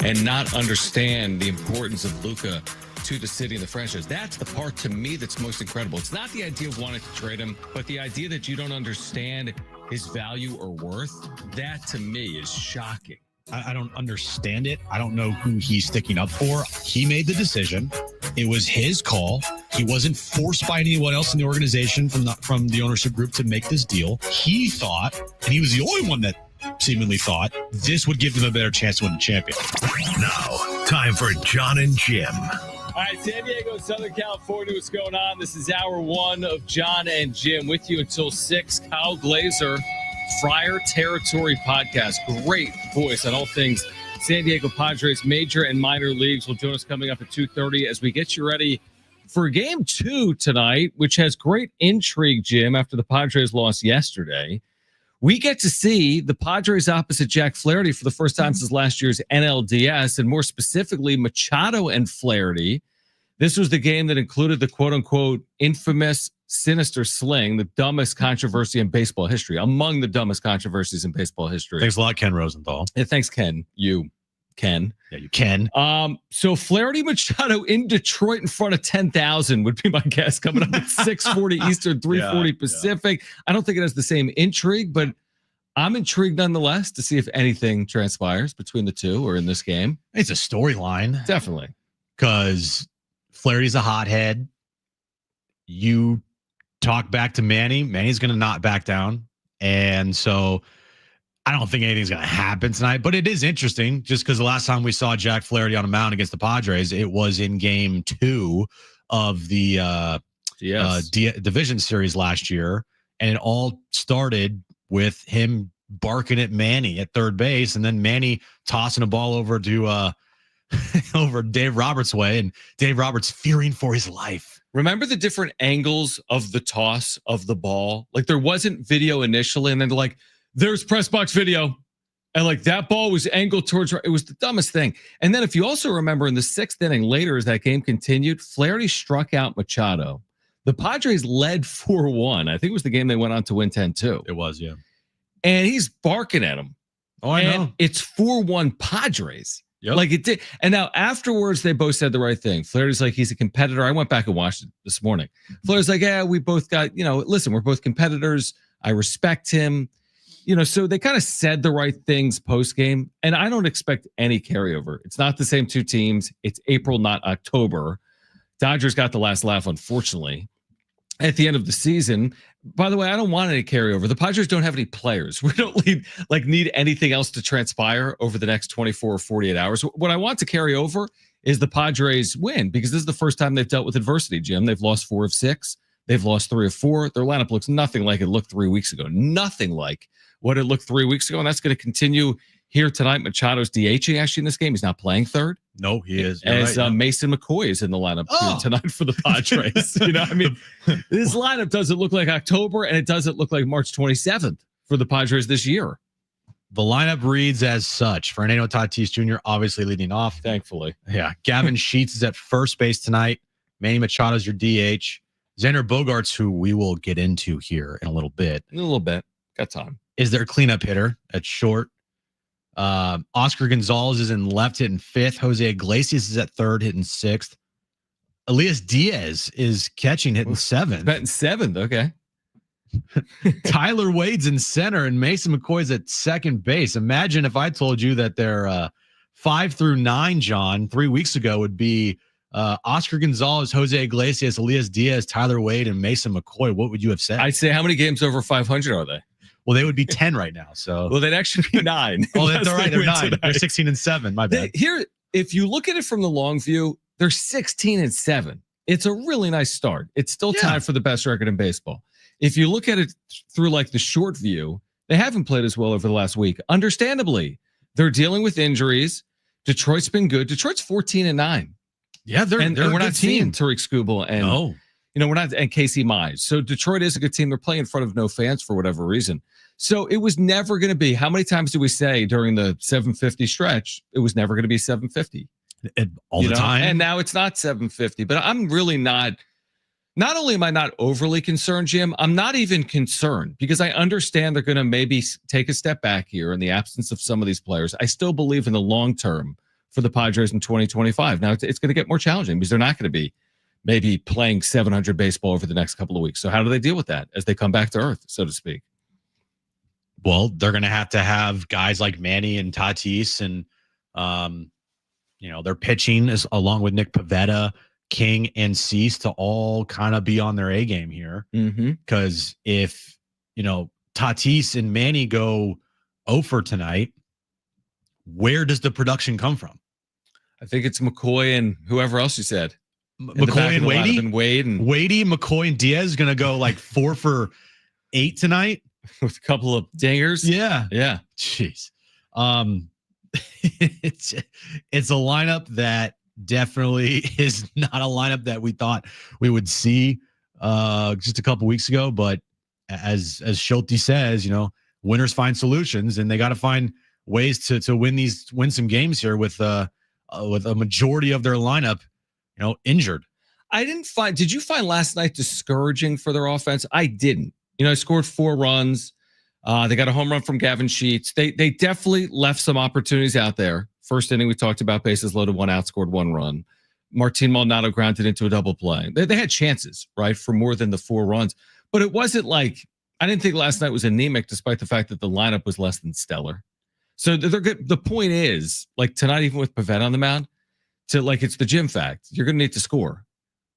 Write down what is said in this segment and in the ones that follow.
and not understand the importance of Luka to the city and the franchise. That's the part to me that's most incredible. It's not the idea of wanting to trade him, but the idea that you don't understand his value or worth. That to me is shocking. I don't understand it. I don't know who he's sticking up for. He made the decision. It was his call. He wasn't forced by anyone else in the organization from the ownership group to make this deal. He thought, and he was the only one that seemingly thought, this would give him a better chance to win the champion. Now, time for Jon and Jim. All right, San Diego, Southern California, what's going on? This is hour one of Jon and Jim with you until 6. Kyle Glazer, Friar Territory Podcast. Great voice on all things San Diego Padres, major and minor leagues, will join us coming up at 2:30 as we get you ready for Game 2 tonight, which has great intrigue, Jim, after the Padres lost yesterday. We get to see the Padres opposite Jack Flaherty for the first time since last year's NLDS, and more specifically, Machado and Flaherty. This was the game that included the quote-unquote infamous sinister sling, the dumbest controversy in baseball history, among the dumbest controversies in baseball history. Thanks a lot, Ken Rosenthal. Yeah, thanks, Ken. Ken. Yeah, you can. So Flaherty Machado in Detroit in front of 10,000 would be my guess, coming up at 6:40 Eastern, 3:40 Pacific. Yeah. I don't think it has the same intrigue, but I'm intrigued nonetheless to see if anything transpires between the two or in this game. It's a storyline. Definitely. Because Flaherty's a hothead. You talk back to Manny. Manny's going to not back down. And so I don't think anything's going to happen tonight, but it is interesting just because the last time we saw Jack Flaherty on a mound against the Padres, it was in Game 2 of the division series last year. And it all started with him barking at Manny at third base, and then Manny tossing a ball over to over Dave Roberts' way, and Dave Roberts fearing for his life. Remember the different angles of the toss of the ball? Like there wasn't video initially, and then they're like, there's press box video. And like that ball was angled towards, it was the dumbest thing. And then if you also remember in the 6th inning later, as that game continued, Flaherty struck out Machado. The Padres led 4-1. I think it was the game they went on to win 10-2. It was, yeah. And he's barking at him. Oh, I know. It's 4-1 Padres. Yep. Like it did. And now afterwards, they both said the right thing. Flaherty's like, he's a competitor. I went back and watched it this morning. Flaherty's like, yeah, we both got, listen, we're both competitors. I respect him. So they kind of said the right things post game, and I don't expect any carryover. It's not the same two teams. It's April, not October. Dodgers got the last laugh, unfortunately, at the end of the season. By the way, I don't want any carryover. The Padres don't have any players. We don't need anything else to transpire over the next 24 or 48 hours. What I want to carry over is the Padres win, because this is the first time they've dealt with adversity, Jim. They've lost 4 of 6. They've lost 3 of 4. Their lineup looks nothing like it looked 3 weeks ago. Nothing like what it looked 3 weeks ago, and that's going to continue here tonight. Machado's DHing actually in this game. He's not playing third. No, he is. As Mason McCoy is in the lineup tonight for the Padres. This lineup doesn't look like October, and it doesn't look like March 27th for the Padres this year. The lineup reads as such. Fernando Tatis Jr. obviously leading off. Thankfully. Yeah. Gavin Sheets is at first base tonight. Manny Machado's your DH. Xander Bogaerts, who we will get into here in a little bit. Got time. Is their cleanup hitter at short. Oscar Gonzalez is in left, hitting 5th. Jose Iglesias is at third, hitting 6th. Elias Diaz is catching, hitting 7th. Batting 7th, okay. Tyler Wade's in center, and Mason McCoy's at second base. Imagine if I told you that their 5 through 9, John, 3 weeks ago would be Oscar Gonzalez, Jose Iglesias, Elias Diaz, Tyler Wade, and Mason McCoy. What would you have said? I'd say, how many games over 500 are they? Well, they would be 10 right now. So, well, they'd actually be 9. Oh, that's all right. They're 9. Tonight. They're 16-7. My bad. Here, if you look at it from the long view, they're 16-7. It's a really nice start. It's still tied for the best record in baseball. If you look at it through like the short view, they haven't played as well over the last week. Understandably, they're dealing with injuries. Detroit's been good. Detroit's 14-9. Yeah, they're we're not seeing team. Tariq Skubal and we're not, and Casey Mize. So Detroit is a good team. They're playing in front of no fans for whatever reason. So it was never going to be. How many times do we say during the 750 stretch? It was never going to be 750 all the time. And now it's not 750. But I'm really not. Not only am I not overly concerned, Jim, I'm not even concerned because I understand they're going to maybe take a step back here in the absence of some of these players. I still believe in the long term for the Padres in 2025. Now it's going to get more challenging because they're not going to be maybe playing 700 baseball over the next couple of weeks. So how do they deal with that as they come back to earth, so to speak? Well, they're going to have guys like Manny and Tatis and, their pitching is along with Nick Pivetta, King, and Cease to all kind of be on their A game here. Because if, Tatis and Manny go 0 for tonight, where does the production come from? I think it's McCoy and whoever else you said. McCoy and Wade and McCoy and Diaz is going to go like 4 for 8 tonight with a couple of dingers. Yeah. Jeez. It's a lineup that definitely is not a lineup that we thought we would see just a couple weeks ago. But as Schulte says, winners find solutions, and they got to find ways to win some games here with a majority of their lineup, injured. Did you find last night discouraging for their offense? I didn't. I scored 4 runs. They got a home run from Gavin Sheets. They definitely left some opportunities out there. First inning, we talked about bases loaded, 1 out, scored 1 run. Martin Maldonado grounded into a double play. They had chances, right, for more than the 4 runs. But it wasn't like, I didn't think last night was anemic, despite the fact that the lineup was less than stellar. So they're good. The point is, like tonight, even with Pivetta on the mound, it's the Jim fact. You're going to need to score.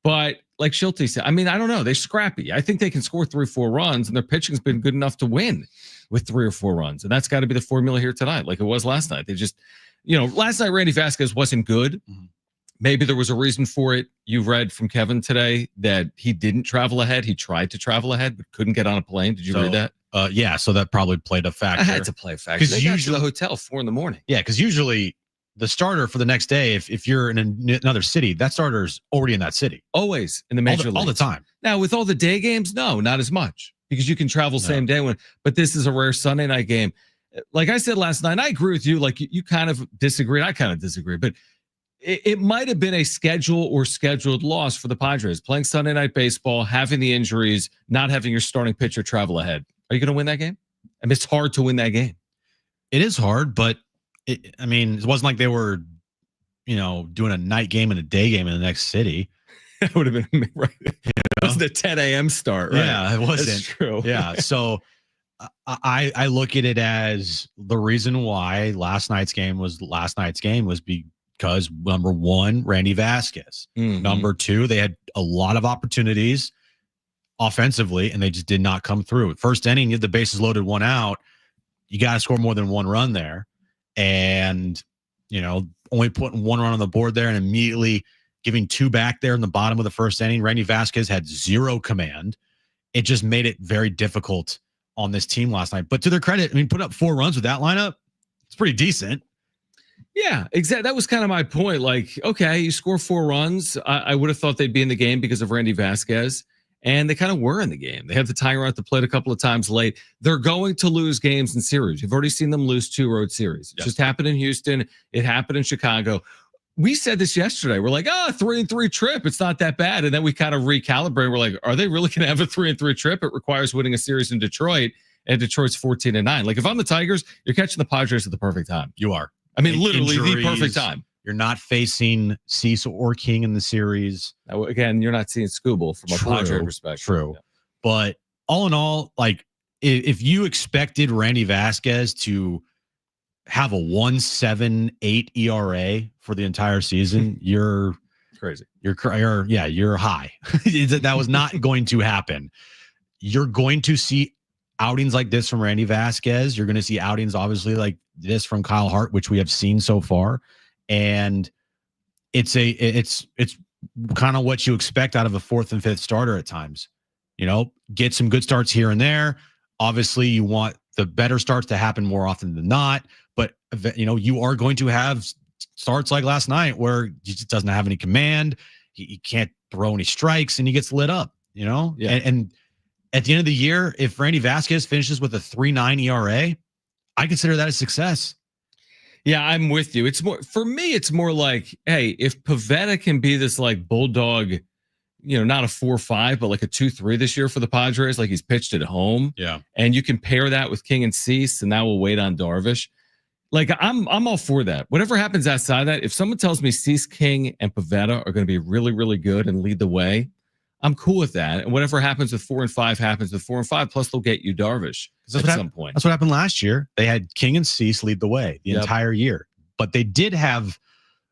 But like Schulte said, I don't know. They're scrappy. I think they can score 3 or 4 runs, and their pitching's been good enough to win with 3 or 4 runs. And that's got to be the formula here tonight, like it was last night. They just, last night Randy Vasquez wasn't good. Maybe there was a reason for it. You read from Kevin today that he didn't travel ahead. He tried to travel ahead, but couldn't get on a plane. Did you read that? Yeah. So that probably played a factor. I had to play a factor. Because usually the hotel 4 a.m. Yeah. Because usually the starter for the next day, if you're in another city, that starter's already in that city. Always in the major league. All the time. Now, with all the day games, no, not as much because you can travel same day. But this is a rare Sunday night game. Like I said last night, I agree with you. Like you kind of disagreed. I kind of disagree. But it might have been a scheduled loss for the Padres. Playing Sunday night baseball, having the injuries, not having your starting pitcher travel ahead. Are you going to win that game? It's hard to win that game. It is hard, but it wasn't like they were, doing a night game and a day game in the next city. That would have been right. It wasn't a 10 a.m. start, right? Yeah, it wasn't. That's true. Yeah. So I look at it as the reason why last night's game was because number 1, Randy Vasquez. Number 2, they had a lot of opportunities offensively, and they just did not come through. First inning, you had the bases loaded, 1 out. You got to score more than 1 run there. And, only putting 1 run on the board there and immediately giving 2 back there in the bottom of the first inning. Randy Vasquez had 0 command. It just made it very difficult on this team last night. But to their credit, put up 4 runs with that lineup. It's pretty decent. Yeah, exactly. That was kind of my point. Like, okay, you score 4 runs. I would have thought they'd be in the game because of Randy Vasquez. And they kind of were in the game. They had the Tiger at the plate a couple of times late. They're going to lose games in series. You've already seen them lose 2 road series. It just happened in Houston. It happened in Chicago. We said this yesterday. We're like, 3-3 trip. It's not that bad. And then we kind of recalibrate. We're like, are they really going to have a 3-3 trip? It requires winning a series in Detroit, and Detroit's 14-9. Like if I'm the Tigers, you're catching the Padres at the perfect time. You are. Literally Injuries, the perfect time. You're not facing Cease or King in the series. Now, again, you're not seeing Scooble from a Padre perspective. True. Yeah. But all in all, like if you expected Randy Vasquez to have a 1.78 ERA for the entire season, you're crazy. You're high. That was not going to happen. You're going to see outings like this from Randy Vasquez. You're going to see outings, obviously, like this from Kyle Hart, which we have seen so far. And it's kind of what you expect out of a 4th and 5th starter at times. Get some good starts here and there. Obviously, you want the better starts to happen more often than not. But, you are going to have starts like last night where he just doesn't have any command. He can't throw any strikes, and he gets lit up, Yeah. And at the end of the year, if Randy Vasquez finishes with a 3.9 ERA, I consider that a success. Yeah, I'm with you. It's more like, hey, if Pivetta can be this like bulldog, not a 4-5, but like a 2-3 this year for the Padres, like he's pitched at home. Yeah. And you can pair that with King and Cease, and now we'll wait on Darvish. Like I'm all for that. Whatever happens outside of that, if someone tells me Cease King and Pavetta are going to be really, really good and lead the way, I'm cool with that. And whatever happens with 4 and 5 happens with 4 and 5. Plus, they'll get you Darvish at some point. That's what happened last year. They had King and Cease lead the way the entire year, but they did have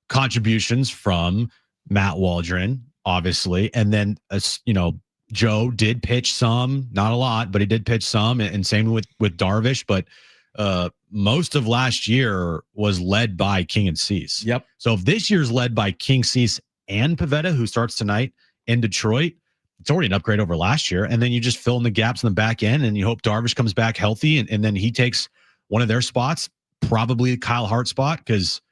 contributions from Matt Waldron, obviously, and then Joe did pitch some, not a lot, but he did pitch some, and same with Darvish. But most of last year was led by King and Cease. Yep. So if this year's led by King, Cease, and Pavetta, who starts tonight in Detroit, it's already an upgrade over last year. And then you just fill in the gaps in the back end, and you hope Darvish comes back healthy, and then he takes one of their spots, probably Kyle Hart spot, because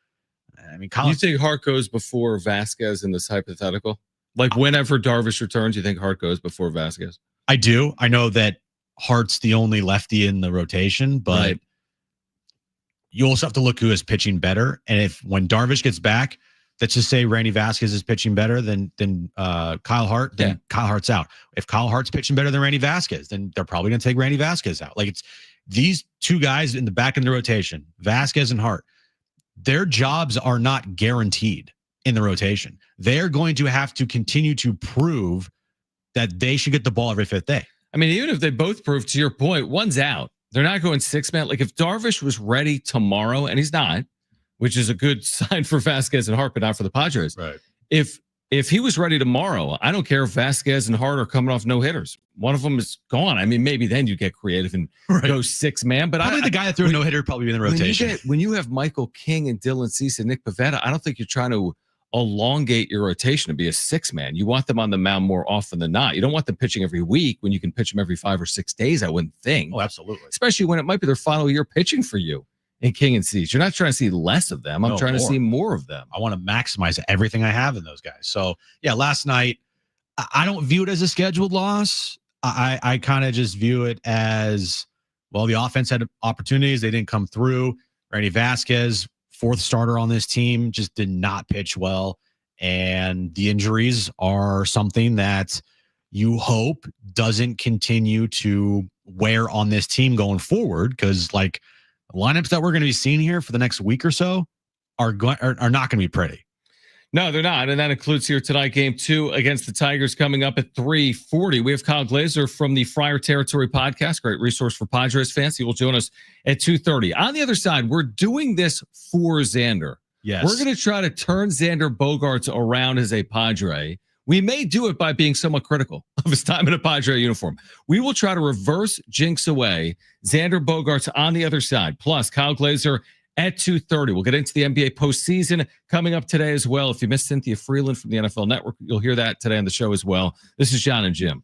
I mean, you think Hart goes before Vasquez in this hypothetical? Like whenever Darvish returns, you think Hart goes before Vasquez? I do. I know that Hart's the only lefty in the rotation, but you also have to look who is pitching better. And if when Darvish gets back, let's just say Randy Vasquez is pitching better than Kyle Hart, then Kyle Hart's out. If Kyle Hart's pitching better than Randy Vasquez, then they're probably going to take Randy Vasquez out. Like it's these two guys in the back of the rotation, Vasquez and Hart. Their jobs are not guaranteed in the rotation. They're going to have to continue to prove that they should get the ball every fifth day. I mean, even if they both prove, to your point, one's out. They're not going 6-man. Like if Darvish was ready tomorrow, and he's not, which is a good sign for Vasquez and Hart, but not for the Padres. Right. If he was ready tomorrow, I don't care if Vasquez and Hart are coming off no hitters. One of them is gone. I mean, maybe then you get creative and go 6-man. But probably the guy that threw a no hitter probably be in the rotation. When you have Michael King and Dylan Cease and Nick Pavetta, I don't think you're trying to elongate your rotation to be a 6-man. You want them on the mound more often than not. You don't want them pitching every week when you can pitch them every 5 or 6 days. I wouldn't think. Oh, absolutely. Especially when it might be their final year pitching for you in King and Cease. You're not trying to see less of them. I'm trying to see more of them. I want to maximize everything I have in those guys. So yeah, last night, I don't view it as a scheduled loss. I kind of just view it as, well, the offense had opportunities. They didn't come through. Randy Vasquez, fourth starter on this team, just did not pitch well. And the injuries are something that you hope doesn't continue to wear on this team going forward. Because like lineups that we're going to be seeing here for the next week or so are not going to be pretty. No, they're not. And that includes here tonight, game 2 against the Tigers coming up at 3:40. We have Kyle Glazer from the Friar Territory podcast, great resource for Padres fans. He will join us at 2:30. On the other side, we're doing this for Xander. Yes. We're going to try to turn Xander Bogaerts around as a Padre. We may do it by being somewhat critical of his time in a Padre uniform. We will try to reverse jinx away Xander Bogaerts on the other side. Plus, Kyle Glazer at 2:30. We'll get into the NBA postseason coming up today as well. If you missed Cynthia Freeland from the NFL Network, you'll hear that today on the show as well. This is Jon and Jim.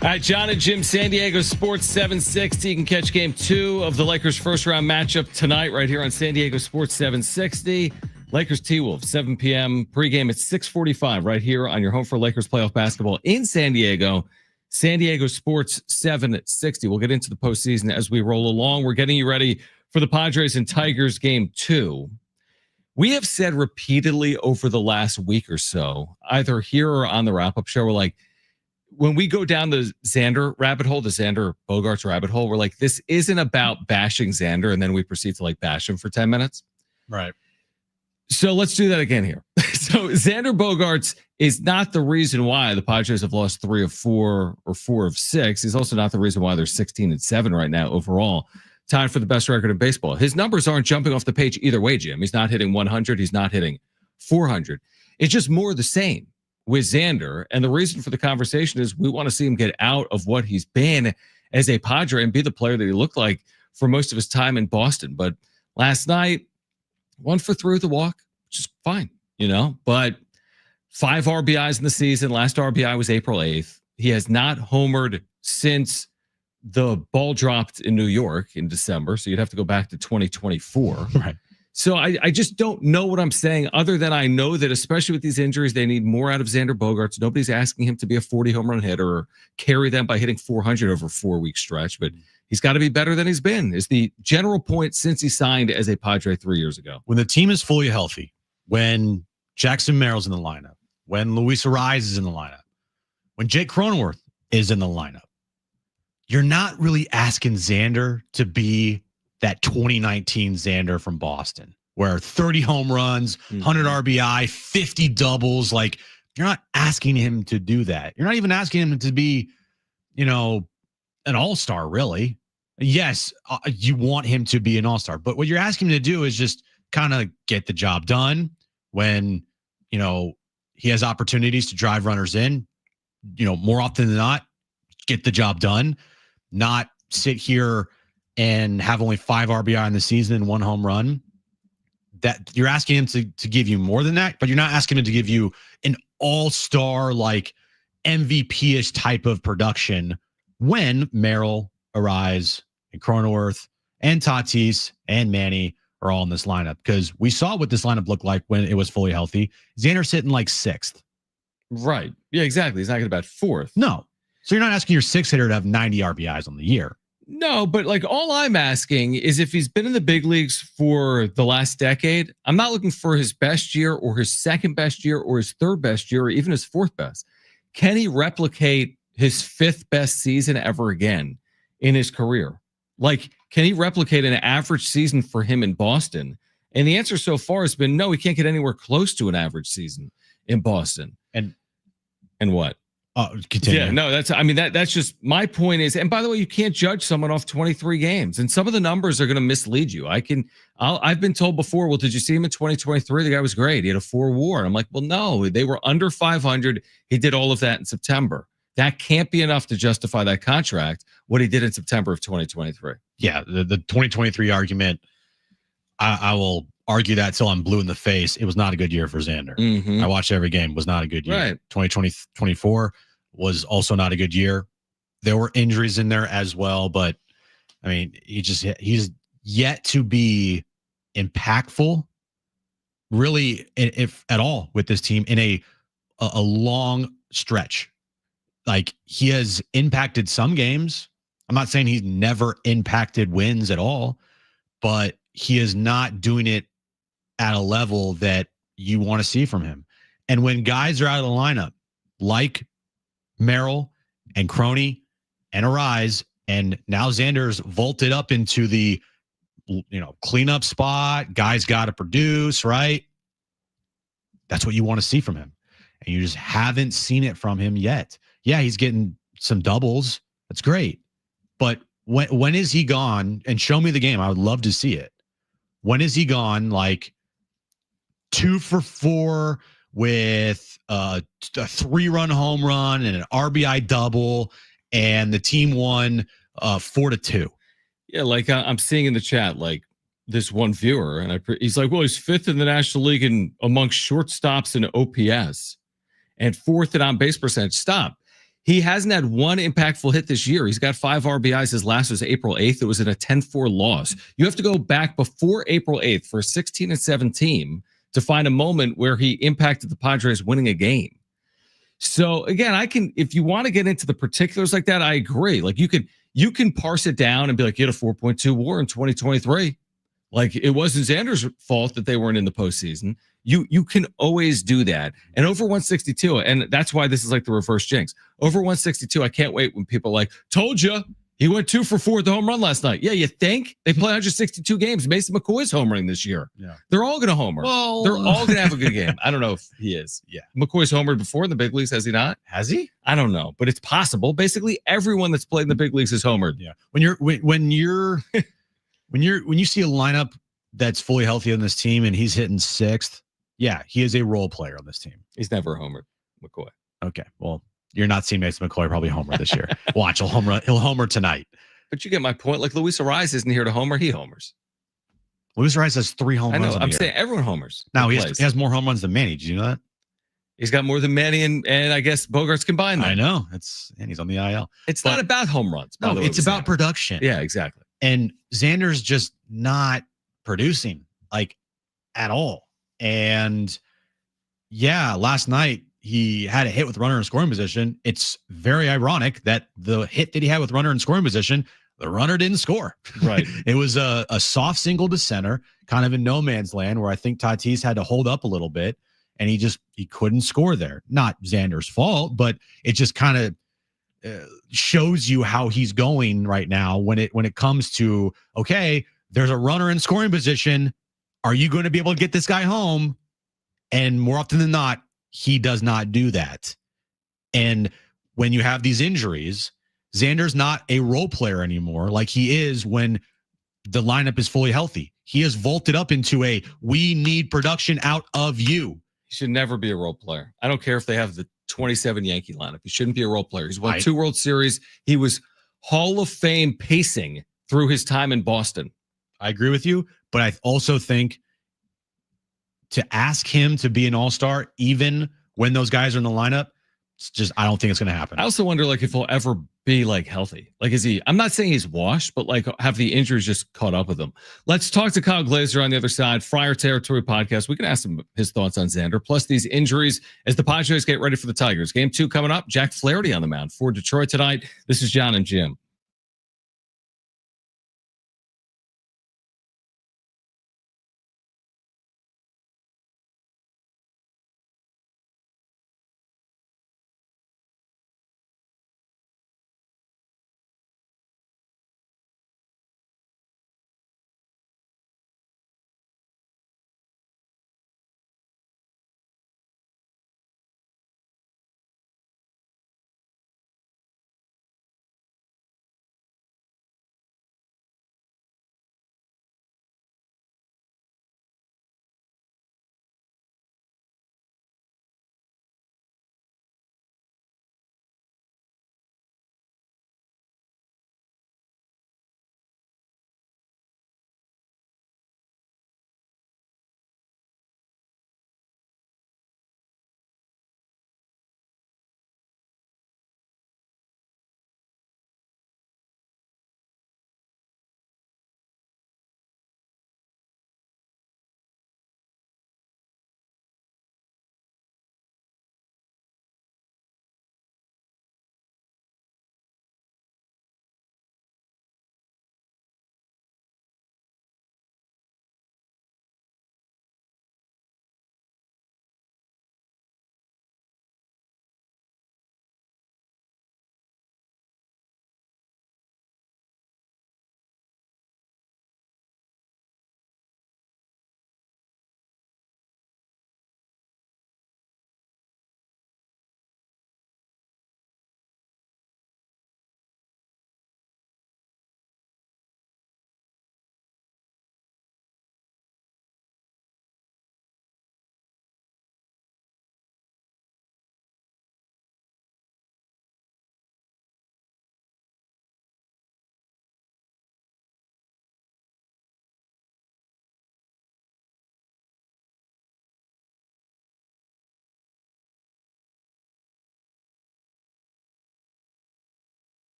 All right, Jon and Jim, San Diego Sports 760. You can catch game 2 of the Lakers first round matchup tonight right here on San Diego Sports 760. Lakers T-Wolves, 7 p.m. Pregame at 6:45 right here on your home for Lakers playoff basketball in San Diego. San Diego Sports 760. We'll get into the postseason as we roll along. We're getting you ready for the Padres and Tigers game 2. We have said repeatedly over the last week or so, either here or on the wrap-up show, we're like, when we go down the Xander rabbit hole, the Xander Bogaerts rabbit hole, we're like, this isn't about bashing Xander, and then we proceed to like bash him for 10 minutes. Right. So let's do that again here. So Xander Bogaerts is not the reason why the Padres have lost 3 of 4 or 4 of 6. He's also not the reason why they're 16-7 right now overall, tied for the best record in baseball. His numbers aren't jumping off the page either way, Jim. He's not hitting 100. He's not hitting 400. It's just more of the same with Xander. And the reason for the conversation is we want to see him get out of what he's been as a Padre and be the player that he looked like for most of his time in Boston. But last night, 1 for 3 with the walk, which is fine, but 5 RBIs in the season. Last RBI was April 8th. He has not homered since the ball dropped in New York in December. So you'd have to go back to 2024. Right. So I just don't know what I'm saying, other than I know that especially with these injuries, they need more out of Xander Bogaerts. Nobody's asking him to be a 40 home run hitter or carry them by hitting 400 over a 4-week stretch, but he's got to be better than he's been, is the general point since he signed as a Padre 3 years ago. When the team is fully healthy, when Jackson Merrill's in the lineup, when Luis Ariz is in the lineup, when Jake Cronenworth is in the lineup, you're not really asking Xander to be that 2019 Xander from Boston, where 30 home runs, 100 RBI, 50 doubles. Like, you're not asking him to do that. You're not even asking him to be, an all-star, really. Yes, you want him to be an all-star, but what you're asking him to do is just kind of get the job done when, he has opportunities to drive runners in, more often than not, get the job done, not sit here and have only 5 RBI in the season and 1 home run. That you're asking him to give you more than that, but you're not asking him to give you an all-star, like MVP-ish type of production when Merrill, Ariz, and Cronenworth, and Tatis, and Manny are all in this lineup. Because we saw what this lineup looked like when it was fully healthy. Xander's sitting like 6th. Right. Yeah, exactly. He's not going to bat 4th. No. So you're not asking your 6th hitter to have 90 RBIs on the year. No, but like all I'm asking is if he's been in the big leagues for the last decade, I'm not looking for his best year or his second best year or his third best year or even his 4th best. Can he replicate his 5th best season ever again in his career? Like, can he replicate an average season for him in Boston? And the answer so far has been no, he can't get anywhere close to an average season in Boston. And what? Continue. Yeah, no, that's just my point is, and by the way, you can't judge someone off 23 games, and some of the numbers are going to mislead you. I've been told before, well, did you see him in 2023? The guy was great. He had a 4 WAR. And I'm like, well, no, they were under 500. He did all of that in September. That can't be enough to justify that contract, what he did in September of 2023. Yeah, the 2023 argument, I will argue that till I'm blue in the face. It was not a good year for Xander. Mm-hmm. I watched every game. Was not a good year. Right. 2024 was also not a good year. There were injuries in there as well, but I mean, he's yet to be impactful, really, if at all, with this team in a long stretch. Like, he has impacted some games. I'm not saying he's never impacted wins at all, but he is not doing it at a level that you want to see from him. And when guys are out of the lineup, like Merrill and Crony and Ariz, and now Xander's vaulted up into the, cleanup spot, guys got to produce, right? That's what you want to see from him. And you just haven't seen it from him yet. Yeah, he's getting some doubles. That's great. But when is he gone? And show me the game. I would love to see it. When is he gone? Like 2 for 4 with a 3-run home run and an RBI double, and the team won 4-2. Yeah, like I'm seeing in the chat, like this one viewer, and he's like, well, he's 5th in the National League amongst shortstops and OPS, and 4th in on base percentage. Stop. He hasn't had one impactful hit this year. He's got 5 RBIs. His last was April 8th. It was in a 10-4 loss. You have to go back before April 8th for a 16-7 team to find a moment where he impacted the Padres winning a game. So again, if you want to get into the particulars like that, I agree. Like you can parse it down and be like, you had a 4.2 WAR in 2023. Like it wasn't Xander's fault that they weren't in the postseason. You can always do that. And over 162, and that's why this is like the reverse jinx. Over 162, I can't wait when people are like, told you, he went 2 for 4 with the home run last night. Yeah, you think? They play 162 games. Mason McCoy's homering this year. Yeah. They're all going to homer. Well, they're all going to have a good game. I don't know if he is. Yeah. McCoy's homered before in the big leagues, has he not? Has he? I don't know, but it's possible. Basically, everyone that's played in the big leagues is homered. Yeah. When you see a lineup that's fully healthy on this team and he's hitting 6th, yeah, he is a role player on this team. He's never homered, McCoy. Okay, well, you're not seeing Mason McCoy probably homer this year. Watch, he'll homer tonight. But you get my point. Like Luis Ariz isn't here to homer; he homers. Luis Ariz has 3 home runs. I know. I'm saying everyone homers. Now he has more home runs than Manny. Did you know that? He's got more than Manny and I guess Bogaerts combined. I know. And he's on the IL. It's not about home runs. No, it's about production. Yeah, exactly. And Xander's just not producing like at all. And yeah, last night he had a hit with runner in scoring position. It's very ironic that the hit that he had with runner in scoring position, the runner didn't score. Right. It was a soft single to center, kind of in no man's land, where I think Tatis had to hold up a little bit, and he couldn't score there. Not Xander's fault, but it just kind of shows you how he's going right now when it comes to, okay, there's a runner in scoring position. Are you going to be able to get this guy home? And more often than not, he does not do that. And when you have these injuries, Xander's not a role player anymore like he is when the lineup is fully healthy. He has vaulted up into we need production out of you. He should never be a role player. I don't care if they have the 27 Yankee lineup. He shouldn't be a role player. He's won 2 World Series. He was Hall of Fame pacing through his time in Boston. I agree with you, but I also think to ask him to be an all-star, even when those guys are in the lineup, it's just, I don't think it's going to happen. I also wonder, like, if he'll ever be like healthy. Like, I'm not saying he's washed, but like, have the injuries just caught up with him? Let's talk to Kyle Glazer on the other side. Friar Territory podcast. We can ask him his thoughts on Xander, plus these injuries as the Padres get ready for the Tigers. Game 2 coming up. Jack Flaherty on the mound for Detroit tonight. This is Jon and Jim.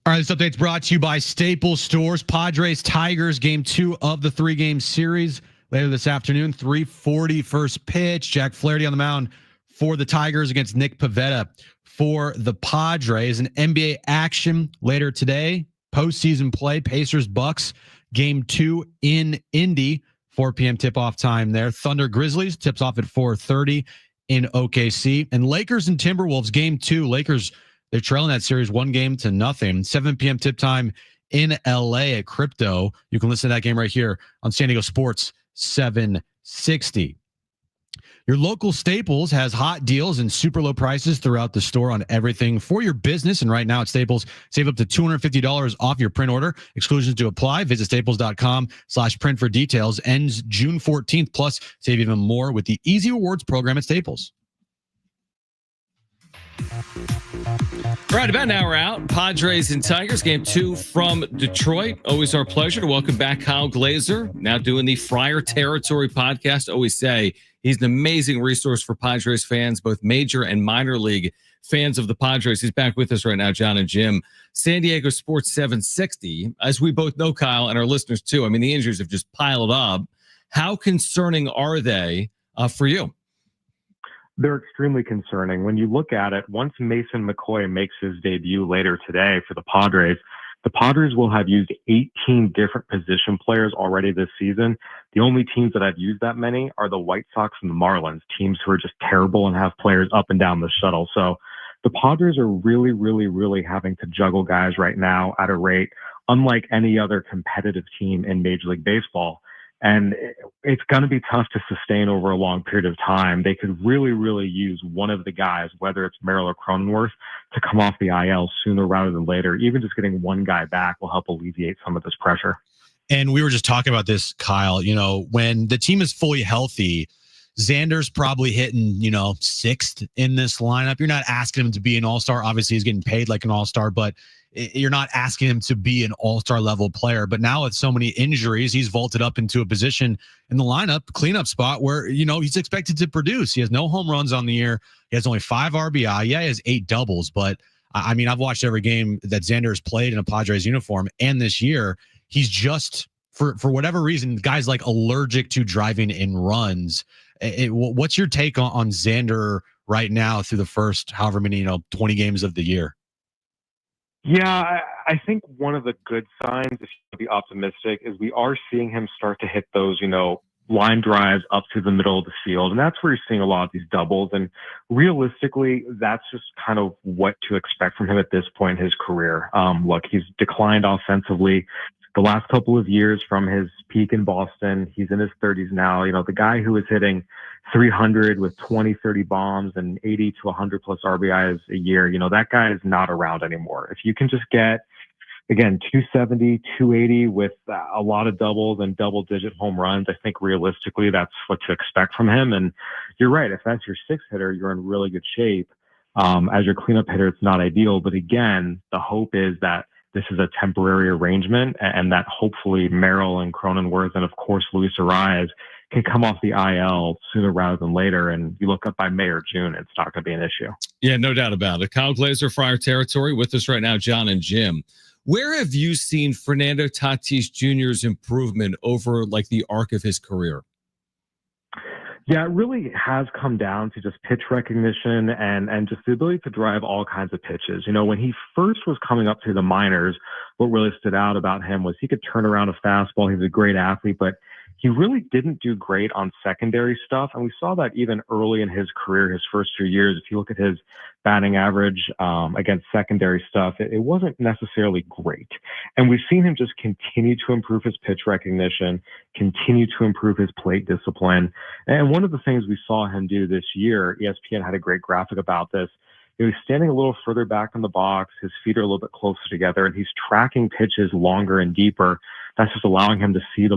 All right, this update's brought to you by Staples Stores. Padres Tigers game 2 of the 3-game series later this afternoon. 3:40 first pitch. Jack Flaherty on the mound for the Tigers against Nick Pivetta for the Padres. And NBA action later today. Postseason play. Pacers Bucks game 2 in Indy. 4 p.m. tip-off time there. Thunder Grizzlies tips off at 4:30 in OKC. And Lakers and Timberwolves game 2. Lakers, they're trailing that series 1-0. 7 p.m. tip time in LA at Crypto. You can listen to that game right here on San Diego Sports 760. Your local Staples has hot deals and super low prices throughout the store on everything for your business. And right now at Staples, save up to $250 off your print order. Exclusions to apply. Visit staples.com/print for details. Ends June 14th. Plus, save even more with the Easy Rewards program at Staples. All right, about an hour out. Padres and Tigers, game 2 from Detroit. Always our pleasure to welcome back Kyle Glazer, now doing the Friar Territory podcast. Always say he's an amazing resource for Padres fans, both major and minor league fans of the Padres. He's back with us right now, Jon and Jim. San Diego Sports 760. As we both know, Kyle, and our listeners too, I mean, the injuries have just piled up. How concerning are they for you? They're extremely concerning. When you look at it, once Mason McCoy makes his debut later today for the Padres will have used 18 different position players already this season. The only teams that have used that many are the White Sox and the Marlins, teams who are just terrible and have players up and down the shuttle. So the Padres are really, really, really having to juggle guys right now at a rate unlike any other competitive team in Major League Baseball. And it's going to be tough to sustain over a long period of time. They could really, really use one of the guys, whether it's Merrill or Cronenworth, to come off the IL sooner rather than later. Even just getting one guy back will help alleviate some of this pressure. And we were just talking about this, Kyle. You know, when the team is fully healthy, Xander's probably hitting, 6th in this lineup. You're not asking him to be an all-star. Obviously, he's getting paid like an all-star, but you're not asking him to be an all-star level player. But now with so many injuries, he's vaulted up into a position in the lineup, cleanup spot where, he's expected to produce. He has no home runs on the year. He has only 5 RBI. Yeah, he has 8 doubles. But, I mean, I've watched every game that Xander has played in a Padres uniform. And this year, he's just, for whatever reason, the guy's like allergic to driving in runs. What's your take on Xander right now through the first however many, 20 games of the year? Yeah, I think one of the good signs, if you be optimistic, is we are seeing him start to hit those, line drives up to the middle of the field. And that's where you're seeing a lot of these doubles. And realistically, that's just kind of what to expect from him at this point in his career. Look, he's declined offensively the last couple of years from his peak in Boston. He's in his 30s now. The guy who is hitting 300 with 20, 30 bombs and 80 to 100 plus RBIs a year, that guy is not around anymore. If you can just get, again, 270, 280 with a lot of doubles and double-digit home runs, I think realistically that's what to expect from him. And you're right. If that's your 6th hitter, you're in really good shape. As your cleanup hitter, it's not ideal. But again, the hope is that this is a temporary arrangement and that hopefully Merrill and Cronenworth and, of course, Luis Arias can come off the IL sooner rather than later. And you look up by May or June, it's not going to be an issue. Yeah, no doubt about it. Kyle Glazer, Friar Territory, with us right now, Jon and Jim. Where have you seen Fernando Tatis Jr.'s improvement over the arc of his career? Yeah, it really has come down to just pitch recognition and just the ability to drive all kinds of pitches. When he first was coming up through the minors, what really stood out about him was he could turn around a fastball. He was a great athlete, but he really didn't do great on secondary stuff. And we saw that even early in his career, his first 2 years. If you look at his batting average against secondary stuff, it wasn't necessarily great. And we've seen him just continue to improve his pitch recognition, continue to improve his plate discipline. And one of the things we saw him do this year, ESPN had a great graphic about this. He's standing a little further back in the box. His feet are a little bit closer together, and he's tracking pitches longer and deeper. That's just allowing him to see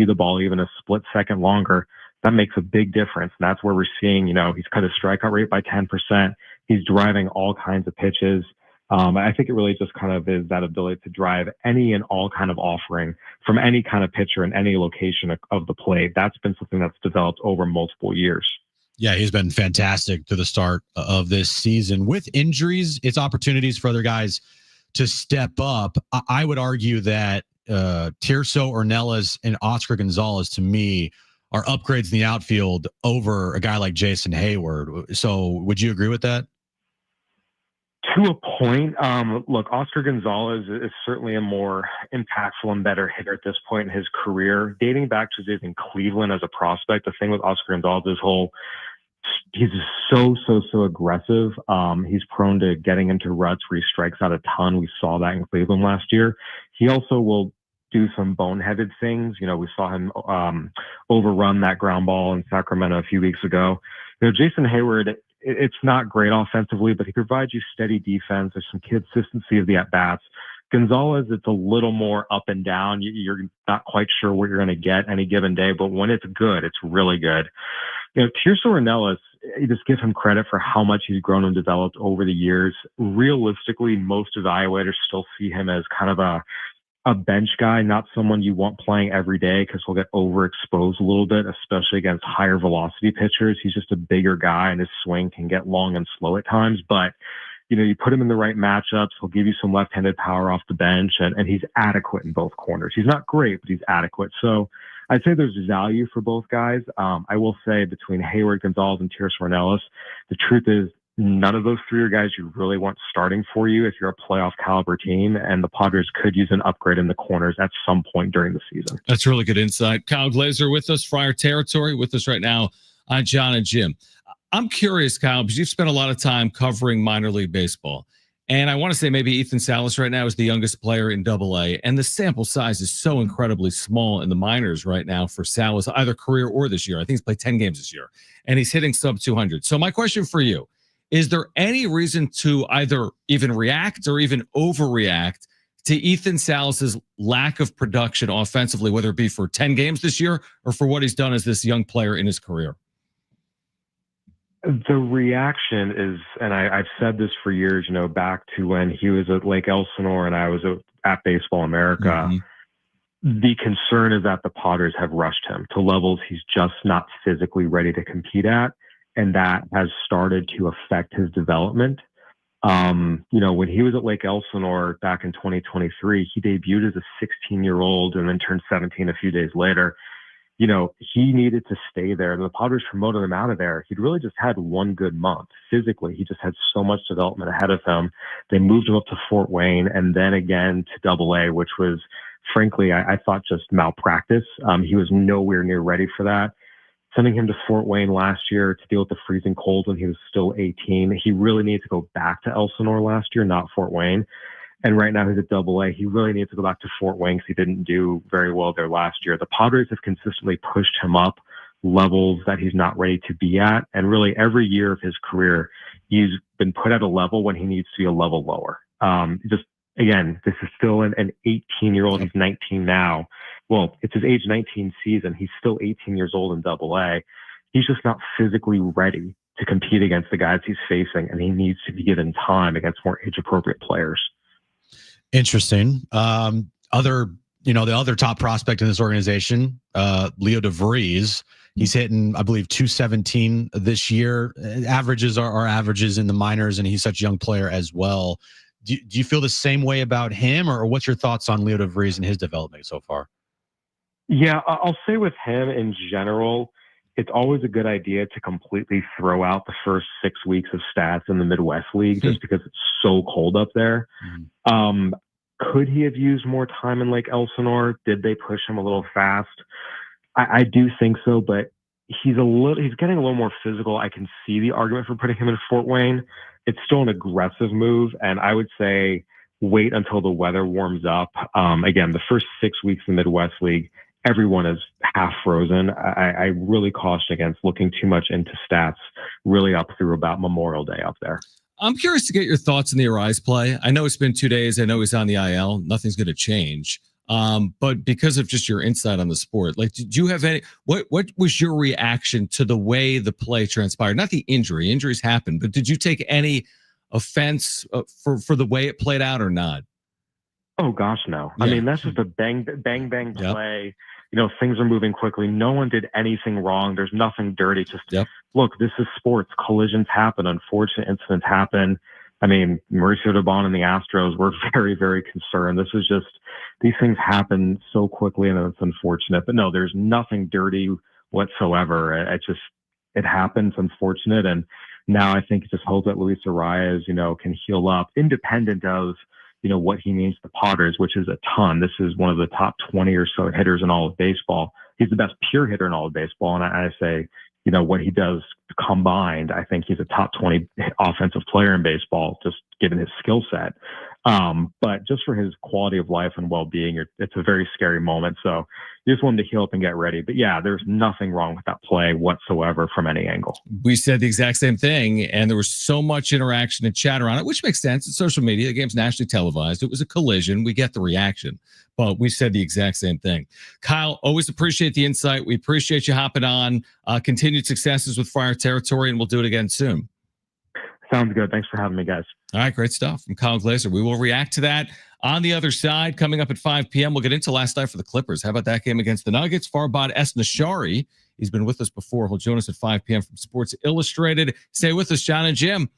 the ball even a split second longer. That makes a big difference. And that's where we're seeing, he's cut his strikeout rate by 10%. He's driving all kinds of pitches. I think it really just kind of is that ability to drive any and all kind of offering from any kind of pitcher in any location of the plate. That's been something that's developed over multiple years. Yeah, he's been fantastic to the start of this season. With injuries, it's opportunities for other guys to step up. I would argue that Tirso, Ornelas, and Oscar Gonzalez, to me, are upgrades in the outfield over a guy like Jason Hayward. So would you agree with that? To a point. Look, Oscar Gonzalez is certainly a more impactful and better hitter at this point in his career. Dating back to his days in Cleveland as a prospect, the thing with Oscar Gonzalez is he's so aggressive. He's prone to getting into ruts where he strikes out a ton. We saw that in Cleveland last year. He also will do some boneheaded things. We saw him overrun that ground ball in Sacramento a few weeks ago. Jason Hayward, it's not great offensively, but he provides you steady defense. There's some consistency of the at-bats. Gonzalez, it's a little more up and down. You're not quite sure what you're going to get any given day, but when it's good, it's really good. Tirso Ornelas, you just give him credit for how much he's grown and developed over the years. Realistically, most evaluators still see him as kind of a bench guy, not someone you want playing every day because he'll get overexposed a little bit, especially against higher velocity pitchers. He's just a bigger guy and his swing can get long and slow at times. But, you put him in the right matchups, he'll give you some left-handed power off the bench, and he's adequate in both corners. He's not great, but he's adequate. So I'd say there's value for both guys. I will say between Hayward, Gonzalez, and Tirso Ornelas, the truth is none of those three are guys you really want starting for you if you're a playoff caliber team, and the Padres could use an upgrade in the corners at some point during the season. That's really good insight. Kyle Glazer with us, Friar Territory with us right now on Jon and Jim. I'm curious, Kyle, because you've spent a lot of time covering minor league baseball, and I want to say maybe Ethan Salas right now is the youngest player in AA, and the sample size is so incredibly small in the minors right now for Salas, either career or this year. I think he's played 10 games this year, and he's hitting sub 200. So my question for you, is there any reason to either even react or even overreact to Ethan Salas's lack of production offensively, whether it be for 10 games this year or for what he's done as this young player in his career? The reaction is, and I've said this for years, back to when he was at Lake Elsinore and I was at Baseball America. Mm-hmm. The concern is that the Padres have rushed him to levels he's just not physically ready to compete at. And that has started to affect his development. When he was at Lake Elsinore back in 2023, he debuted as a 16-year-old and then turned 17 a few days later. He needed to stay there. And the Padres promoted him out of there. He'd really just had one good month. Physically, he just had so much development ahead of him. They moved him up to Fort Wayne and then again to AA, which was, frankly, I thought just malpractice. He was nowhere near ready for that. Sending him to Fort Wayne last year to deal with the freezing cold when he was still 18. He really needed to go back to Elsinore last year, not Fort Wayne. And right now he's at AA. He really needs to go back to Fort Wayne because he didn't do very well there last year. The Padres have consistently pushed him up levels that he's not ready to be at. And really every year of his career, he's been put at a level when he needs to be a level lower. Again, this is still an 18-year-old. He's 19 now. Well, it's his age 19 season. He's still 18 years old in AA. He's just not physically ready to compete against the guys he's facing, and he needs to be given time against more age-appropriate players. Interesting. The other top prospect in this organization, Leo DeVries, he's hitting, I believe, 217 this year. Averages are averages in the minors, and he's such a young player as well. Do you feel the same way about him, or what's your thoughts on Leo DeVries and his development so far? Yeah, I'll say with him in general, it's always a good idea to completely throw out the first 6 weeks of stats in the Midwest League just because it's so cold up there. Mm-hmm. Could he have used more time in Lake Elsinore? Did they push him a little fast? I do think so, but he's getting a little more physical. I can see the argument for putting him in Fort Wayne. It's still an aggressive move, and I would say wait until the weather warms up. Again, the first 6 weeks in the Midwest League, everyone is half frozen. I really caution against looking too much into stats really up through about Memorial Day up there. I'm curious to get your thoughts on the Arise play. I know it's been 2 days. I know he's on the IL. Nothing's going to change. But because of just your insight on the sport, like, did you have any, what was your reaction to the way the play transpired? Not the injury. Injuries happen, but did you take any offense for the way it played out or not? Oh gosh, no. Yeah. I mean, that's just a bang play. Yep. Things are moving quickly. No one did anything wrong. There's nothing dirty. Just Look, this is sports. Collisions happen. Unfortunate incidents happen. I mean, Mauricio Dubon and the Astros were very, very concerned. This is just, these things happen so quickly and it's unfortunate. But no, there's nothing dirty whatsoever. It happens, unfortunate. And now I think it just hopes that Luis Arias, can heal up independent of, what he means to Padres, which is a ton. This is one of the top 20 or so hitters in all of baseball. He's the best pure hitter in all of baseball. And I say, what he does combined, I think he's a top 20 offensive player in baseball, just given his skill set. But just for his quality of life and well-being, it's a very scary moment. So you just want him to heal up and get ready. But yeah, there's nothing wrong with that play whatsoever from any angle. We said the exact same thing, and there was so much interaction and chatter on it, which makes sense. It's social media. The game's nationally televised. It was a collision. We get the reaction, but we said the exact same thing. Kyle, always appreciate the insight. We appreciate you hopping on. Continued successes with Fire Territory, and we'll do it again soon. Sounds good. Thanks for having me, guys. All right, great stuff from Kyle Glaser. We will react to that on the other side. Coming up at 5 p.m., we'll get into last night for the Clippers. How about that game against the Nuggets? Farbad Esnashari, he's been with us before. He'll join us at 5 p.m. from Sports Illustrated. Stay with us, Jon and Jim.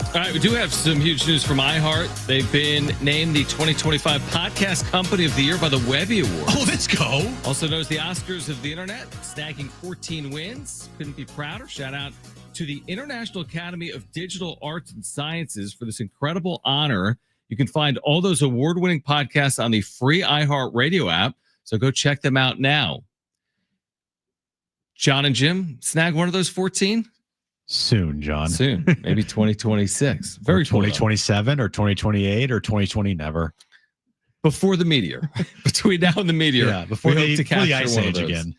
All right, we do have some huge news from iHeart. They've been named the 2025 Podcast Company of the Year by the Webby Awards. Oh, let's go. Also known as the Oscars of the Internet, snagging 14 wins. Couldn't be prouder. Shout out to the International Academy of Digital Arts and Sciences for this incredible honor. You can find all those award-winning podcasts on the free iHeart Radio app, so go check them out now. Jon and Jim snag one of those 14? Soon, John. Soon. Maybe 2026. Very 2027 or 2028 or 2020, never. Before the meteor. Between now and the meteor. Yeah, before we hope to capture the Ice one of Age those. again.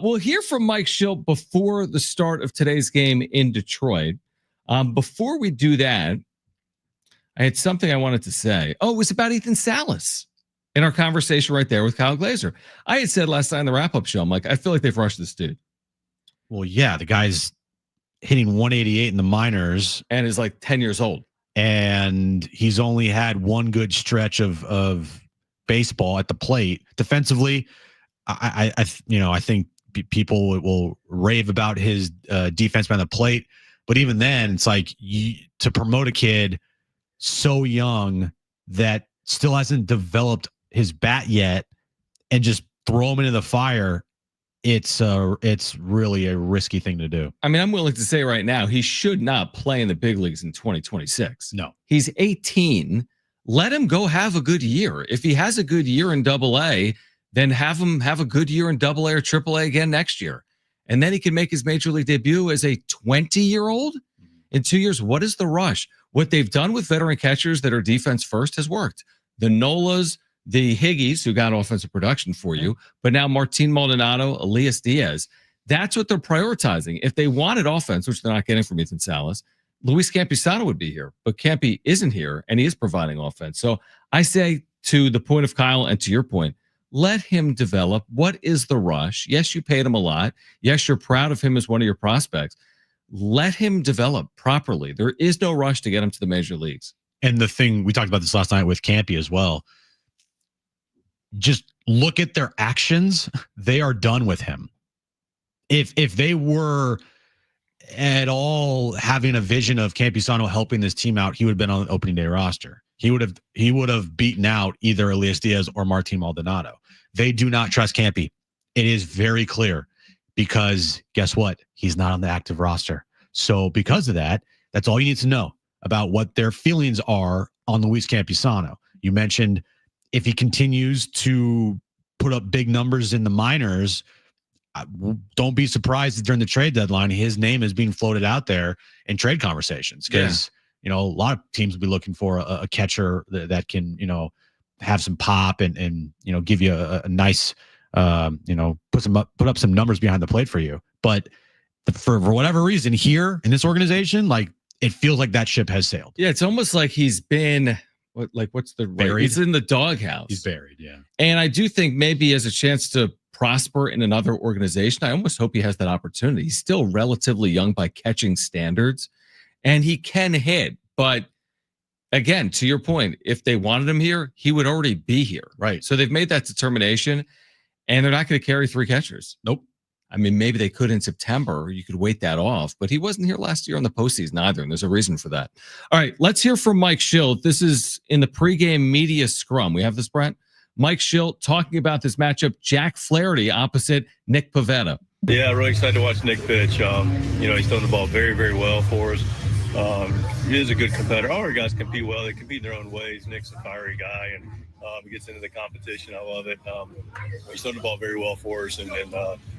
We'll hear from Mike Schilt before the start of today's game in Detroit. Before we do that, I had something I wanted to say. Oh, it was about Ethan Salas in our conversation right there with Kyle Glazer. I had said last night on the wrap-up show, I'm like, I feel like they've rushed this dude. Well, yeah, the guy's hitting 188 in the minors. And is like 10 years old. And he's only had one good stretch of baseball at the plate. Defensively, I think people will rave about his defense behind the plate. But even then, it's like to promote a kid so young that still hasn't developed his bat yet and just throw him into the fire. It's really a risky thing to do. I mean, I'm willing to say right now, he should not play in the big leagues in 2026. No. He's 18. Let him go have a good year. If he has a good year in AA, then have him have a good year in AA or AAA again next year. And then he can make his major league debut as a 20-year-old in 2 years. What is the rush? What they've done with veteran catchers that are defense first has worked. The Nolas, the Higgies, who got offensive production for you, but now Martin Maldonado, Elias Diaz. That's what they're prioritizing. If they wanted offense, which they're not getting from Ethan Salas, Luis Campisano would be here, but Campy isn't here, and he is providing offense. So I say, to the point of Kyle and to your point, let him develop. What is the rush? Yes, you paid him a lot. Yes, you're proud of him as one of your prospects. Let him develop properly. There is no rush to get him to the major leagues. And the thing, we talked about this last night with Campy as well. Just look at their actions. They are done with him. If they were at all having a vision of Campisano helping this team out, he would have been on the opening day roster. He would have beaten out either Elias Diaz or Martin Maldonado. They do not trust Campy. It is very clear because guess what? He's not on the active roster. So because of that, that's all you need to know about what their feelings are on Luis Campisano. You mentioned if he continues to put up big numbers in the minors, don't be surprised that during the trade deadline, his name is being floated out there in trade conversations because, a lot of teams will be looking for a catcher that can, have some pop and give you a nice, put up some numbers behind the plate for you. But for whatever reason here in this organization, like it feels like that ship has sailed. Yeah, it's almost like he's been what's the buried? He's in the doghouse. He's buried, yeah. And I do think maybe he has a chance to prosper in another organization. I almost hope he has that opportunity. He's still relatively young by catching standards, and he can hit. But again, to your point, if they wanted him here, he would already be here. Right. So they've made that determination, and they're not going to carry 3 catchers. Nope. I mean, maybe they could in September. You could wait that off, but he wasn't here last year in the postseason either, and there's a reason for that. All right, let's hear from Mike Schilt. This is in the pregame media scrum. We have this, Brent? Mike Schilt talking about this matchup, Jack Flaherty opposite Nick Pivetta. Yeah, really excited to watch Nick pitch. He's throwing the ball very, very well for us. He is a good competitor. All our guys compete well. They compete in their own ways. Nick's a fiery guy, and he gets into the competition. I love it. He's throwing the ball very well for us, and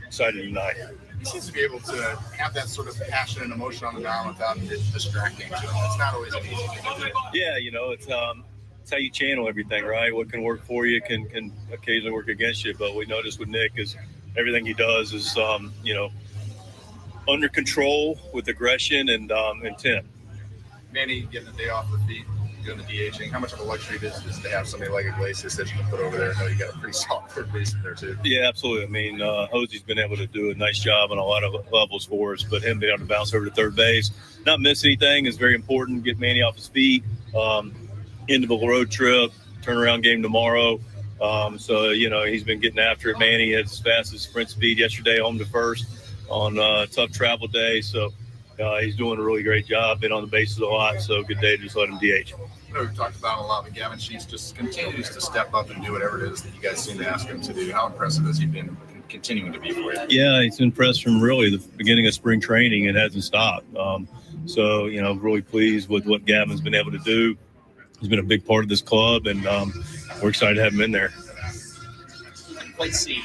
excited tonight. He seems to be able to have that sort of passion and emotion on the mound without it distracting. It's not always an easy thing to do. Yeah, it's how you channel everything, right? What can work for you can occasionally work against you. But we noticed with Nick is everything he does is, under control with aggression and intent. Manny getting a day off the feet, doing the DHing. How much of a luxury it is to have somebody like Iglesias that you can put over there? I know you got a pretty solid third baseman there too. Yeah, absolutely. I mean, Hosey's been able to do a nice job on a lot of levels for us, but him being able to bounce over to third base, not miss anything is very important. Get Manny off his feet. End of a road trip, turnaround game tomorrow. He's been getting after it. Manny has his fastest sprint speed yesterday, home to first on a tough travel day. So He's doing a really great job. Been on the bases a lot, so good day to just let him DH. I know we've talked about it a lot, but Gavin Sheets just continues to step up and do whatever it is that you guys seem to ask him to do. How impressive has he been continuing to be for you? Yeah, he's impressed from really the beginning of spring training. It hasn't stopped. So, really pleased with what Gavin's been able to do. He's been a big part of this club, and we're excited to have him in there. I didn't quite see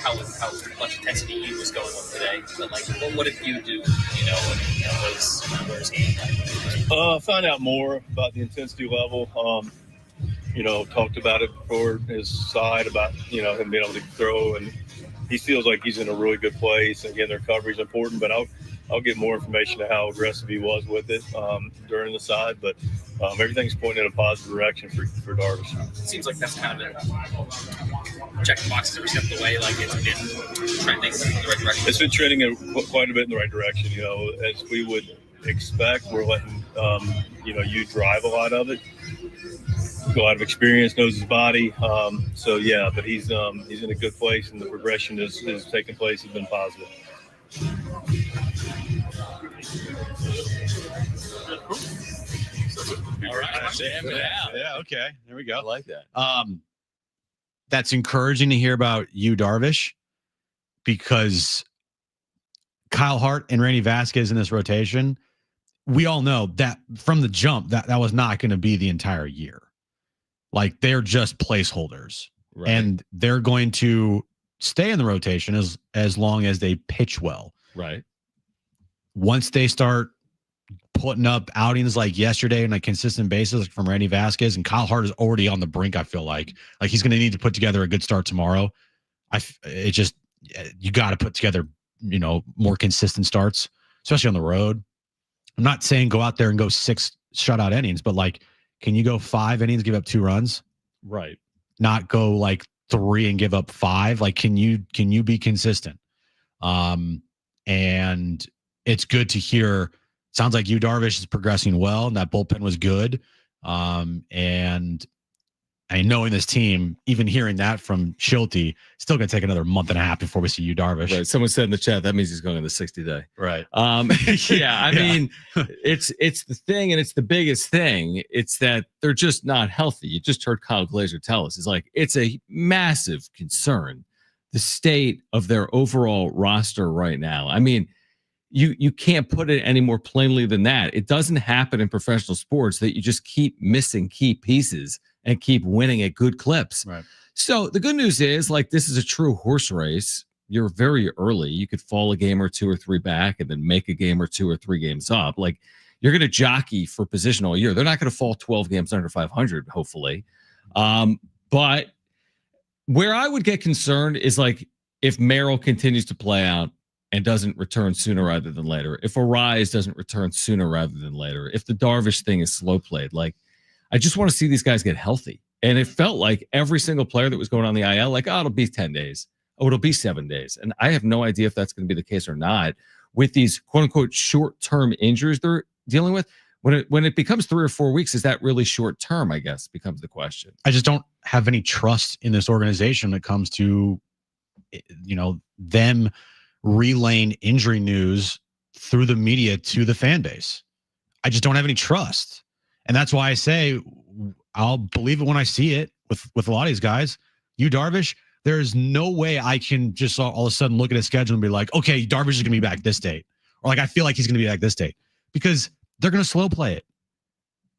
how much intensity he was going with today, but what did you do? Where's he? Find out more about the intensity level. Talked about it before his side about him being able to throw, and he feels like he's in a really good place. Again, their recovery is important, but I'll get more information on how aggressive he was with it during the side. But everything's pointing in a positive direction for Darvish. It seems like that's kind of been checking boxes every step of the way. Like it's been trending in the right direction. It's been trending quite a bit in the right direction. As we would expect, we're letting you drive a lot of it. A lot of experience, knows his body. But he's in a good place, and the progression is taking place. Has been positive. All right, yeah, okay, there we go. I like that. That's encouraging to hear about you, Darvish, because Kyle Hart and Randy Vasquez in this rotation, we all know that from the jump that was not going to be the entire year. Like they're just placeholders, right. And they're going to stay in the rotation as long as they pitch well. Right. Once they start putting up outings like yesterday on a consistent basis from Randy Vasquez, and Kyle Hart is already on the brink, I feel like he's going to need to put together a good start tomorrow. You got to put together, more consistent starts, especially on the road. I'm not saying go out there and go 6 shutout innings, but can you go 5 innings, give up 2 runs? Right. Not go 3 and give up 5. Can you be consistent? And it's good to hear. Sounds like you, Darvish, is progressing well, and that bullpen was good. And knowing this team, even hearing that from Schulte, still going to take another month and a half before we see you, Darvish. Right. Someone said in the chat that means he's going on the 60-day. Right. I mean, it's the thing, and it's the biggest thing. It's that they're just not healthy. You just heard Kyle Glazer tell us. It's a massive concern, the state of their overall roster right now. I mean, you can't put it any more plainly than that. It doesn't happen in professional sports that you just keep missing key pieces and keep winning at good clips. Right. So the good news is, this is a true horse race. You're very early. You could fall a game or 2 or 3 back and then make a game or 2 or 3 games up. You're going to jockey for position all year. They're not going to fall 12 games under 500, hopefully. But where I would get concerned is if Merrill continues to play out and doesn't return sooner rather than later, if Arise doesn't return sooner rather than later, if the Darvish thing is slow played, I just want to see these guys get healthy. And it felt like every single player that was going on the IL, it'll be 10 days. Oh, it'll be 7 days. And I have no idea if that's going to be the case or not with these quote unquote short-term injuries they're dealing with. When it becomes 3 or 4 weeks, is that really short-term, I guess, becomes the question. I just don't have any trust in this organization when it comes to, them relaying injury news through the media to the fan base. I just don't have any trust. And that's why I say I'll believe it when I see it with a lot of these guys. You, Darvish, there's no way I can just all of a sudden look at a schedule and be like, okay, Darvish is going to be back this date. Or I feel like he's going to be back this date. Because they're going to slow play it.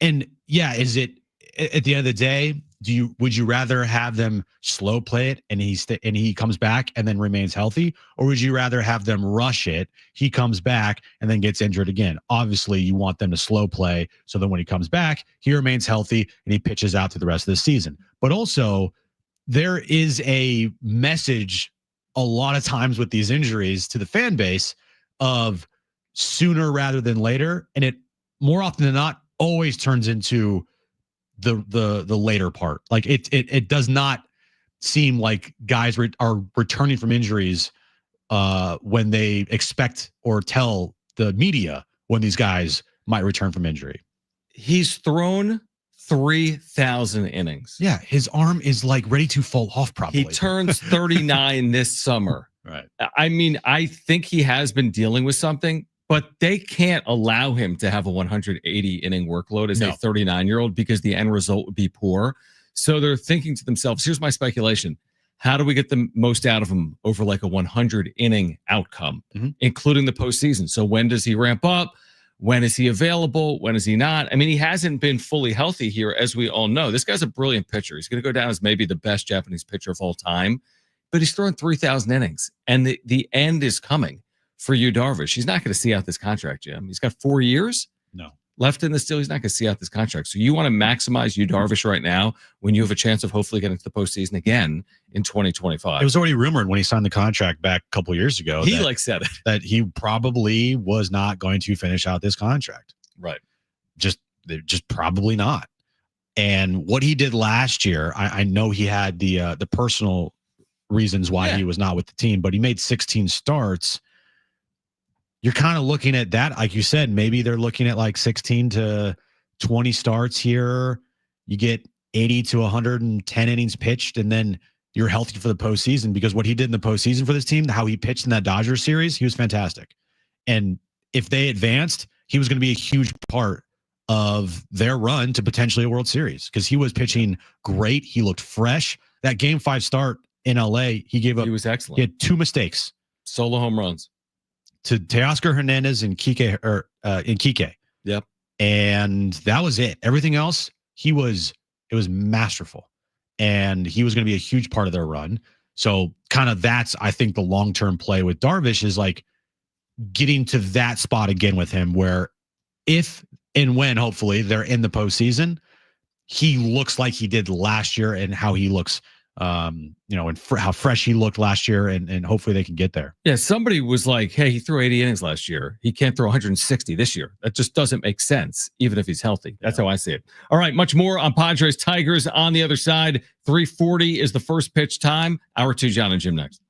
And yeah, is it at the end of the day, would you rather have them slow play it and he comes back and then remains healthy, or would you rather have them rush it, he comes back and then gets injured again? Obviously, you want them to slow play so that when he comes back, he remains healthy and he pitches out through the rest of the season. But also, there is a message a lot of times with these injuries to the fan base of sooner rather than later, and it more often than not always turns into the later part. It does not seem like guys are returning from injuries when they expect or tell the media when these guys might return from injury. He's thrown 3,000 innings. Yeah, his arm is ready to fall off probably. He turns 39 this summer. Right. I mean, I think he has been dealing with something. But they can't allow him to have a 180 inning workload as a No. 39-year-old because the end result would be poor. So they're thinking to themselves, here's my speculation. How do we get the most out of him over like a 100 inning outcome, including the postseason? So when does he ramp up? When is he available? When is he not? I mean, he hasn't been fully healthy here, as we all know. This guy's a brilliant pitcher. He's going to go down as maybe the best Japanese pitcher of all time, but he's thrown 3,000 innings, and the end is coming for Yu Darvish. He's not going to see out this contract, Jim. He's got 4 years left in the deal. He's not going to see out this contract. So you want to maximize Yu Darvish right now when you have a chance of hopefully getting to the postseason again in 2025. It was already rumored when he signed the contract back a couple of years ago. He said it. That he probably was not going to finish out this contract. Right. Just probably not. And what he did last year, I know he had the personal reasons why he was not with the team, but he made 16 starts. You're kind of looking at that. Like you said, maybe they're looking at like 16 to 20 starts here. You get 80 to 110 innings pitched, and then you're healthy for the postseason, because what he did in the postseason for this team, how he pitched in that Dodgers series, he was fantastic. And if they advanced, he was going to be a huge part of their run to potentially a World Series, because he was pitching great. He looked fresh. That Game 5 start in LA, he was excellent. He had 2 mistakes. Solo home runs. To Teoscar Hernandez and Kike. Yep. And that was it. Everything else, it was masterful. And he was going to be a huge part of their run. So kind of that's, I think, the long-term play with Darvish is like getting to that spot again with him, where if and when, hopefully, they're in the postseason, he looks like he did last year, and how he looks and how fresh he looked last year, and hopefully they can get there. Yeah, somebody was like, hey, he threw 80 innings last year. He can't throw 160 this year. That just doesn't make sense, even if he's healthy. That's how I see it. All right, much more on Padres Tigers on the other side. 3:40 is the first pitch time. Hour 2, Jon and Jim next.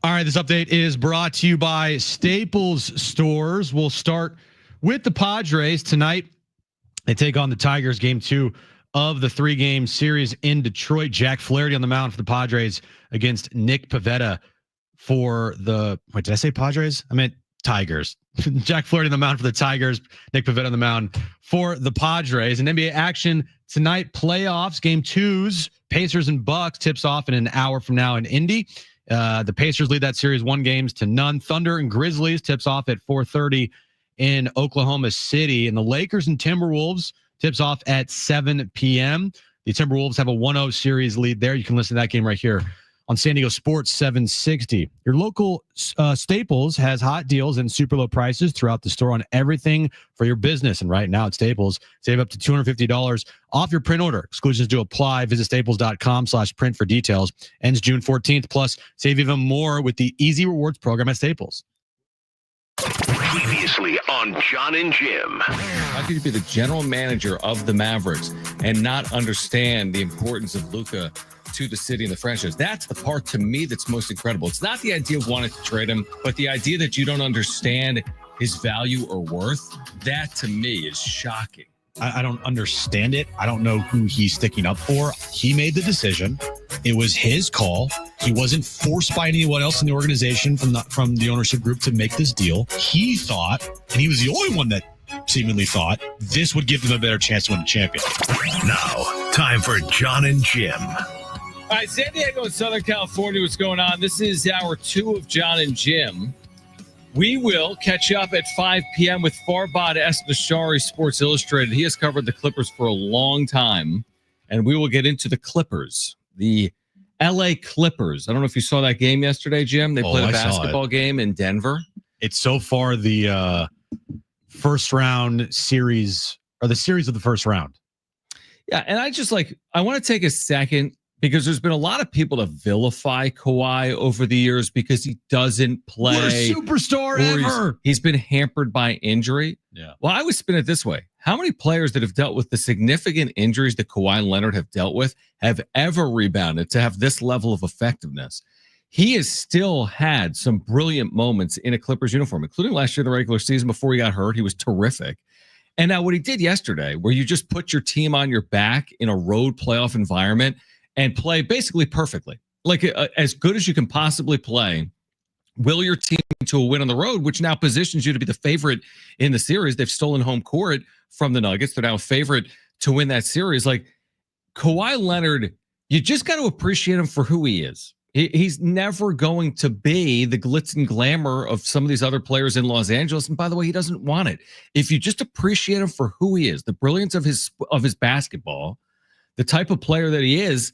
All right, this update is brought to you by Staples Stores. We'll start with the Padres tonight. They take on the Tigers, game 2 of the 3-game series in Detroit. Jack Flaherty on the mound for the Padres against Nick Pivetta for the, wait, did I say Padres? I meant Tigers. Jack Flaherty on the mound for the Tigers, Nick Pivetta on the mound for the Padres. And NBA action tonight, playoffs, game 2s, Pacers and Bucks tips off in an hour from now in Indy. The Pacers lead that series 1-0. Thunder and Grizzlies tips off at 4:30 in Oklahoma City. And the Lakers and Timberwolves tips off at 7 p.m. The Timberwolves have a 1-0 series lead there. You can listen to that game right here on San Diego Sports 760. Your local Staples has hot deals and super low prices throughout the store on everything for your business. And right now at Staples, save up to $250 off your print order. Exclusions do apply. Visit staples.com/print for details. Ends June 14th. Plus, save even more with the Easy Rewards program at Staples. Previously on Jon and Jim. How could you be the general manager of the Mavericks and not understand the importance of Luka to the city and the franchise? That's the part to me that's most incredible. It's not the idea of wanting to trade him, but the idea that you don't understand his value or worth. That to me is shocking. I don't understand it. I don't know who he's sticking up for. He made the decision. It was his call. He wasn't forced by anyone else in the organization from the ownership group to make this deal. He thought, and he was the only one that seemingly thought, this would give them a better chance to win a champion. Now, time for Jon and Jim. All right, San Diego and Southern California, what's going on? This is hour 2 of Jon and Jim. We will catch up at 5 p.m. with Farbad Esbashari, Sports Illustrated. He has covered the Clippers for a long time, and we will get into the Clippers, the L.A. Clippers. I don't know if you saw that game yesterday, Jim. They played a basketball game in Denver. It's so far the first round series, or the series of the first round. Yeah, and I want to take a second because there's been a lot of people to vilify Kawhi over the years because he doesn't play. What a superstar ever. He's been hampered by injury. Yeah. Well, I would spin it this way. How many players that have dealt with the significant injuries that Kawhi Leonard have dealt with have ever rebounded to have this level of effectiveness? He has still had some brilliant moments in a Clippers uniform, including last year in the regular season before he got hurt. He was terrific. And now what he did yesterday, where you just put your team on your back in a road playoff environment and play basically perfectly, like as good as you can possibly play, will your team to a win on the road, which now positions you to be the favorite in the series. They've stolen home court from the Nuggets. They're now a favorite to win that series. Like Kawhi Leonard, you just got to appreciate him for who he is. He's never going to be the glitz and glamour of some of these other players in Los Angeles. And by the way, he doesn't want it. If you just appreciate him for who he is, the brilliance of his basketball, the type of player that he is,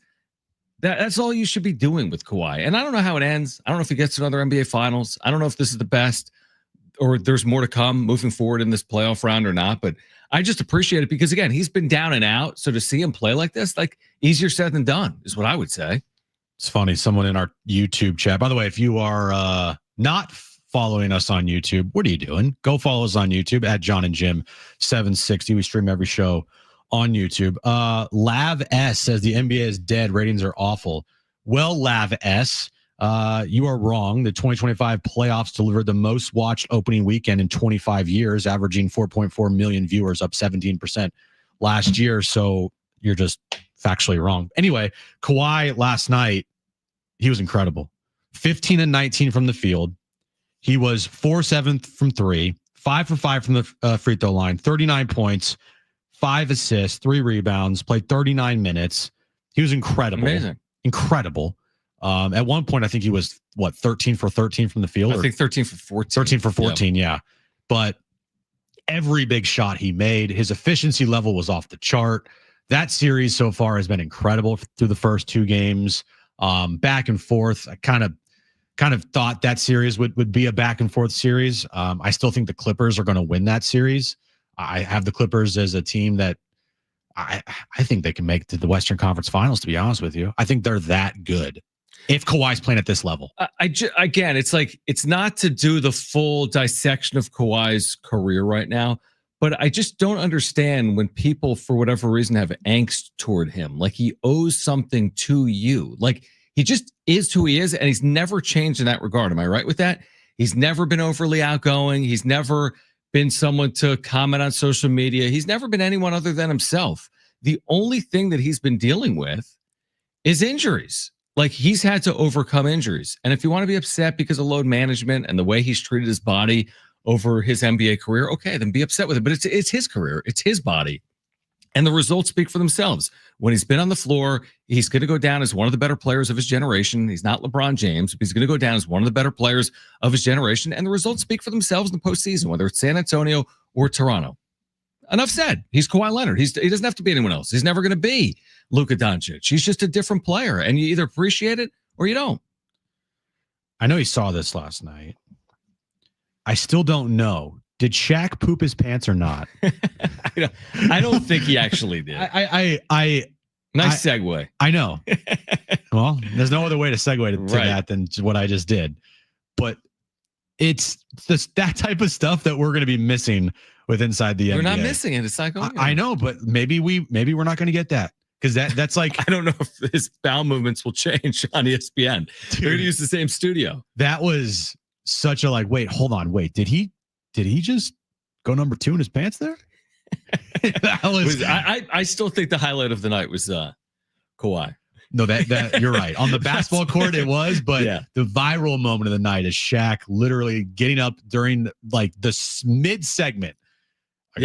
that's all you should be doing with Kawhi. And I don't know how it ends. I don't know if he gets to another NBA Finals. I don't know if this is the best or there's more to come moving forward in this playoff round or not. But I just appreciate it because, again, he's been down and out. So to see him play like this, like easier said than done is what I would say. It's funny. Someone in our YouTube chat, by the way, if you are not following us on YouTube, what are you doing? Go follow us on YouTube at Jon and Jim 760. We stream every show on YouTube. Lav S says the NBA is dead. Ratings are awful. Well, Lav S, you are wrong. The 2025 playoffs delivered the most watched opening weekend in 25 years, averaging 4.4 million viewers, up 17% last year. So you're just factually wrong. Anyway, Kawhi last night, he was incredible. 15 and 19 from the field. He was 4-7 from 3, 5 for 5 from the free throw line, 39 points, 5 assists, 3 rebounds, played 39 minutes. He was incredible. Amazing. Incredible. At one point, I think he was, 13 for 13 from the field? I think 13 for 14. 13 for 14, yeah. But every big shot he made, his efficiency level was off the chart. That series so far has been incredible through the first 2 games. Back and forth. I kind of thought that series would be a back and forth series. I still think the Clippers are going to win that series. I have the Clippers as a team that I think they can make it to the Western Conference Finals, to be honest with you. I think they're that good if Kawhi's playing at this level. Again, it's like, it's not to do the full dissection of Kawhi's career right now, but I just don't understand when people, for whatever reason, have angst toward him. Like he owes something to you. Like He just is who he is, and he's never changed in that regard. Am I right with that? He's never been overly outgoing. He's never been someone to comment on social media. He's never been anyone other than himself. The only thing that he's been dealing with is injuries. Like, he's had to overcome injuries. And if you want to be upset because of load management and the way he's treated his body over his NBA career, okay, then be upset with it. But it's his career. It's his body. And the results speak for themselves. When he's been on the floor, he's going to go down as one of the better players of his generation. He's not LeBron James, but he's going to go down as one of the better players of his generation. And the results speak for themselves in the postseason, whether it's San Antonio or Toronto. Enough said. He's Kawhi Leonard. He doesn't have to be anyone else. He's never going to be Luka Doncic. He's just a different player, and you either appreciate it or you don't. I know you saw this last night. I still don't know. Did Shaq poop his pants or not? I don't think he actually did. Nice segue. I know. Well, there's no other way to segue to that than what I just did. But it's that type of stuff that we're going to be missing with Inside the NBA. We're not missing it. It's not going. I know, but maybe we're not going to get that, because that's like I don't know if his bowel movements will change on ESPN. Dude, they're going to use the same studio. That was such a wait, hold on, wait, did he just go number 2 in his pants there? That was I still think the highlight of the night was Kawhi. No, that you're right. On the basketball court it was, but the viral moment of the night is Shaq literally getting up during the mid segment. I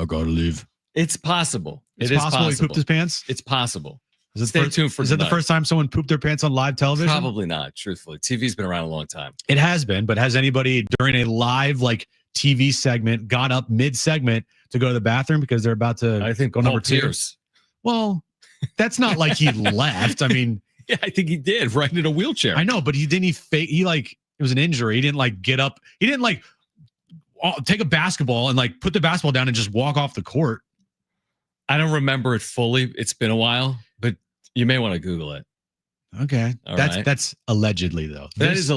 gotta leave. It's possible. It's possible he pooped his pants. It's possible. Stay tuned for. Is it the first time someone pooped their pants on live television? Probably not. Truthfully, TV's been around a long time. It has been, but has anybody during a live TV segment got up mid segment to go to the bathroom because they're about to? I think go number 2. Pierce. Well, that's not like he left. I mean, yeah, I think he did, right in a wheelchair. I know, but he didn't. He it was an injury. He didn't get up. He didn't take a basketball and put the basketball down and just walk off the court. I don't remember it fully. It's been a while, but you may want to Google it. Okay, that's allegedly though. This is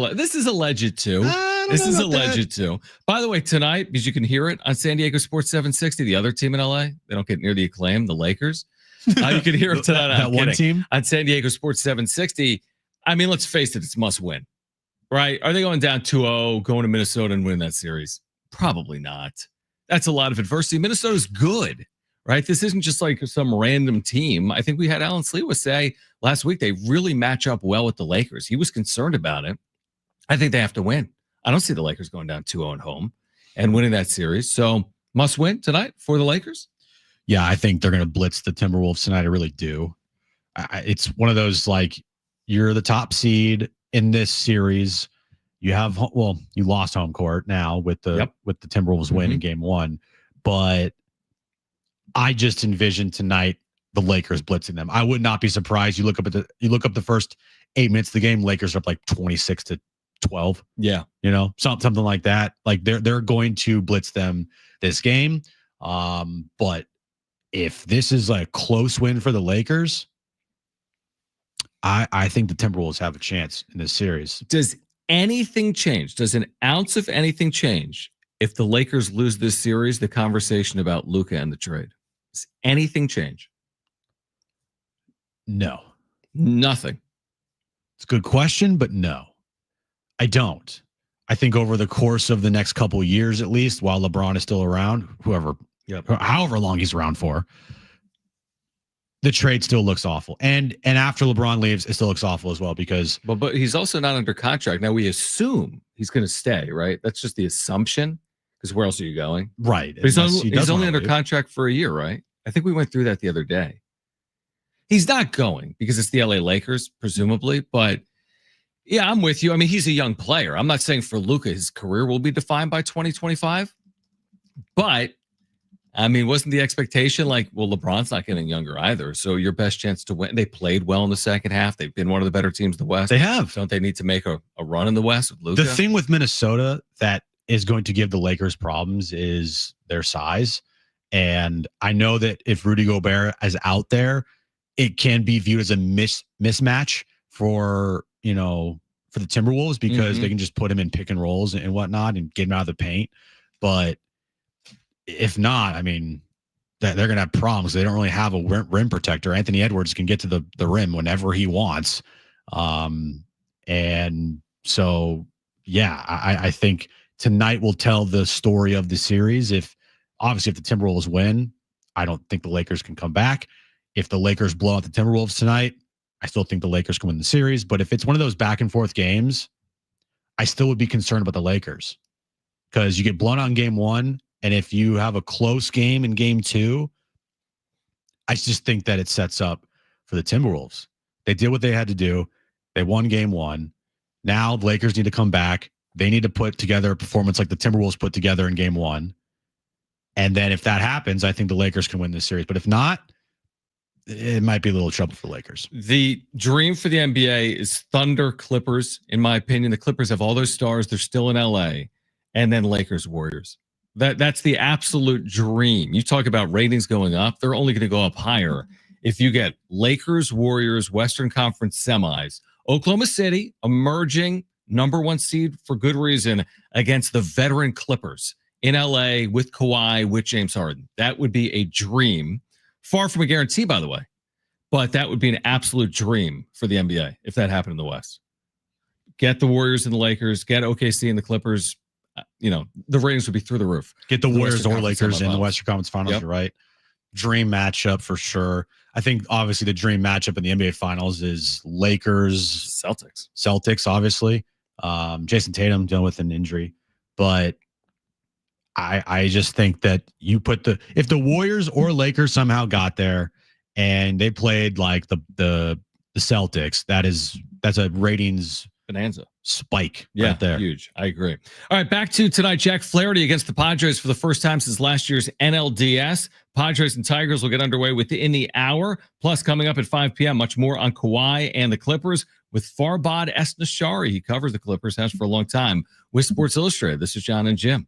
alleged too. This is alleged too. By the way, tonight, because you can hear it on San Diego Sports 760, the other team in LA, they don't get near the acclaim, the Lakers. You can hear it tonight. That one team on San Diego Sports 760. I mean, let's face it, it's must win, right? Are they going down 2-0, going to Minnesota and win that series? Probably not. That's a lot of adversity. Minnesota's good, right? This isn't just some random team. I think we had Alan Slewa say last week they really match up well with the Lakers. He was concerned about it. I think they have to win. I don't see the Lakers going down 2-0 at home and winning that series. So must win tonight for the Lakers. Yeah, I think they're going to blitz the Timberwolves tonight. I really do. It's one of those you're the top seed in this series. You have you lost home court now with the Timberwolves win in game 1, but I just envision tonight the Lakers blitzing them. I would not be surprised. You look up the first 8 minutes of the game, Lakers are up 26-12. Yeah, something like that. They're going to blitz them this game. But if this is a close win for the Lakers, I think the Timberwolves have a chance in this series. Does anything change? Does an ounce of anything change if the Lakers lose this series? The conversation about Luka and the trade. Does anything change? No. Nothing. It's a good question, but no. I don't. I think over the course of the next couple of years, at least, while LeBron is still around, however long he's around for, the trade still looks awful. And after LeBron leaves, it still looks awful as well because. But he's also not under contract. Now we assume he's going to stay, right? That's just the assumption. Because where else are you going? Right. But he's only under contract for a year, right? I think we went through that the other day. He's not going because it's the LA Lakers, presumably. But yeah, I'm with you. I mean, he's a young player. I'm not saying for Luka his career will be defined by 2025. But I mean, wasn't the expectation LeBron's not getting younger either. So your best chance to win. They played well in the second half. They've been one of the better teams in the West. They have. Don't they need to make a run in the West with Luka? The thing with Minnesota that is going to give the Lakers problems is their size. And I know that if Rudy Gobert is out there, it can be viewed as a mismatch for the Timberwolves because they can just put him in pick and rolls and whatnot and get him out of the paint. But if not, I mean, they're going to have problems. They don't really have a rim protector. Anthony Edwards can get to the rim whenever he wants. And so, yeah, I think tonight will tell the story of the series. If the Timberwolves win, I don't think the Lakers can come back. If the Lakers blow out the Timberwolves tonight, I still think the Lakers can win the series. But if it's one of those back and forth games, I still would be concerned about the Lakers because you get blown out in game one. And if you have a close game in game two, I just think that it sets up for the Timberwolves. They did what they had to do. They won game one. Now the Lakers need to come back. They need to put together a performance like the Timberwolves put together in game one. And then if that happens, I think the Lakers can win this series. But if not, it might be a little trouble for the Lakers. The dream for the NBA is Thunder Clippers, in my opinion. The Clippers have all those stars. They're still in LA. And then Lakers Warriors. That's the absolute dream. You talk about ratings going up. They're only going to go up higher if you get Lakers Warriors Western Conference semis. Oklahoma City emerging number one seed for good reason against the veteran Clippers in LA with Kawhi, with James Harden. That would be a dream. Far from a guarantee, by the way, but that would be an absolute dream for the NBA if that happened in the West. Get the Warriors and the Lakers, get OKC and the Clippers. The ratings would be through the roof. Get the Warriors or Lakers in the Western Conference Finals. Yep. You're right. Dream matchup for sure. I think obviously the dream matchup in the NBA Finals is Lakers Celtics, obviously. Jason Tatum dealing with an injury, but I just think that you put if the Warriors or Lakers somehow got there and they played like the Celtics, that's a ratings bonanza spike right there. Huge. I agree. All right, back to tonight. Jack Flaherty against the Padres for the first time since last year's NLDS. Padres and Tigers will get underway within the hour. Plus, coming up at 5 p.m., much more on Kawhi and the Clippers with Farbad Esnashari. He covers the Clippers, has for a long time with Sports Illustrated. This is Jon and Jim.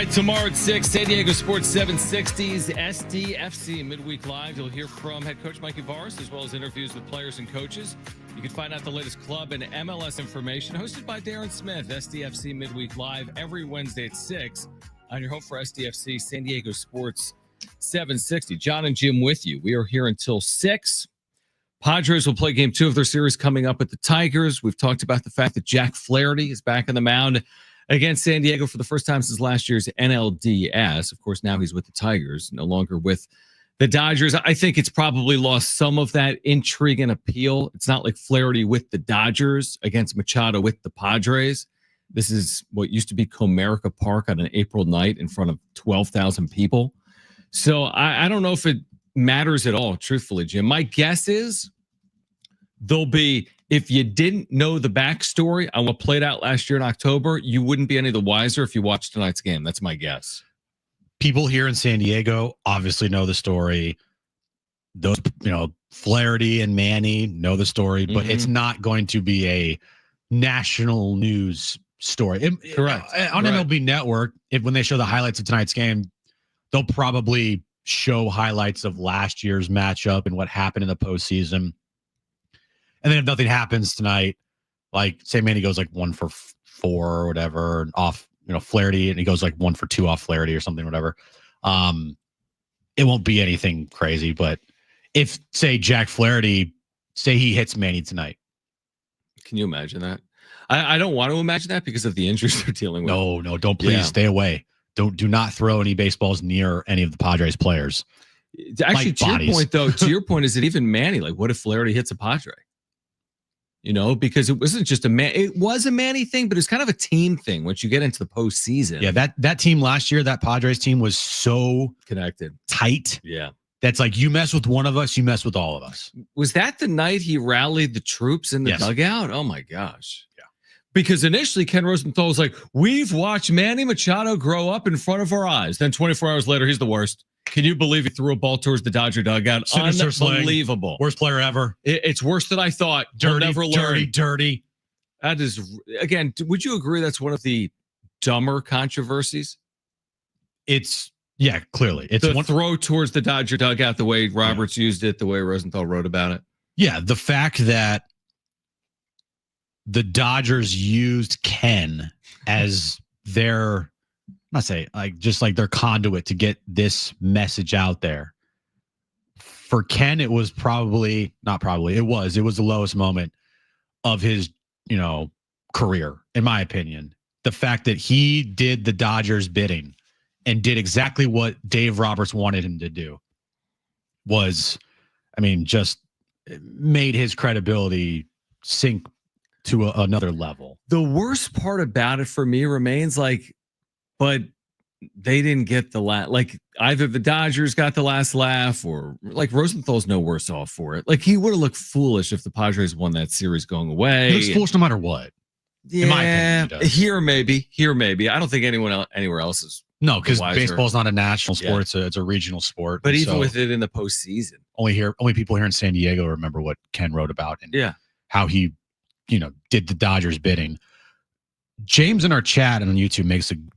right, tomorrow at 6, San Diego Sports 760's SDFC Midweek Live. You'll hear from head coach Mikey Varas, as well as interviews with players and coaches. You can find out the latest club and MLS information, hosted by Darren Smith. SDFC Midweek Live every Wednesday at 6 on your home for SDFC San Diego Sports 760. Jon and Jim with you. We are here until 6. Padres will play game 2 of their series coming up with the Tigers. We've talked about the fact that Jack Flaherty is back on the mound against San Diego for the first time since last year's NLDS. Of course, now he's with the Tigers, no longer with the Dodgers. I think it's probably lost some of that intrigue and appeal. It's not like Flaherty with the Dodgers against Machado with the Padres. This is what used to be Comerica Park on an April night in front of 12,000 people. So I don't know if it matters at all, truthfully, Jim. My guess is there'll be, if you didn't know the backstory on what played out last year in October, you wouldn't be any the wiser if you watched tonight's game. That's my guess. People here in San Diego obviously know the story. Those, Flaherty and Manny know the story, but it's not going to be a national news story. Correct. On MLB Network, when they show the highlights of tonight's game, they'll probably show highlights of last year's matchup and what happened in the postseason. And then if nothing happens tonight, like say Manny goes like 1 for 4 or whatever, and off, Flaherty, and he goes like 1 for 2 off Flaherty or something, whatever. It won't be anything crazy. But if, say, Jack Flaherty, say he hits Manny tonight. Can you imagine that? I don't want to imagine that because of the injuries they're dealing with. No, don't please stay away. Do not throw any baseballs near any of the Padres players. Actually, like to bodies. your point, though, is it even Manny? Like, what if Flaherty hits a Padre? Because it wasn't just it was a Manny thing, but it's kind of a team thing once you get into the postseason. Yeah, that team last year, that Padres team was so connected, tight. Yeah. That's like, you mess with one of us, you mess with all of us. Was that the night he rallied the troops in the dugout? Oh my gosh. Yeah. Because initially Ken Rosenthal was like, we've watched Manny Machado grow up in front of our eyes. Then 24 hours later, he's the worst. Can you believe he threw a ball towards the Dodger dugout? Sinister Unbelievable. Sling. Worst player ever. It's worse than I thought. Dirty, We'll never learn. dirty. That is, again, would you agree that's one of the dumber controversies? Clearly. It's the throw towards the Dodger dugout, the way Roberts used it, the way Rosenthal wrote about it. Yeah, the fact that the Dodgers used Ken as their, their conduit to get this message out there. For Ken, it was it was the lowest moment of his, career, in my opinion. The fact that he did the Dodgers bidding and did exactly what Dave Roberts wanted him to do was, just made his credibility sink to another level. The worst part about it for me remains but they didn't get the last, either the Dodgers got the last laugh or Rosenthal's no worse off for it. He would have looked foolish if the Padres won that series going away. He looks foolish no matter what. Yeah, in my opinion, here maybe. I don't think anywhere else is. No, because baseball's not a national sport. It's a regional sport. But even with it in the postseason, only people here in San Diego remember what Ken wrote about and how he, did the Dodgers bidding. James in our chat on YouTube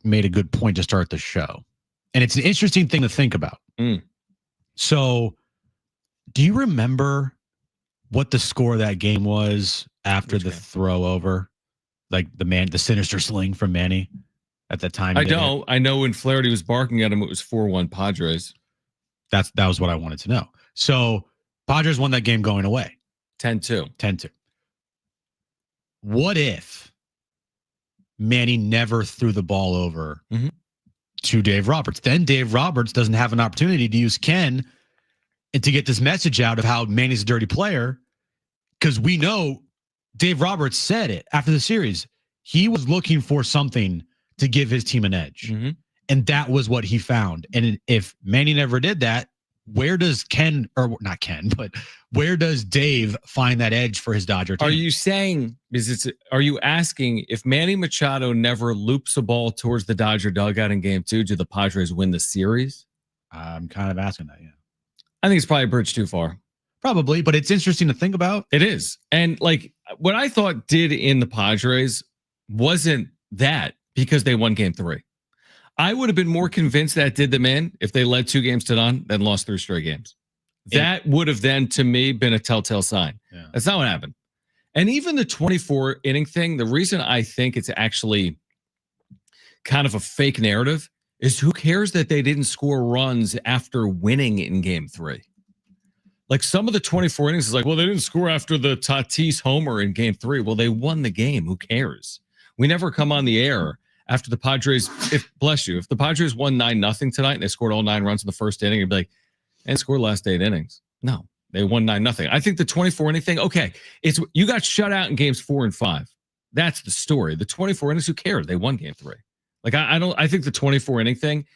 made a good point to start the show. And it's an interesting thing to think about. So do you remember what the score of that game was after the throw over? The sinister sling from Manny at that time? I don't. I know when Flaherty was barking at him, it was 4-1 Padres. That was what I wanted to know. So Padres won that game going away. 10-2. 10-2. What if Manny never threw the ball over to Dave Roberts? Then Dave Roberts doesn't have an opportunity to use Ken and to get this message out of how Manny's a dirty player, because we know Dave Roberts said it after the series. He was looking for something to give his team an edge, and that was what he found. And if Manny never did that, where does where does Dave find that edge for his Dodger team? Are you asking if Manny Machado never loops a ball towards the Dodger dugout in game 2, do the Padres win the series? I'm kind of asking that, yeah. I think it's probably a bridge too far. Probably, but it's interesting to think about. It is. And what I thought did in the Padres wasn't that because they won game 3. I would have been more convinced that did them in if they led 2 games to none than lost 3 straight games. That would have then, to me, been a telltale sign. Yeah. That's not what happened. And even the 24 inning thing, the reason I think it's actually kind of a fake narrative is who cares that they didn't score runs after winning in game 3? Like some of the 24 innings is like, well, they didn't score after the Tatis homer in game 3. Well, they won the game. Who cares? We never come on the air after the Padres, if the Padres won 9-0 tonight and they scored all 9 runs in the first inning, you'd be like, and scored last 8 innings. No, they won 9-0. I think the 24 inning thing, okay, it's you got shut out in games 4 and 5. That's the story. The 24 innings, who cares? They won game 3. Like I think the 24 inning thing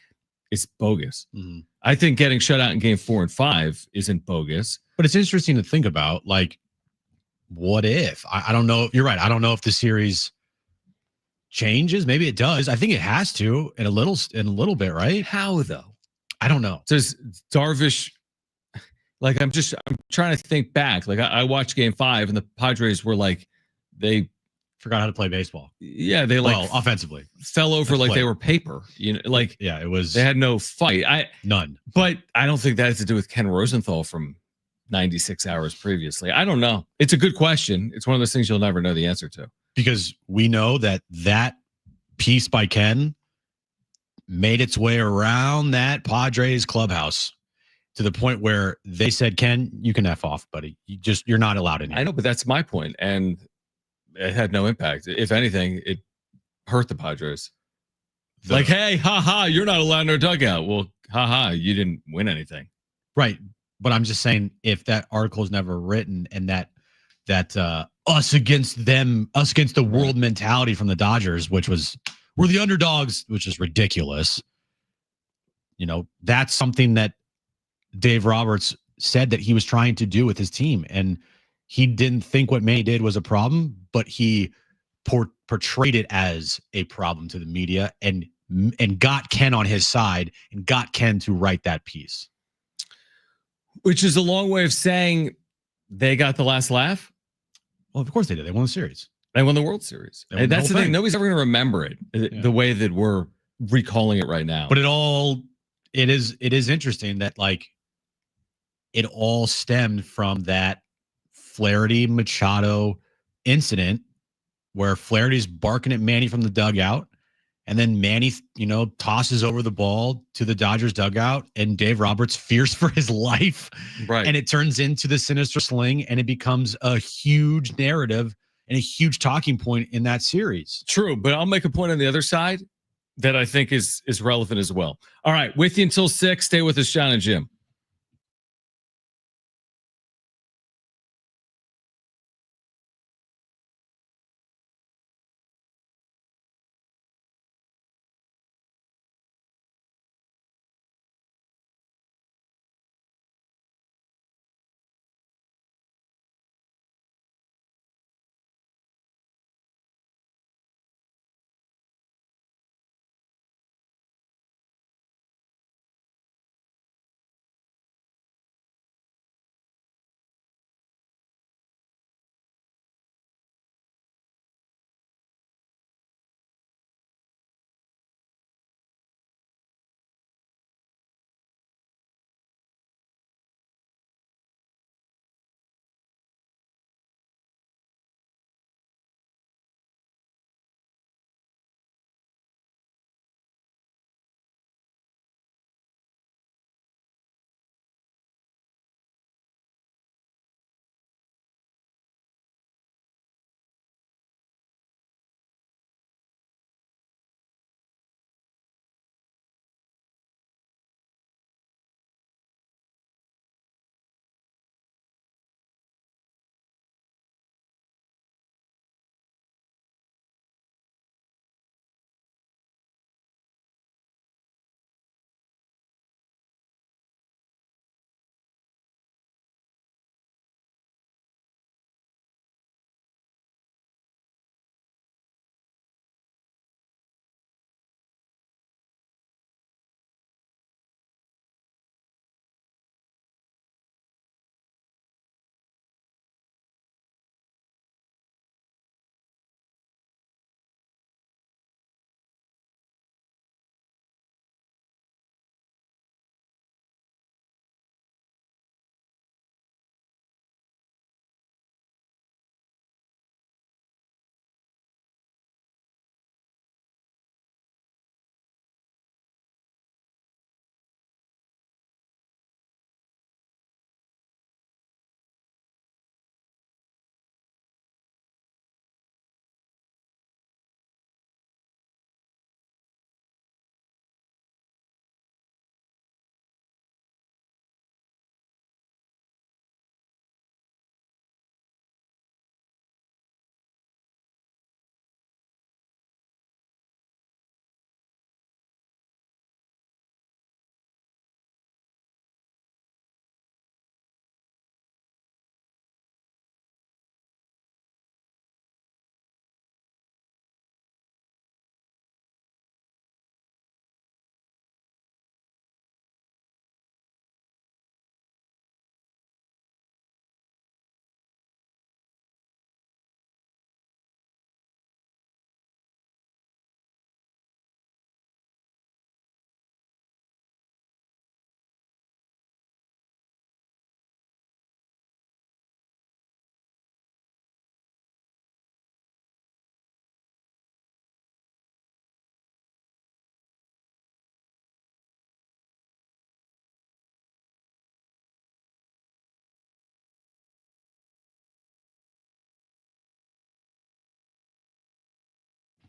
is bogus. Mm-hmm. I think getting shut out in game 4 and 5 isn't bogus. But it's interesting to think about, like, what if? I don't know. You're right. I don't know if the series changes. Maybe it does. I think it has to in a little bit, right? How though? I don't know. Does Darvish, like, I'm trying to think back. Like I watched game 5 and the Padres were like, they Forgot how to play baseball. Yeah, they offensively fell over like they were paper. You know, like it was. They had no fight. None. But I don't think that has to do with Ken Rosenthal from 96 hours previously. I don't know. It's a good question. It's one of those things you'll never know the answer to. Because we know that piece by Ken made its way around that clubhouse to the point where they said, Ken, you can F off, buddy. You're not allowed in here. I know, but that's my point. And it had no impact. If anything, it hurt the Padres. Like, hey, haha, you're not allowed in our dugout. Well, haha, you didn't win anything. Right. But I'm just saying, if that article is never written and that us against the world mentality from the Dodgers, which was we're the underdogs, which is ridiculous. You know, that's something that Dave Roberts said that he was trying to do with his team. And he didn't think what Manny did was a problem, but he portrayed it as a problem to the media and got Ken on his side and got Ken to write that piece. Which is a long way of saying they got the last laugh. Well, of course they did. They won the series. They won the World Series. And that's the thing. Nobody's ever going to remember it the way that we're recalling it right now. But it is interesting that, like, it all stemmed from that Flaherty Machado incident where Flaherty's barking at Manny from the dugout, and then Manny, tosses over the ball to the Dodgers dugout, and Dave Roberts fears for his life. Right. And it turns into the sinister sling, and it becomes a huge narrative and a huge talking point in that series. True, but I'll make a point on the other side that I think is relevant as well. All right, with you until 6. Stay with us, Jon and Jim.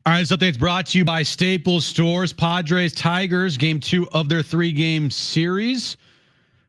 All right, this update's brought to you by Staples Stores. Padres, Tigers, game 2 of their 3-game series.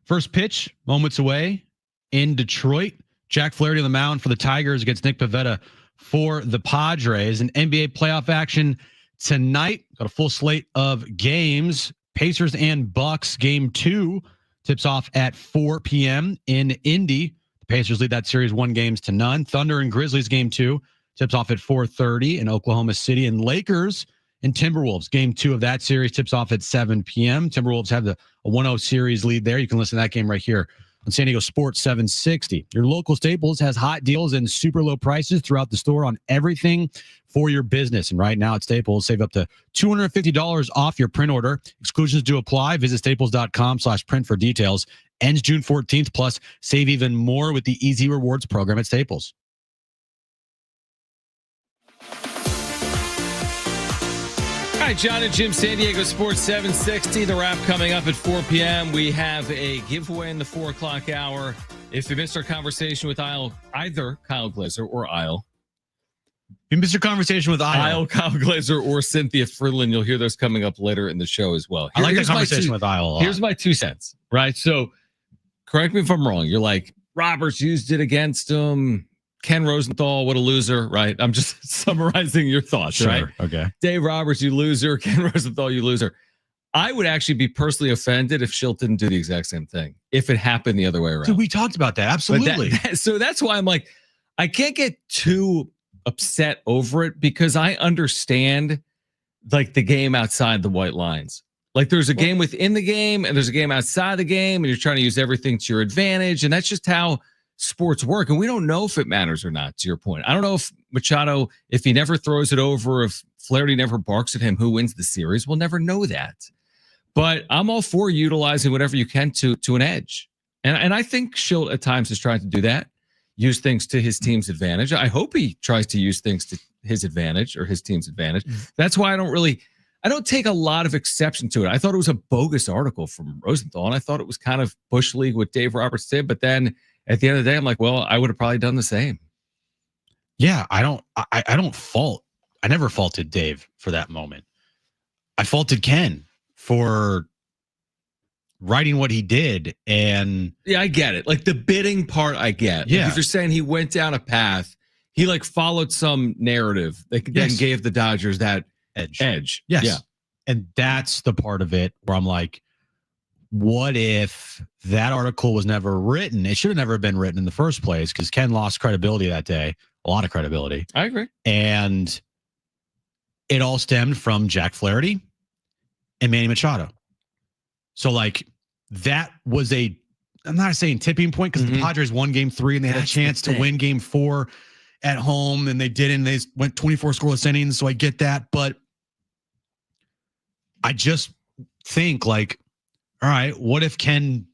First pitch, moments away in Detroit. Jack Flaherty on the mound for the Tigers against Nick Pivetta for the Padres. And NBA playoff action tonight. Got a full slate of games. Pacers and Bucks, game 2 tips off at 4 p.m. in Indy. The Pacers lead that series 1-0. Thunder and Grizzlies, game 2. Tips off at 4:30 in Oklahoma City. And Lakers and Timberwolves, game 2 of that series, tips off at 7 p.m. Timberwolves have a 1-0 series lead there. You can listen to that game right here on San Diego Sports 760. Your local Staples has hot deals and super low prices throughout the store on everything for your business. And right now at Staples, save up to $250 off your print order. Exclusions do apply. Visit staples.com/print for details. Ends June 14th. Plus, save even more with the Easy Rewards program at Staples. All right, Jon and Jim, San Diego Sports 760. The wrap coming up at 4 p.m. We have a giveaway in the 4 o'clock hour. If you missed our conversation with either Kyle Glazer or Isle. If you missed your conversation with Kyle Glazer or Cynthia Fridlin, you'll hear those coming up later in the show as well. I like that conversation with Isle a lot. Here's my 2 cents, right? So correct me if I'm wrong. You're like, Roberts used it against him. Ken Rosenthal, what a loser, right? I'm just summarizing your thoughts, Sure. right? Okay. Dave Roberts, you loser. Ken Rosenthal, you loser. I would actually be personally offended if Schilt didn't do the exact same thing, if it happened the other way around. Dude, we talked about that. Absolutely. So that's why I'm like, I can't get too upset over it because I understand like the game outside the white lines. Like there's a game within the game and there's a game outside the game and you're trying to use everything to your advantage. And that's just how sports work. And we don't know if it matters or not, to your point. I don't know if Machado, if he never throws it over, if Flaherty never barks at him, who wins the series. We'll never know that. But I'm all for utilizing whatever you can to an edge. And I think Schilt at times is trying to do that, use things to his team's advantage. I hope he tries to use things to his advantage or his team's advantage. That's why I don't take a lot of exception to it. I thought it was a bogus article from Rosenthal, and I thought it was kind of Bush League what Dave Roberts did. But then at the end of the day, I'm like, well, I would have probably done the same. Yeah, I never faulted Dave for that moment. I faulted Ken for writing what he did. And yeah, I get it. Like the bidding part, I get. Yeah. Like if you're saying he went down a path, he like followed some narrative that then gave the Dodgers that edge. Yes. Yeah. And that's the part of it where I'm like, what if that article was never written? It should have never been written in the first place because Ken lost credibility that day, a lot of credibility. I agree. And it all stemmed from Jack Flaherty and Manny Machado. So like that was I'm not saying tipping point because the Padres won game 3 and they had a chance to win game 4 at home and they didn't. They went 24 scoreless innings. So I get that. But I just think like, all right, what if Ken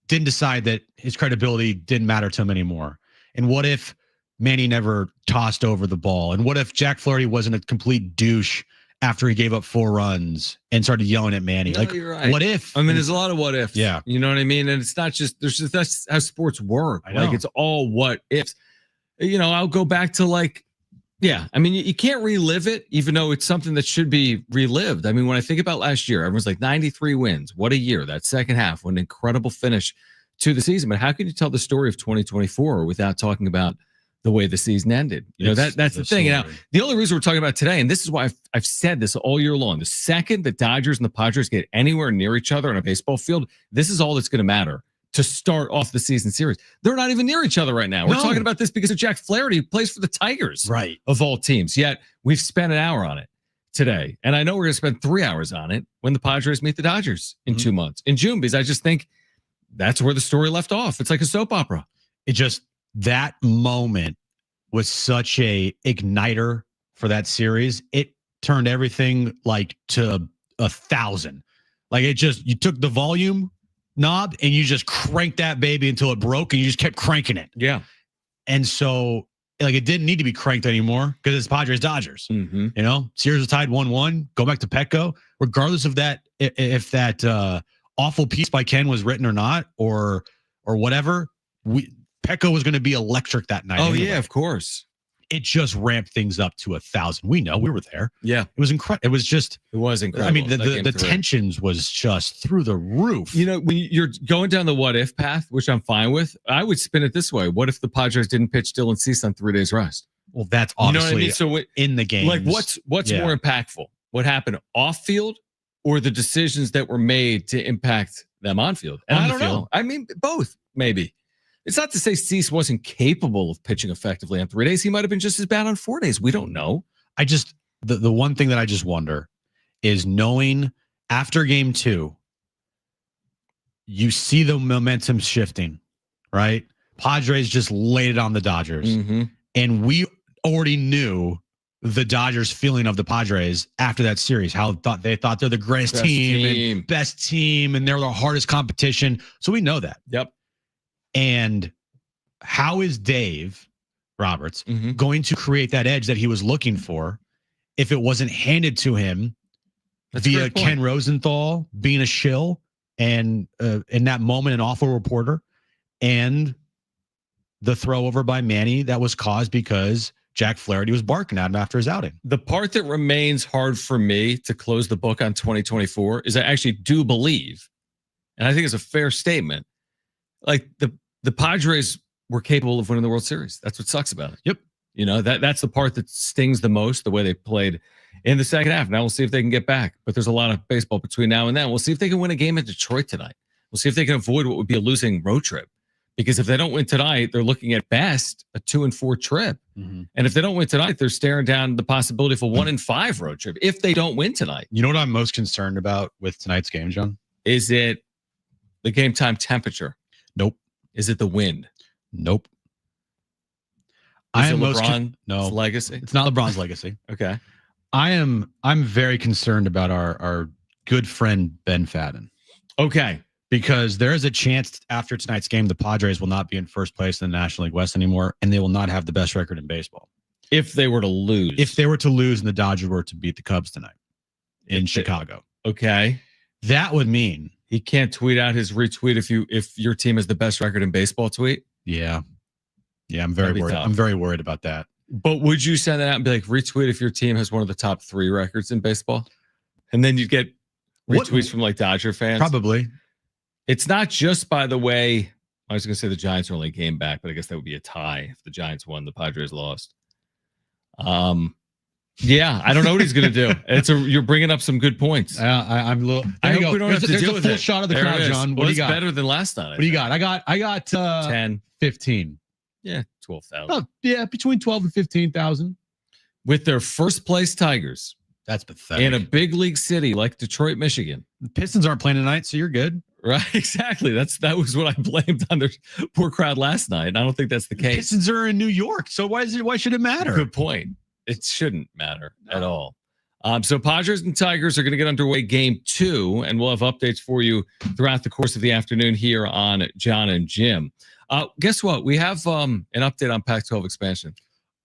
didn't decide that his credibility didn't matter to him anymore? And what if Manny never tossed over the ball? And what if Jack Flaherty wasn't a complete douche after he gave up 4 runs and started yelling at Manny? No, like, you're right. What if? I mean, there's a lot of what ifs. Yeah. You know what I mean? And it's not just, that's how sports work. I know. Like it's all what ifs. You know, I'll go back to like, yeah, I mean, you can't relive it, even though it's something that should be relived. I mean, when I think about last year, everyone's like 93 wins. What a year. That second half, what an incredible finish to the season. But how can you tell the story of 2024 without talking about the way the season ended? You know, that's the thing. Now, the only reason we're talking about today, and this is why I've said this all year long, the second the Dodgers and the Padres get anywhere near each other on a baseball field, this is all that's going to matter to start off the season series. They're not even near each other right now. We're talking about this because of Jack Flaherty, who plays for the Tigers, right, of all teams. Yet we've spent an hour on it today. And I know we're going to spend 3 hours on it when the Padres meet the Dodgers in 2 months, in June, because I just think that's where the story left off. It's like a soap opera. It just, that moment was such a igniter for that series. It turned everything like to 1,000. Like it just, you took the volume knob and you just cranked that baby until it broke and you just kept cranking it. Yeah. And so like it didn't need to be cranked anymore because it's Padres Dodgers. You know, series was tied 1-1. Go back to Petco, regardless of that, if that awful piece by Ken was written or not, or whatever. Petco was going to be electric that night. Oh anyway. yeah, of course. it just ramped things up to 1,000. We know, we were there. Yeah, It was incredible. It was incredible. I mean, the tensions was just through the roof. You know, when you're going down the what if path, which I'm fine with, I would spin it this way: what if the Padres didn't pitch Dylan Cease on 3 days rest? Well, that's obviously So in the game. Like, what's more impactful? What happened off field, or the decisions that were made to impact them on field? And I don't know. I mean, both maybe. It's not to say Cease wasn't capable of pitching effectively on 3 days. He might have been just as bad on 4 days. We don't know. I just the one thing that I just wonder is knowing after game 2, you see the momentum shifting, right? Padres just laid it on the Dodgers. Mm-hmm. And we already knew the Dodgers feeling of the Padres after that series, how they thought they're the greatest team and best team, and they're the hardest competition. So we know that. Yep. And how is Dave Roberts Mm-hmm. going to create that edge that he was looking for if it wasn't handed to him via Ken Rosenthal being a shill and in that moment an awful reporter, and the throw over by Manny that was caused because Jack Flaherty was barking at him after his outing? The part that remains hard for me to close the book on 2024 is I actually do believe, and I think it's a fair statement, like the Padres were capable of winning the World Series. That's what sucks about it. Yep. You know, that's the part that stings the most, the way they played in the second half. Now we'll see if they can get back. But there's a lot of baseball between now and then. We'll see if they can win a game in Detroit tonight. We'll see if they can avoid what would be a losing road trip. Because if they don't win tonight, they're looking at best a 2-4 trip. Mm-hmm. And if they don't win tonight, they're staring down the possibility of a 1-5 road trip if they don't win tonight. You know what I'm most concerned about with tonight's game, John? Is it the game time temperature? Nope. Is it the wind? Nope. Is it LeBron's legacy? It's not LeBron's legacy. Okay. I'm very concerned about our good friend Ben Fadden. Okay. Because there is a chance after tonight's game, the Padres will not be in first place in the National League West anymore, and they will not have the best record in baseball. If they were to lose. If they were to lose and the Dodgers were to beat the Cubs tonight in Chicago. Okay. That would mean he can't tweet out his retweet if your team has the best record in baseball tweet. Yeah. Yeah, I'm very worried. Tough. I'm very worried about that. But would you send that out and be like, retweet if your team has one of the top 3 records in baseball? And then you get retweets from like Dodger fans? Probably. It's not just, by the way, I was going to say the Giants are only a game back, but I guess that would be a tie. If the Giants won, the Padres lost. Yeah, I don't know what he's going to do. You're bringing up some good points. I'm a little. I hope we don't have to deal with it. There's a full shot of the crowd, John. What do you got? Better than last night. What do you got? I got 10, 15. Yeah, 12,000. Oh, yeah, between 12 and 15,000. With their first place Tigers. That's pathetic. In a big league city like Detroit, Michigan. The Pistons aren't playing tonight, so you're good. Right, exactly. That was what I blamed on their poor crowd last night. And I don't think that's the case. Pistons are in New York, so why should it matter? Good point. It shouldn't matter at all. So Padres and Tigers are going to get underway game 2, and we'll have updates for you throughout the course of the afternoon here on Jon and Jim. Guess what? We have an update on Pac-12 expansion.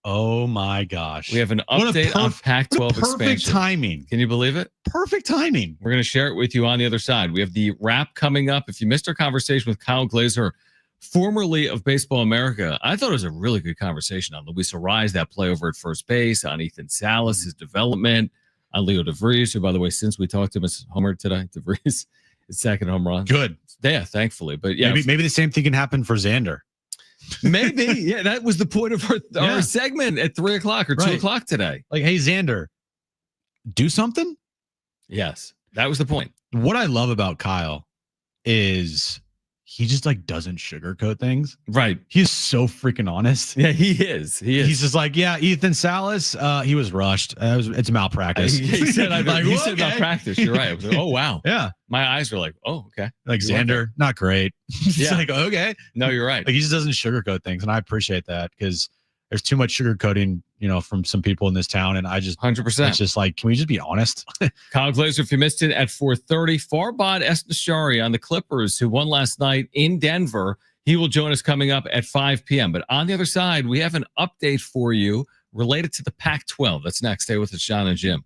Oh my gosh. We have an update on Pac-12 expansion. Perfect timing. Can you believe it? Perfect timing. We're going to share it with you on the other side. We have the wrap coming up. If you missed our conversation with Kyle Glazer, formerly of Baseball America, I thought it was a really good conversation on Luis Ariz, that play over at first base, on Ethan Salas, his development, on Leo DeVries, who, by the way, since we talked to him, has homered today. DeVries, his second home run. Good. Yeah, thankfully. But yeah, maybe the same thing can happen for Xander. Maybe. Yeah, that was the point of our segment at 3:00 or 2:00 today. Like, hey, Xander, do something. Yes, that was the point. What I love about Kyle is he just like doesn't sugarcoat things. Right. He's so freaking honest. Yeah, he is. He's just like, yeah, Ethan Salas, he was rushed. It's malpractice. He said malpractice. You're right. I was like, oh, wow. Yeah. My eyes were like, oh, okay. Like Xander, not great. It's like, okay. No, you're right. Like, he just doesn't sugarcoat things. And I appreciate that because there's too much sugarcoating, from some people in this town. And I just 100%. It's just like, can we just be honest? Kyle Glazer, if you missed it, at 4:30. Farbod Esnashari on the Clippers, who won last night in Denver. He will join us coming up at 5 p.m. But on the other side, we have an update for you related to the Pac-12. That's next. Stay with us, Jon and Jim.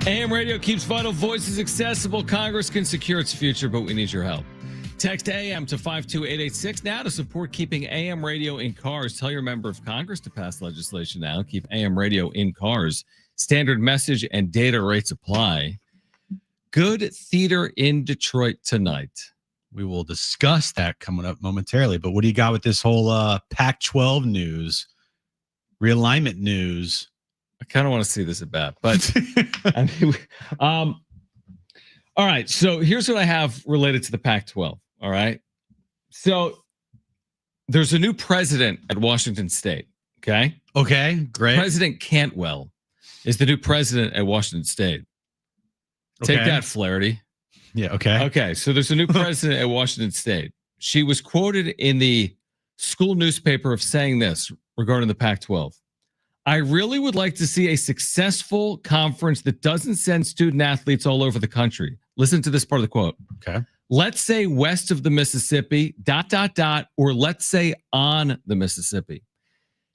AM radio keeps vital voices accessible. Congress can secure its future, but we need your help. Text AM to 52886 now to support keeping AM radio in cars. Tell your member of Congress to pass legislation now. Keep AM radio in cars. Standard message and data rates apply. Good theater in Detroit tonight. We will discuss that coming up momentarily. But what do you got with this whole Pac-12 news, realignment news? I kind of want to see this at bat, but I mean, all right. So here's what I have related to the Pac-12. All right. So there's a new president at Washington State. Okay. Okay. Great. President Cantwell is the new president at Washington State. Take that, Flaherty. Yeah. Okay. Okay. So there's a new president at Washington State. She was quoted in the school newspaper of saying this regarding the Pac-12. I really would like to see a successful conference that doesn't send student athletes all over the country. Listen to this part of the quote. Okay. Let's say west of the Mississippi, ... or let's say on the Mississippi.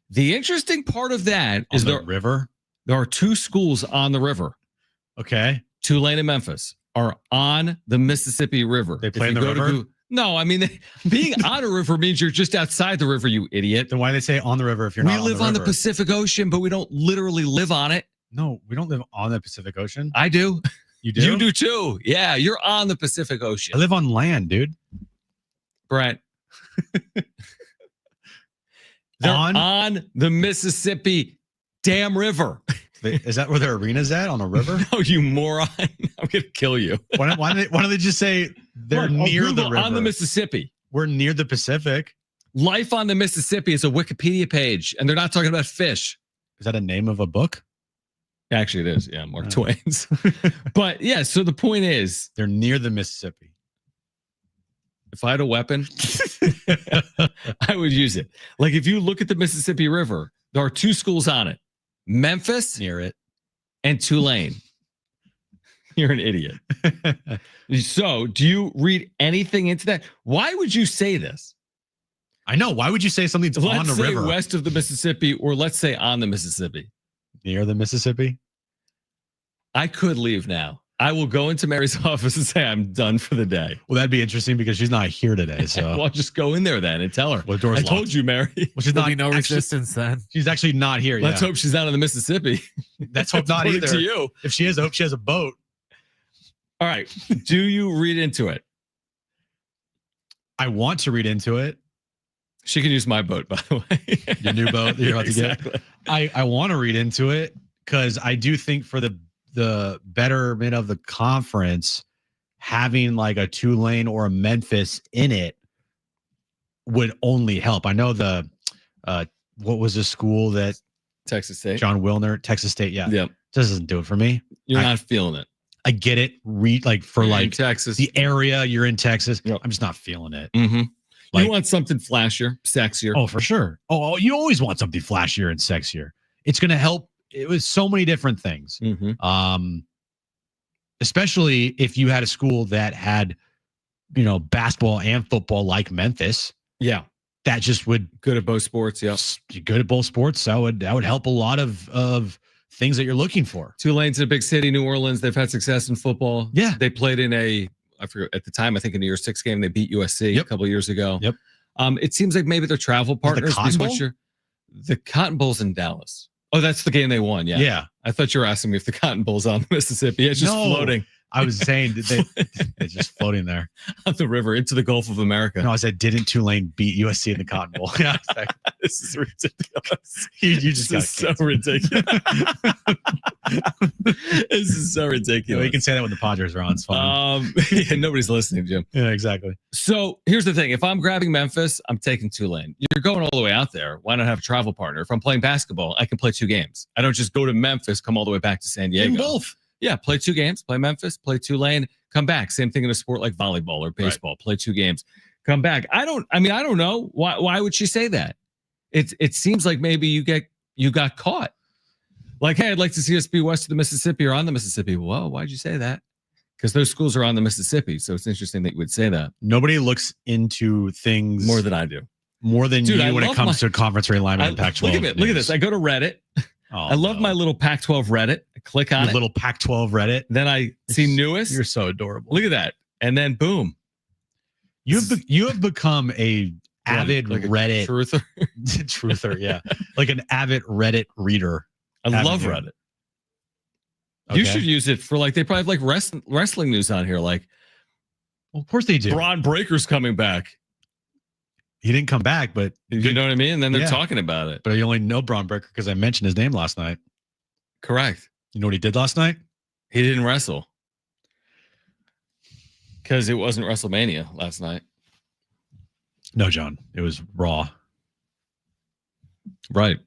The interesting part of that is the river. There are two schools on the river. Okay. Tulane and Memphis are on the Mississippi River. They play in the river? No, I mean, being on a river means you're just outside the river, you idiot. Then why do they say on the river if you're not on the river? We live on the Pacific Ocean, but we don't literally live on it. No, we don't live on the Pacific Ocean. I do. You do? You do too. Yeah, you're on the Pacific Ocean. I live on land, dude. Brent. They're on the Mississippi damn river. Is that where their arena's at, on a river? No, you moron. I'm going to kill you. Why don't they just say they're near the river? On the Mississippi. We're near the Pacific. Life on the Mississippi is a Wikipedia page, and they're not talking about fish. Is that a name of a book? Actually, it is. Yeah, Mark Twain's. But yeah, so the point is, they're near the Mississippi. If I had a weapon, I would use it. Like if you look at the Mississippi River, there are two schools on it. Memphis near it and Tulane. You're an idiot. So do you read anything into that? Why would you say this? I know. Why would you say something's on the river? West of the Mississippi, or let's say on the Mississippi. Near the Mississippi? I could leave now. I will go into Mary's office and say I'm done for the day. Well, that'd be interesting because she's not here today. So well, I'll just go in there then and tell her. Well, the door's I told you, Mary. Well, she's not no resistance then. She's actually not here yet. Let's hope she's not on the Mississippi. Let's hope not either. To you. If she is, I hope she has a boat. All right. Do you read into it? I want to read into it. She can use my boat, by the way. Your new boat that you're about Exactly. to get. I want to read into it because I do think for the betterment of the conference, having like a Tulane or a Memphis in it would only help. I know the what was the school that Texas State? John Wilner, Texas State. Yeah. Yep. Doesn't do it for me. You're not feeling it. I get it. Read like for You're like in Texas. the area you're in Texas. Yep. I'm just not feeling it. Mm-hmm. Like, you want something flashier, sexier. Oh, for sure. Oh, you always want something flashier and sexier. It's going to help. It was so many different things. Mm-hmm. Especially if you had a school that had, basketball and football like Memphis. Yeah. That just would good at both sports. Yeah. Good at both sports. That would help a lot of things that you're looking for. Tulane's in a big city, New Orleans. They've had success in football. Yeah. They played in I forget at the time, I think in the Year 6 game, they beat USC a couple of years ago. Yep. It seems like maybe they're travel partners. The Cotton Bowl? The Cotton Bowl's in Dallas. Oh, that's the game they won. Yeah. Yeah. I thought you were asking me if the Cotton Bowl's on the Mississippi. It's just floating. I was saying it's just floating there on the river into the Gulf of America. No, I said, didn't Tulane beat USC in the Cotton Bowl? Yeah, this is ridiculous. You just this is so ridiculous. This is so ridiculous. You can say that when the Padres are on. It's fine. Yeah, nobody's listening, Jim. Yeah, exactly. So here's the thing: if I'm grabbing Memphis, I'm taking Tulane. You're going all the way out there. Why not have a travel partner? If I'm playing basketball, I can play 2 games. I don't just go to Memphis, come all the way back to San Diego. Both. Yeah, play 2 games, play Memphis, play Tulane, come back. Same thing in a sport like volleyball or baseball. Right. Play 2 games, come back. I don't know. Why would she say that? It seems like maybe you got caught. Like, hey, I'd like to see us be west of the Mississippi or on the Mississippi. Well, why'd you say that? Because those schools are on the Mississippi. So it's interesting that you would say that. Nobody looks into things more than I do. More than you when it comes to conference realignment and Pac-12. Look at this. I go to Reddit. Oh, I love no. my little Pac-12 Reddit. I click on Your it. little Pac-12 Reddit. Then I see newest. You're so adorable. Look at that. And then boom. You have become a avid like a Reddit truther. truther, yeah. Like an avid Reddit reader. I love you? Reddit. You should use it for like, they probably have like wrestling news on here. Like, Well, of course they do. Braun Breaker's coming back. He didn't come back, but You know what I mean? And then they're Yeah. talking about it. but I only know Braun Breaker because I mentioned his name last night. Correct. You know what he did last night? He didn't wrestle because it wasn't WrestleMania last night. No, John. It was Raw. Right.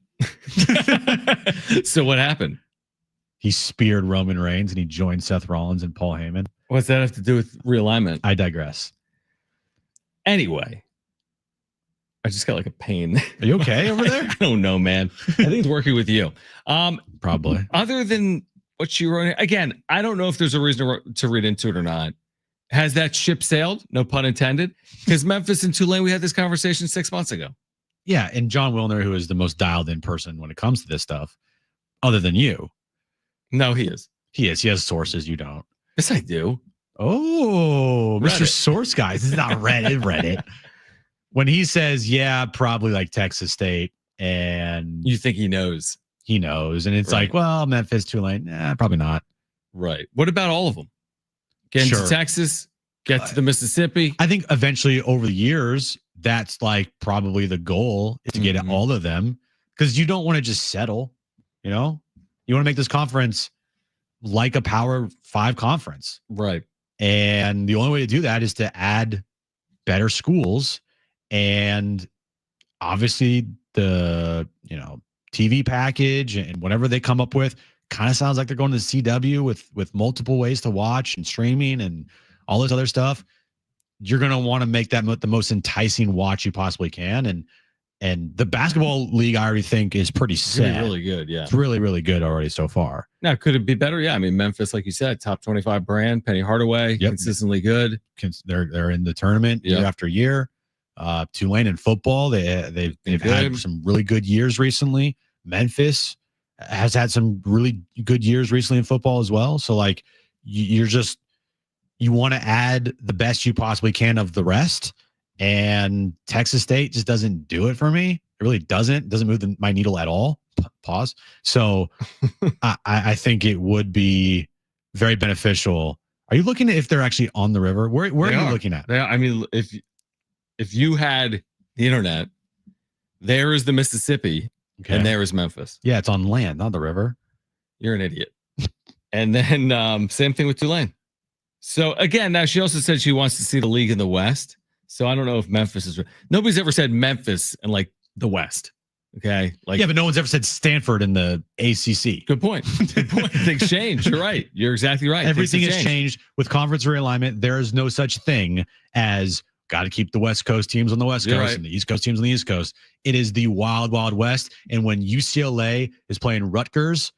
So what happened? He speared Roman Reigns and he joined Seth Rollins and Paul Heyman. What's that have to do with realignment? I digress. Anyway, I just got like a pain. Are you okay over there? I don't know, man. I think it's working with you. Probably. Other than what she wrote, again, I don't know if there's a reason to read into it or not. Has that ship sailed? No pun intended. Because Memphis and Tulane, we had this conversation 6 months ago. Yeah, and John Wilner, who is the most dialed in person when it comes to this stuff, other than you. No, he is. He is. He has sources. You don't. Yes, I do. Oh, Mr. Reddit. Source Guys. This is not Reddit. When he says, yeah, probably like Texas State, and You think he knows? he knows, and it's Right. like, well, Memphis, Tulane, probably not. Right. What about all of them? Get Sure. to Texas, get to the Mississippi. I think eventually over the years, that's like probably the goal is to get Mhm. all of them because you don't want to just settle, you know? You want to make this conference like a Power 5 conference. Right. And the only way to do that is to add better schools. And obviously the, TV package and whatever they come up with kind of sounds like they're going to the CW with multiple ways to watch and streaming and all this other stuff. You're going to want to make that the most enticing watch you possibly can. And the basketball league, I already think, is pretty set. Really good. Yeah. It's really, really good already so far. Now, could it be better? Yeah. I mean, Memphis, like you said, top 25 brand, Penny Hardaway, Yep. consistently good. They're in the tournament year Yep. after year. Tulane in football, they've Been had good. some really good years recently. Memphis has had some really good years recently in football as well. So like you want to add the best you possibly can of the rest. And Texas State just doesn't do it for me. It really doesn't move my needle at all. Pause. So I think it would be very beneficial. Are you looking at if they're actually on the river? Where are you looking at? I mean, if you had the internet, there is the Mississippi Okay. and there is Memphis. Yeah, it's on land, not the river. You're an idiot. And then same thing with Tulane. So again, now she also said she wants to see the league in the West. So I don't know if Memphis is. Nobody's ever said Memphis and like the West. Okay. Like, Yeah, but no one's ever said Stanford in the ACC. good point. Good point. Things change. You're right. You're exactly right. Everything Things has have changed with conference realignment. There is no such thing as got to keep the West Coast teams on the West You're Coast right. and the East Coast teams on the East Coast. It is the wild, wild West. And when UCLA is playing Rutgers,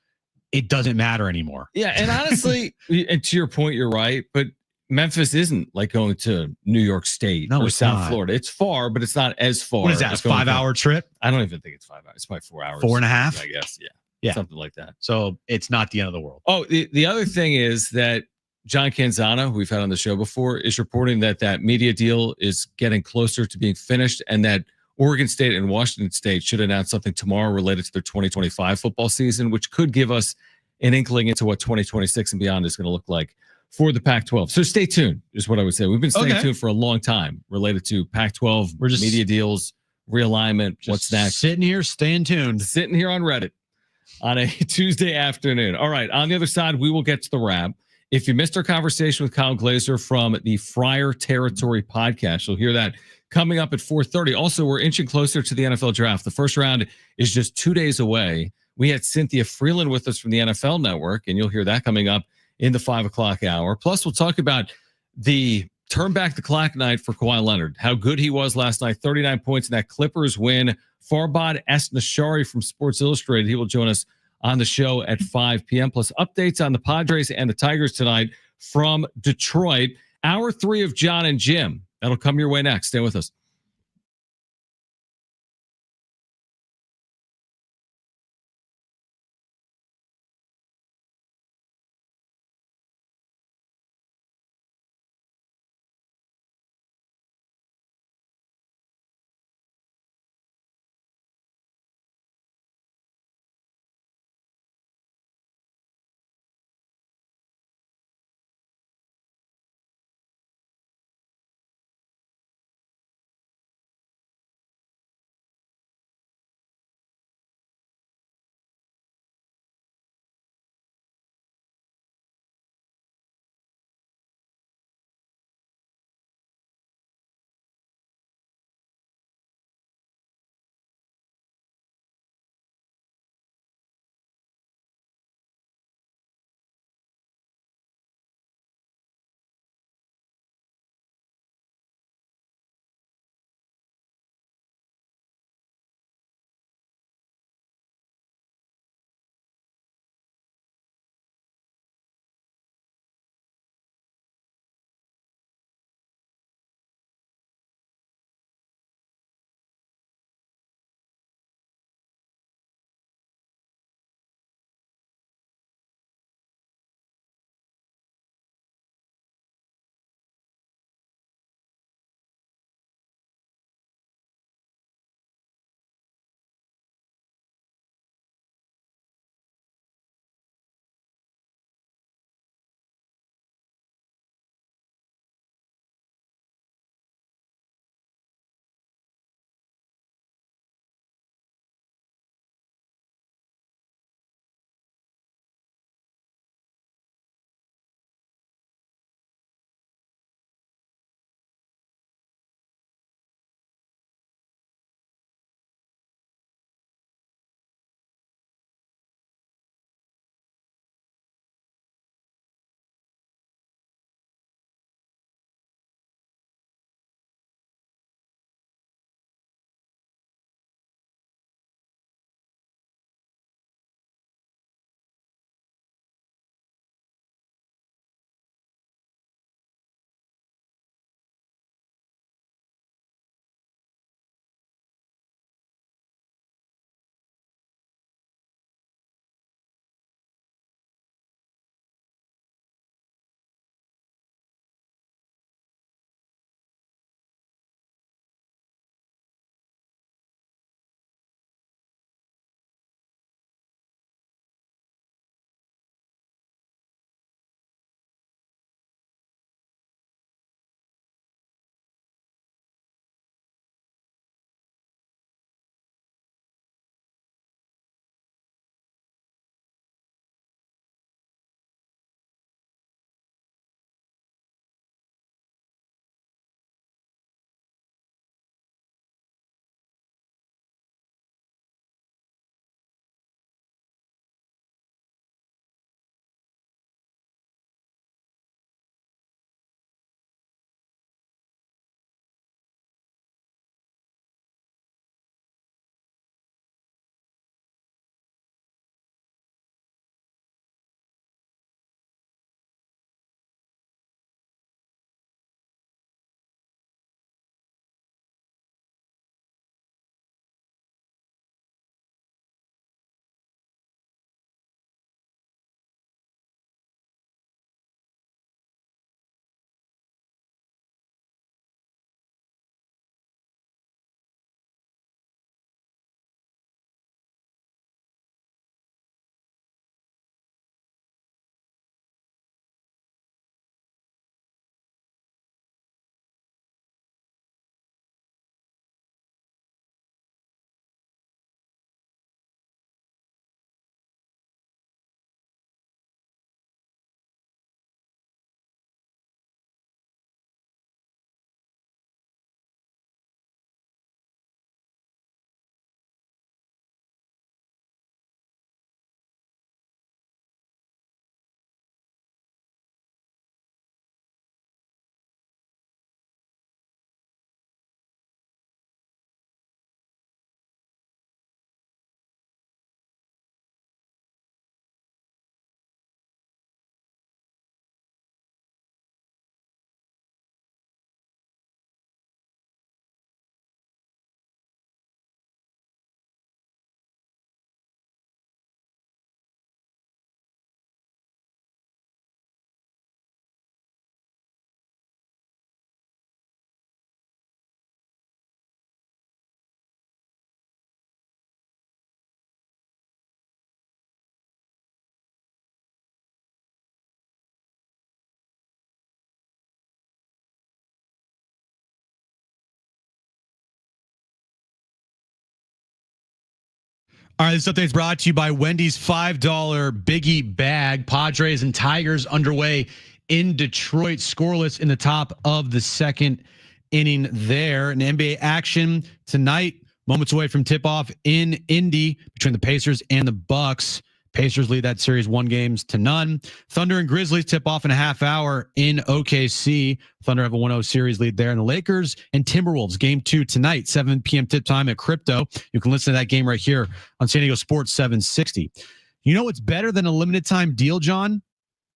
it doesn't matter anymore. Yeah, and honestly, and to your point, you're right. But Memphis isn't like going to New York State No, or it's South not. Florida. It's far, but it's not as far. What is that? A as going 5-hour trip? I don't even think it's 5 hours. It's probably 4 hours. 4.5? I guess. Yeah. Yeah. Something like that. So it's not the end of the world. Oh, the other thing is that John Canzano, who we've had on the show before, is reporting that media deal is getting closer to being finished and that Oregon State and Washington State should announce something tomorrow related to their 2025 football season, which could give us an inkling into what 2026 and beyond is going to look like for the Pac-12. So stay tuned is what I would say. We've been staying tuned for a long time related to Pac-12 We're just media deals, realignment, what's next. Sitting here, staying tuned. Sitting here on Reddit on a Tuesday afternoon. All right. On the other side, we will get to the wrap. If you missed our conversation with Kyle Glazer from the Friar Territory podcast, you'll hear that coming up at 4:30. Also, we're inching closer to the NFL draft. The first round is just 2 days away. We had Cynthia Freeland with us from the NFL Network, and you'll hear that coming up in the 5 o'clock hour. Plus, we'll talk about the turn back the clock night for Kawhi Leonard, how good he was last night, 39 points in that Clippers win. Farbad Esnashari from Sports Illustrated, he will join us on the show at 5 p.m. Plus updates on the Padres and the Tigers tonight from Detroit. Hour 3 of Jon and Jim. That'll come your way next. Stay with us. All right, this update is brought to you by Wendy's $5 Biggie Bag. Padres and Tigers underway in Detroit, scoreless in the top of the second inning there. And NBA action tonight, moments away from tip-off in Indy between the Pacers and the Bucks. Pacers lead that series 1-0. Thunder and Grizzlies tip off in a half hour in OKC. Thunder have a 1-0 series lead there. And the Lakers and Timberwolves game 2 tonight, 7 p.m. tip time at Crypto. You can listen to that game right here on San Diego Sports 760. You know what's better than a limited time deal, John?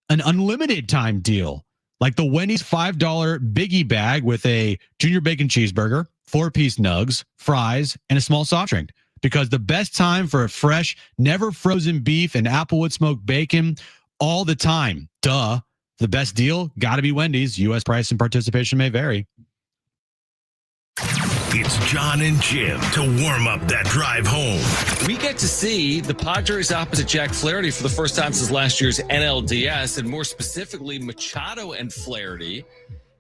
An unlimited time deal. Like the Wendy's $5 Biggie Bag with a junior bacon cheeseburger, 4-piece nugs, fries, and a small soft drink. Because the best time for a fresh, never frozen beef and Applewood smoked bacon all the time. Duh. The best deal, got to be Wendy's. U.S. price and participation may vary. It's Jon and Jim to warm up that drive home. We get to see the Padres opposite Jack Flaherty for the first time since last year's NLDS, and more specifically, Machado and Flaherty.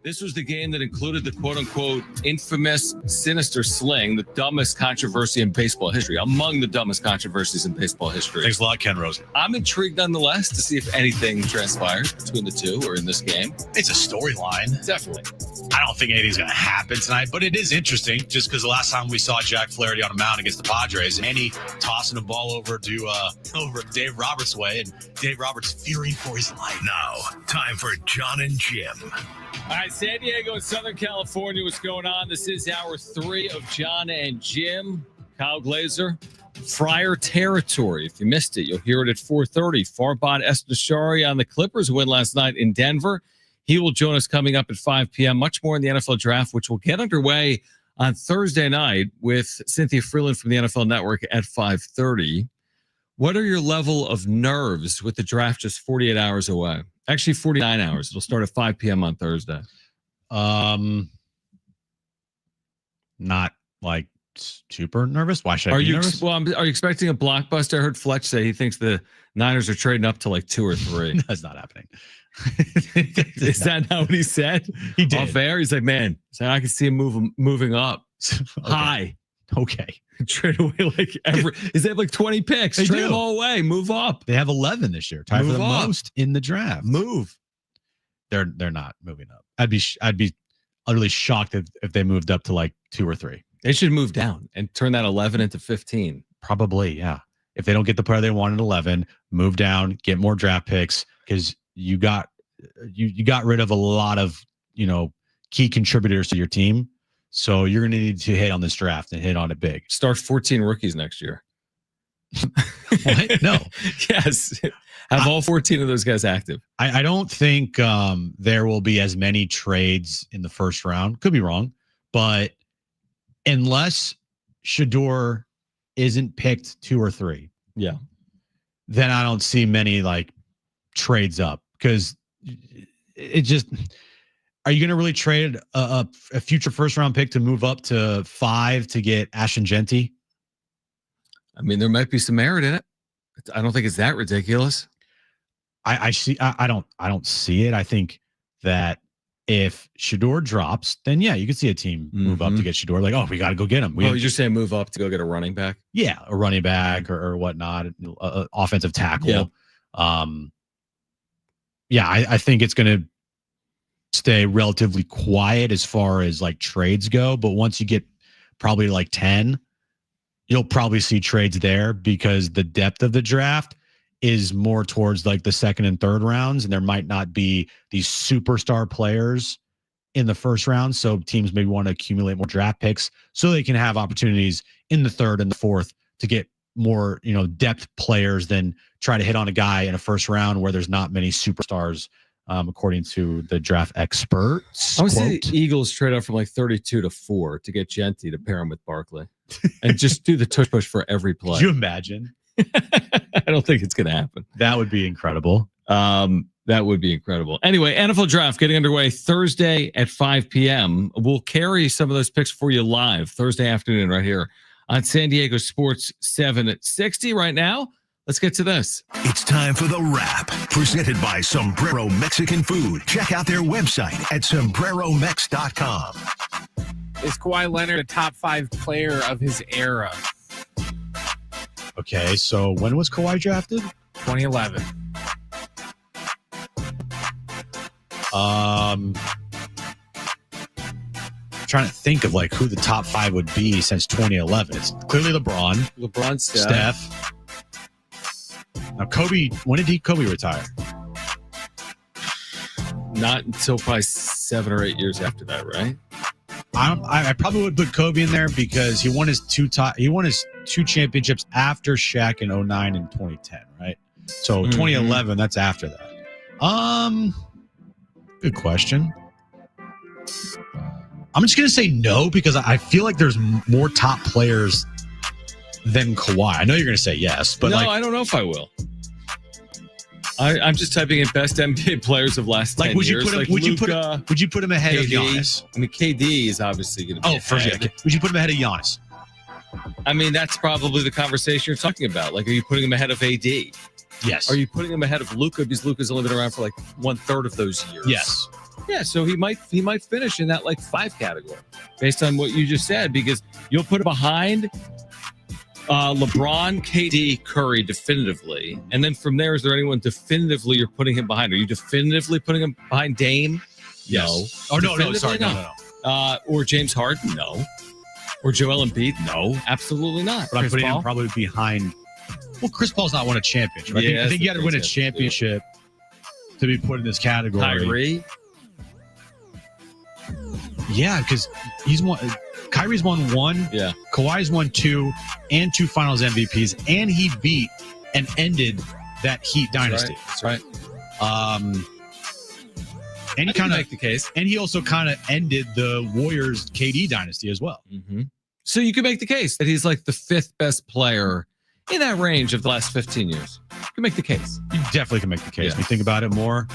This was the game that included the quote-unquote infamous sinister sling, the dumbest controversy in baseball history, among the dumbest controversies in baseball history. Thanks a lot, Ken Rosen. I'm intrigued nonetheless to see if anything transpires between the two or in this game. It's a storyline. Definitely. I don't think anything's going to happen tonight, but it is interesting just because the last time we saw Jack Flaherty on a mound against the Padres, Manny tossing the ball over Dave Roberts' way, and Dave Roberts fearing for his life. Now, time for Jon and Jim. All right, San Diego and Southern California, what's going on? This is hour 3 of Jon and Jim. Kyle Glazer, Friar territory. If you missed it, you'll hear it at 4:30. Farbod Esteshari on the Clippers who win last night in Denver. He will join us coming up at 5 p.m. Much more in the NFL draft, which will get underway on Thursday night with Cynthia Freeland from the NFL Network at 5:30. What are your level of nerves with the draft just 48 hours away? Actually, 49 hours. It'll start at 5 p.m. on Thursday. Not like super nervous. Why should I be nervous? Are you expecting a blockbuster? I heard Fletch say he thinks the Niners are trading up to like 2 or 3. That's not happening. Is that not what he said? He did. Off air, he's like, man, I can see him moving up. Okay. High. Okay. Trade away like every. They have like 20 picks. They Trade do. them all away. Move up. They have 11 this year. Tied for the most in the draft. Move. They're not moving up. I'd be utterly shocked if they moved up to like 2 or 3. They should move down and turn that 11 into 15. Probably, yeah. If they don't get the player they want at 11, move down, get more draft picks because you got rid of a lot of key contributors to your team. So you're going to need to hit on this draft and hit on it big. Start 14 rookies next year. What? No. Yes. Have all 14 of those guys active. I don't think there will be as many trades in the first round. Could be wrong. But unless Shador isn't picked 2 or 3, yeah, then I don't see many like trades up because it just. Are you going to really trade a future first round pick to move up to 5 to get Ashton Genty? I mean, there might be some merit in it. I don't think it's that ridiculous. I don't see it. I think that if Shador drops, then yeah, you could see a team move up to get Shador. Like, oh, we got to go get him. You're just saying move up to go get a running back? Yeah, a running back or whatnot, offensive tackle. Yeah, I think it's going to stay relatively quiet as far as like trades go. But once you get probably like 10, you'll probably see trades there because the depth of the draft is more towards like the second and third rounds. And there might not be these superstar players in the first round. So teams maybe want to accumulate more draft picks so they can have opportunities in the third and the fourth to get more, depth players than try to hit on a guy in a first round where there's not many superstars. According to the draft experts. I would say the Eagles trade up from like 32 to 4 to get Genty to pair him with Barkley and just do the tush push for every play. Could you imagine? I don't think it's going to happen. That would be incredible. That would be incredible. Anyway, NFL draft getting underway Thursday at 5 p.m. We'll carry some of those picks for you live Thursday afternoon right here on San Diego Sports 760 right now. Let's get to this. It's time for The Wrap, presented by Sombrero Mexican Food. Check out their website at sombreromex.com. Is Kawhi Leonard a top 5 player of his era? Okay, so when was Kawhi drafted? 2011. Trying to think of like who the top 5 would be since 2011. It's clearly LeBron, Steph. Now Kobe, when did Kobe retire? Not until probably 7 or 8 years after that, right? I probably would put Kobe in there because he won his two championships after Shaq in 09 and 2010, right? So 2011, that's after that. Good question. I'm just gonna say no because I feel like there's more top players than Kawhi. I know you're gonna say yes, but no, like, I don't know if I will. I'm just typing in best NBA players of last 10 would you years. put him? Like Would Luka, you put him ahead of KD? Giannis? I mean, KD is obviously going to be. Would you put him ahead of Giannis? I mean, that's probably the conversation you're talking about. Like, are you putting him ahead of AD? Yes. Are you putting him ahead of Luka because Luka's only been around for like 1/3 of those years? Yes. Yeah, so he might finish in that like 5 category based on what you just said, because you'll put him behind LeBron, KD, Curry definitively, and then from there, is there anyone definitively you're putting him behind? Are you definitively putting him behind Dame? Yes. No. Oh no, sorry, no. Or James Harden? No. Or Joel Embiid? No, absolutely not. But I'm putting him probably behind. Well, Chris Paul's not won a championship. I think you got to win a championship to be put in this category. Kyrie? Yeah, because he's won. Kyrie's won 1. Yeah. Kawhi's won 2 and 2 Finals MVPs, and he beat and ended that Heat dynasty. That's right. And he kind of make the case, and he also kind of ended the Warriors KD dynasty as well. Mm-hmm. So you could make the case that he's like the 5th best player in that range of the last 15 years. You can make the case. You definitely can make the case. Yeah. When you think about it more.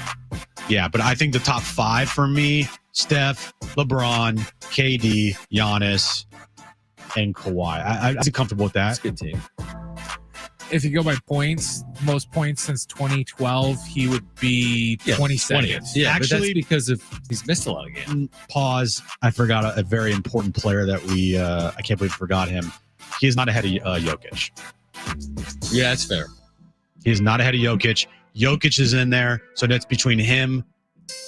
Yeah, but I think the top 5 for me: Steph, LeBron, KD, Giannis, and Kawhi. I'd be comfortable with that. That's a good team. If you go by points, most points since 2012, he would be 22nd. Yeah, Actually, but that's because of he's missed a lot of games. Pause. I forgot a very important player that we. I can't believe we forgot him. He is not ahead of Jokic. Yeah, that's fair. He is not ahead of Jokic. Jokic is in there, so that's between him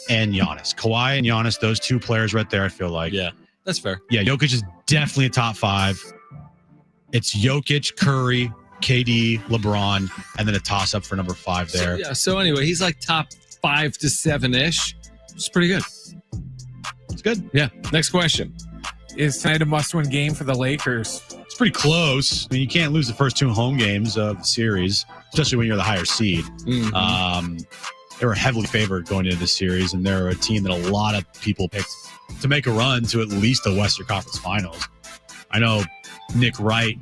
and Giannis. Kawhi and Giannis, those 2 players right there, I feel like. Yeah, that's fair. Yeah, Jokic is definitely a top 5. It's Jokic, Curry, KD, LeBron, and then a toss-up for number 5 there. So anyway, he's like top 5 to 7-ish. It's pretty good. It's good. Yeah, next question. Is tonight a must-win game for the Lakers? It's pretty close. I mean, you can't lose the first 2 home games of the series, especially when you're the higher seed. Mm-hmm. They were heavily favored going into this series, and they're a team that a lot of people picked to make a run to at least the Western Conference Finals. I know Nick Wright,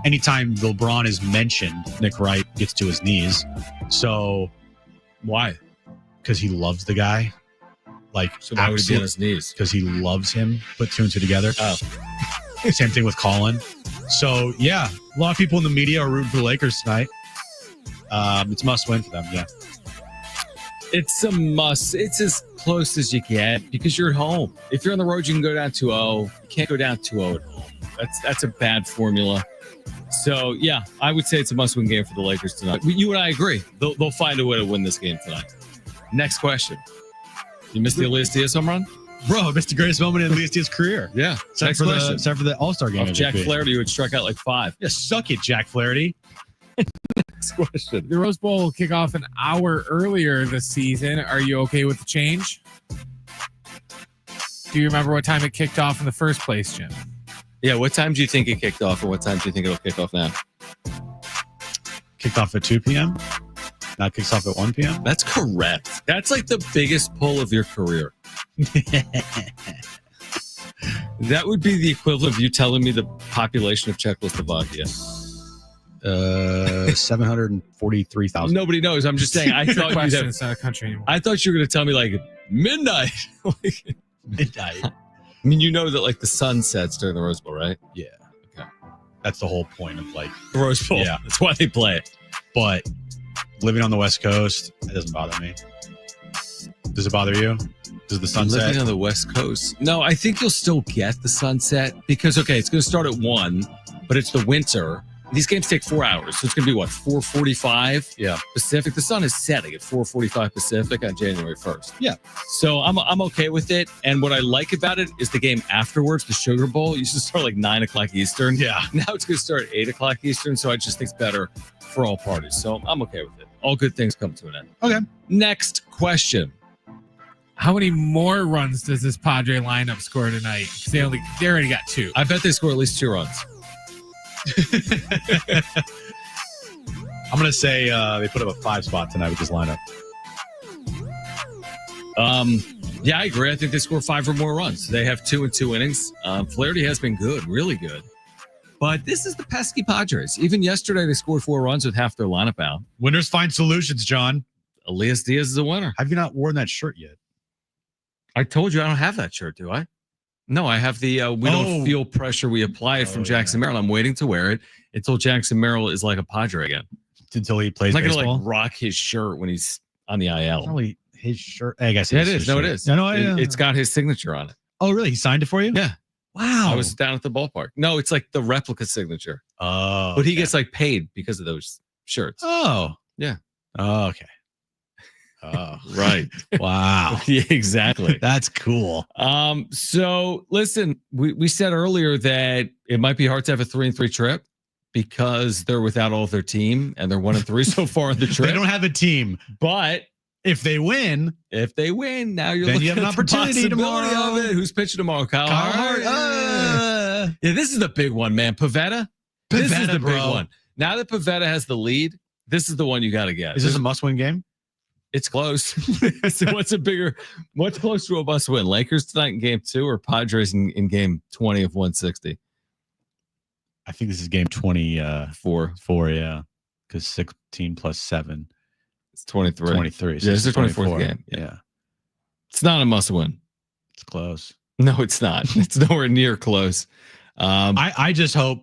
anytime LeBron is mentioned, Nick Wright gets to his knees. So Why? Because he loves the guy. So why would he be on his knees? Because he loves him. Put 2 and 2 together. Oh. Same thing with Colin. So, yeah, a lot of people in the media are rooting for the Lakers tonight. It's a must win for them, yeah. It's a must. It's as close as you get because you're at home. If you're on the road, you can go down 2-0. You can't go down 2-0 at home. That's a bad formula. So, yeah, I would say it's a must-win game for the Lakers tonight. You and I agree. They'll find a way to win this game tonight. Next question. You missed the Elias Diaz home run? Bro, missed the greatest moment in Elias Diaz's career. Yeah. Except for the All-Star game. Of Jack Flaherty, who had struck out like 5. Yeah, suck it, Jack Flaherty. Next question. The Rose Bowl will kick off an hour earlier this season. Are you okay with the change? Do you remember what time it kicked off in the first place, Jim? Yeah, what time do you think it kicked off, and what time do you think it'll kick off now? Kicked off at 2 p.m.? Now it kicks off at 1 p.m.? That's correct. That's like the biggest pull of your career. That would be the equivalent of you telling me the population of Czechoslovakia. 743,000. Nobody knows. I'm just saying. I thought you'd have, it's not a country anymore. I thought you were going to tell me like midnight. Midnight. I mean, you know that like the sun sets during the Rose Bowl, right? Yeah. Okay. That's the whole point of like The Rose Bowl. Yeah. That's why they play it. But living on the West Coast, it doesn't bother me. Does it bother you? Does the sunset? Living on the West Coast. No, I think you'll still get the sunset because, okay, it's going to start at 1, but it's the winter. These games take 4 hours, so it's going to be what, 4:45 Pacific. The sun is setting at 4:45 Pacific on January 1st. Yeah. So I'm okay with it. And what I like about it is the game afterwards, the Sugar Bowl, used to start like 9 o'clock Eastern. Yeah. Now it's going to start at 8 o'clock Eastern. So I just think it's better for all parties. So I'm okay with it. All good things come to an end. Okay. Next question. How many more runs does this Padre lineup score tonight? 'Cause they already got 2. I bet they score at least 2 runs. I'm going to say they put up a 5 spot tonight with this lineup. Yeah, I agree. I think they score 5 or more runs. They have 2 in 2 innings. Flaherty has been good, really good. But this is the pesky Padres. Even yesterday, they scored 4 runs with half their lineup out. Winners find solutions, John. Elias Diaz is a winner. Have you not worn that shirt yet? I told you I don't have that shirt, do I? No, I have the we don't feel pressure, we apply it from Jackson Merrill. I'm waiting to wear it until Jackson Merrill is like a Padre again. Until he plays I'm not baseball? going to like rock his shirt when he's on the IL. Probably his shirt. I guess Yeah, it is. No, it is. No, It's got his signature on it. Oh, really? He signed it for you? Yeah. Wow. I was down at the ballpark. No, it's like the replica signature. Oh. But he gets like paid because of those shirts. Oh. Yeah. Oh, okay. Oh, right. Wow. Yeah, exactly. That's cool. So listen, we said earlier that it might be hard to have a 3-3 trip because they're without all of their team and they're 1-3 so far on the trip. They don't have a team, but if they win, now you're then looking you have an at the opportunity possibility tomorrow. of it. Who's pitching tomorrow? Kyle Hart. Yeah, this is the big one, man. Pavetta. This is the big bro. one. Now that Pavetta has the lead, this is the one you got to get. Is this a must-win game? It's close. So what's close to a must win? Lakers tonight in game 2 or Padres in game 20 of 160? I think this is game 24. 4, yeah. Because 16 plus 7. It's 23. 23. So Yeah, it's the 24th 24. game. Yeah. It's not a must win. It's close. No, it's not. It's nowhere near close. I just hope.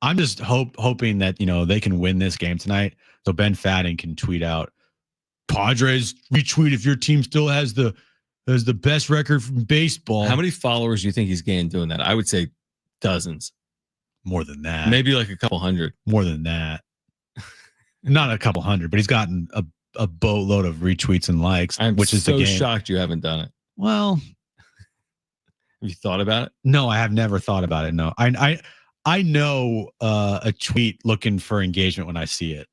I'm just hoping that they can win this game tonight. So Ben Fadden can tweet out, Padres retweet if your team still has the best record from baseball. How many followers do you think he's gained doing that? I would say dozens. More than that. Maybe like a couple hundred. More than that. Not a couple hundred, but he's gotten a boatload of retweets and likes. Which is so the game. Shocked you haven't done it. Well, have you thought about it? No, I have never thought about it. No, I know a tweet looking for engagement when I see it.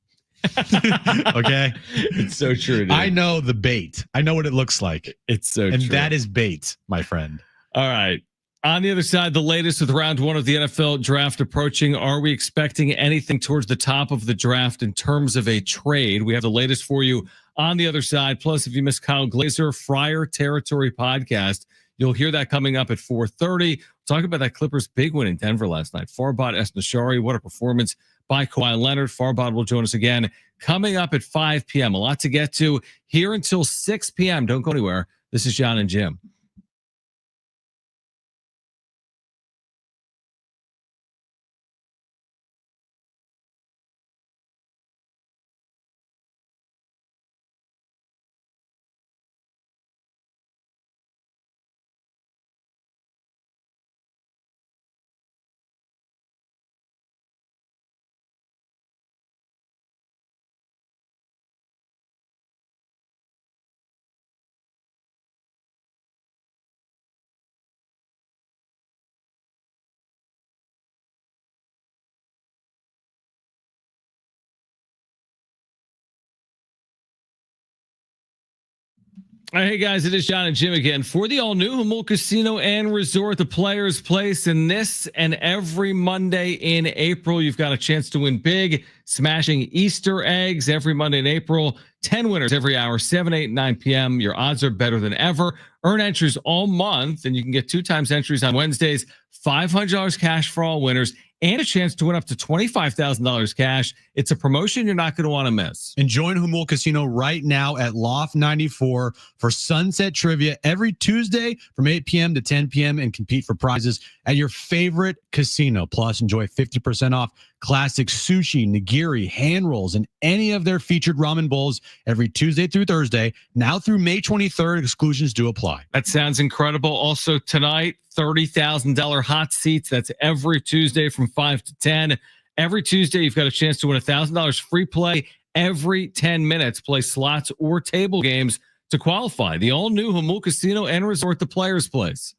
Okay, it's so true. Dude. I know the bait. I know what it looks like. It's so and true. That is bait, my friend. All right. On the other side, the latest with round 1 of the NFL draft approaching. Are we expecting anything towards the top of the draft in terms of a trade? We have the latest for you on the other side. Plus, if you missed Kyle Glazer, Friar Territory podcast, you'll hear that coming up at 4:30. Talk about that Clippers big win in Denver last night. Farbod Esnashari, what a performance by Kawhi Leonard. Farbod will join us again coming up at 5 p.m. A lot to get to here until 6 p.m. Don't go anywhere. This is Jon and Jim. All right, hey guys, it is Jon and Jim again for the all-new Humboldt Casino and Resort, the Players Place. And this and every Monday in April, you've got a chance to win big, smashing Easter eggs every Monday in April. 10 winners every hour, 7, 8, 9 p.m. Your odds are better than ever. Earn entries all month, and you can get 2 times entries on Wednesdays, $500 cash for all winners, and a chance to win up to $25,000 cash. It's a promotion you're not going to want to miss. And join Humboldt Casino right now at Loft 94 for Sunset Trivia every Tuesday from 8 p.m. to 10 p.m. and compete for prizes at your favorite casino. Plus, enjoy 50% off classic sushi, nigiri, hand rolls, and any of their featured ramen bowls every Tuesday through Thursday. Now through May 23rd, exclusions do apply. That sounds incredible. Also tonight, $30,000 hot seats. That's every Tuesday from 5 to 10 Every Tuesday, you've got a chance to win $1,000 free play every 10 minutes. Play slots or table games to qualify. The all-new Jamul Casino and Resort, the Players Place.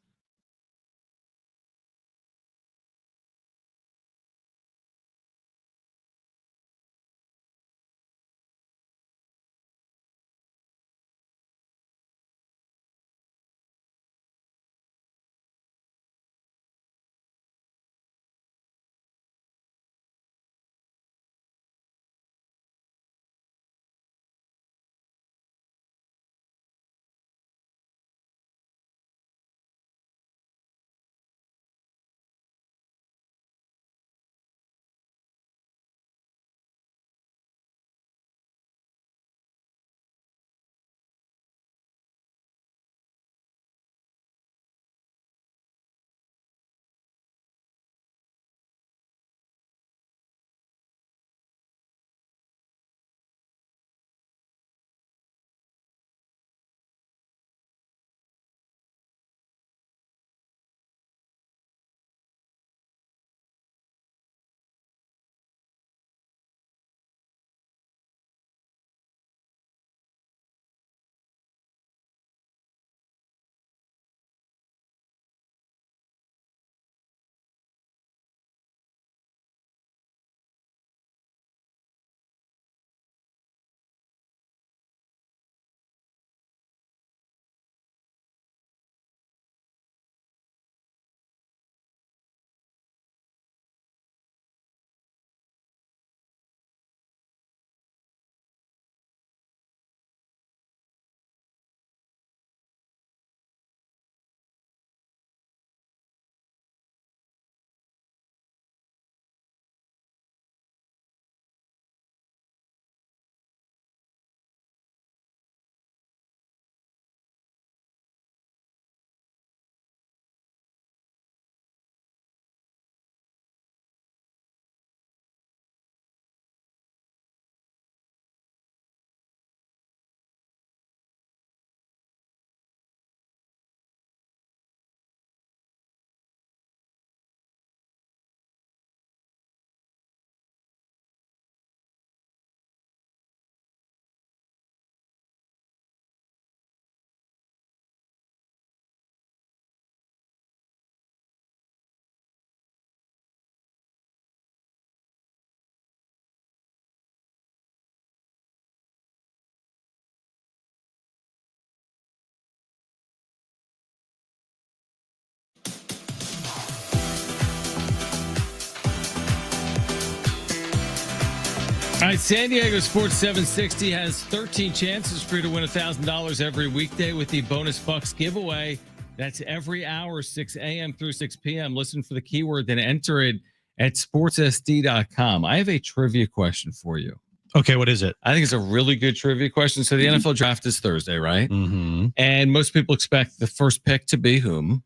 All right, San Diego Sports 760 has 13 chances for you to win $1,000 every weekday with the Bonus Bucks giveaway. That's every hour, 6 a.m. through 6 p.m. Listen for the keyword, then enter it at sportssd.com. I have a trivia question for you. Okay, what is it? I think it's a really good trivia question. So the NFL draft is Thursday, right? Mm-hmm. And most people expect the first pick to be whom?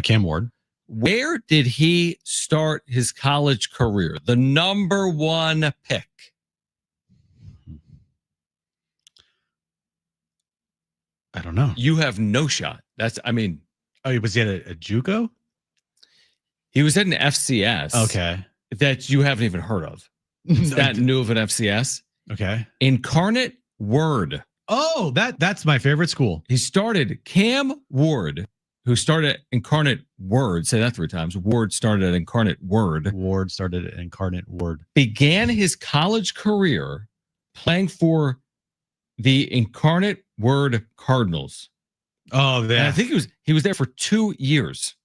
Cam Ward. Where did he start his college career? The number one pick. I don't know. You have no shot. Oh, was he at a JUCO? He was at an FCS. Okay. That you haven't even heard of. It's that new of an FCS. Okay. Incarnate Word. Oh, that's my favorite school. He started Cam Ward, who started at Incarnate Word. Say that 3 times. Ward started at Incarnate Word. Ward started at Incarnate Word. Began his college career playing for the Incarnate Word Cardinals. Oh, And I think he was there for 2 years.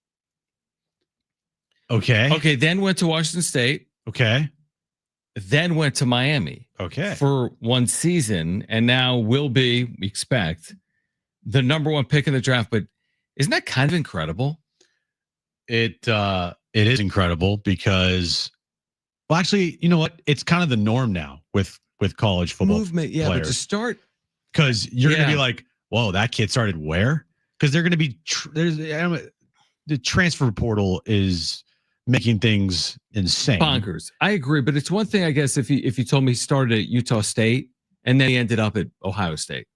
Okay. Okay, then went to Washington State. Okay. Then went to Miami. Okay. For 1 season, and now will be, we expect, the number one pick in the draft. But isn't that kind of incredible? It is incredible because, well, actually, you know what? It's kind of the norm now with college football Movement, yeah. players. But to start, because you're going to be like, whoa, that kid started where? Because they're going to be the transfer portal is making things insane. bonkers. I agree, but it's one thing, I guess, if you told me he started at Utah State and then he ended up at Ohio State.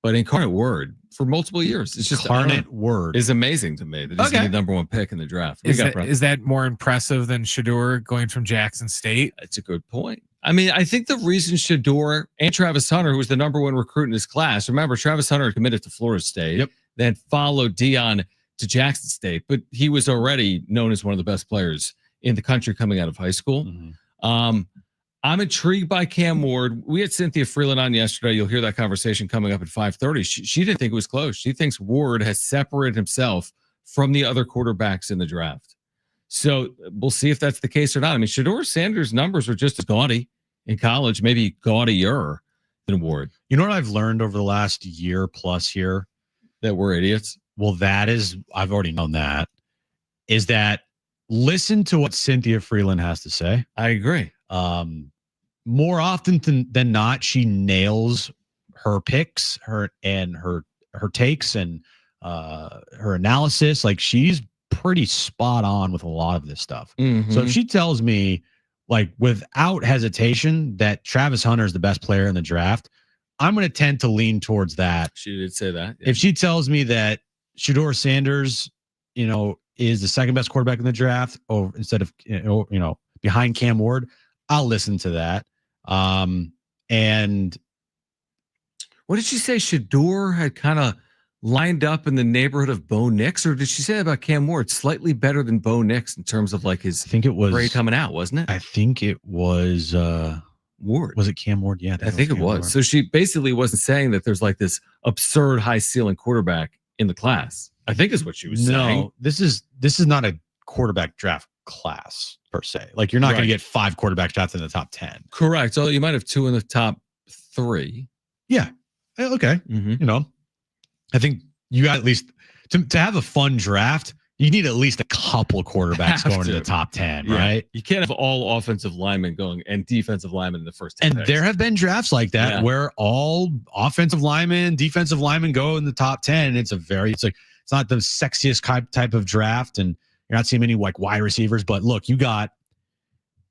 but Incarnate Word for multiple years. It's just Incarnate Word is amazing to me that he's going to be the number one pick in the draft. Is that more impressive than Shador going from Jackson State? That's a good point. I mean, I think the reason Shador and Travis Hunter, who was the number one recruit in his class, remember Travis Hunter committed to Florida State, then followed Dion to Jackson State, but he was already known as one of the best players in the country coming out of high school. I'm intrigued by Cam Ward. We had Cynthia Freeland on yesterday. You'll hear that conversation coming up at 5:30. She didn't think it was close. She thinks Ward has separated himself from the other quarterbacks in the draft. So we'll see if that's the case or not. I mean, Shador Sanders' numbers are just as gaudy in college, maybe gaudier than Ward. You know what I've learned over the last year plus here? That we're idiots? Well, I've already known that, is that listen to what Cynthia Freeland has to say. I agree. More often than not, she nails her picks, her takes, and her analysis. Like, she's pretty spot on with a lot of this stuff. So if she tells me, like, without hesitation, that Travis Hunter is the best player in the draft, I'm going to tend to lean towards that. She did say that. Yeah. If she tells me that Shador Sanders, is the second best quarterback in the draft, or instead of behind Cam Ward, I'll listen to that. And what did she say? Shador had kind of lined up in the neighborhood of Bo Nix, or did she say about Cam Ward slightly better than Bo Nix in terms of like his? I think it was grade coming out, wasn't it? I think it was Ward. Was it Cam Ward? Yeah, I think it was. So she basically wasn't saying that there's like this absurd high ceiling quarterback in the class. I think is what she was saying. No, this is not a quarterback draft class per se. Like, you're not going to get 5 quarterbacks drafted in the top 10. Correct. So you might have 2 in the top 3. Yeah. Okay. I think you got at least to have a fun draft. You need at least a couple quarterbacks going to the top 10, right? You can't have all offensive linemen going and defensive linemen in the first 10 And picks. there have been drafts like that where all offensive linemen, defensive linemen go in the top 10. It's not the sexiest type of draft, and you're not seeing many like wide receivers. But look, you got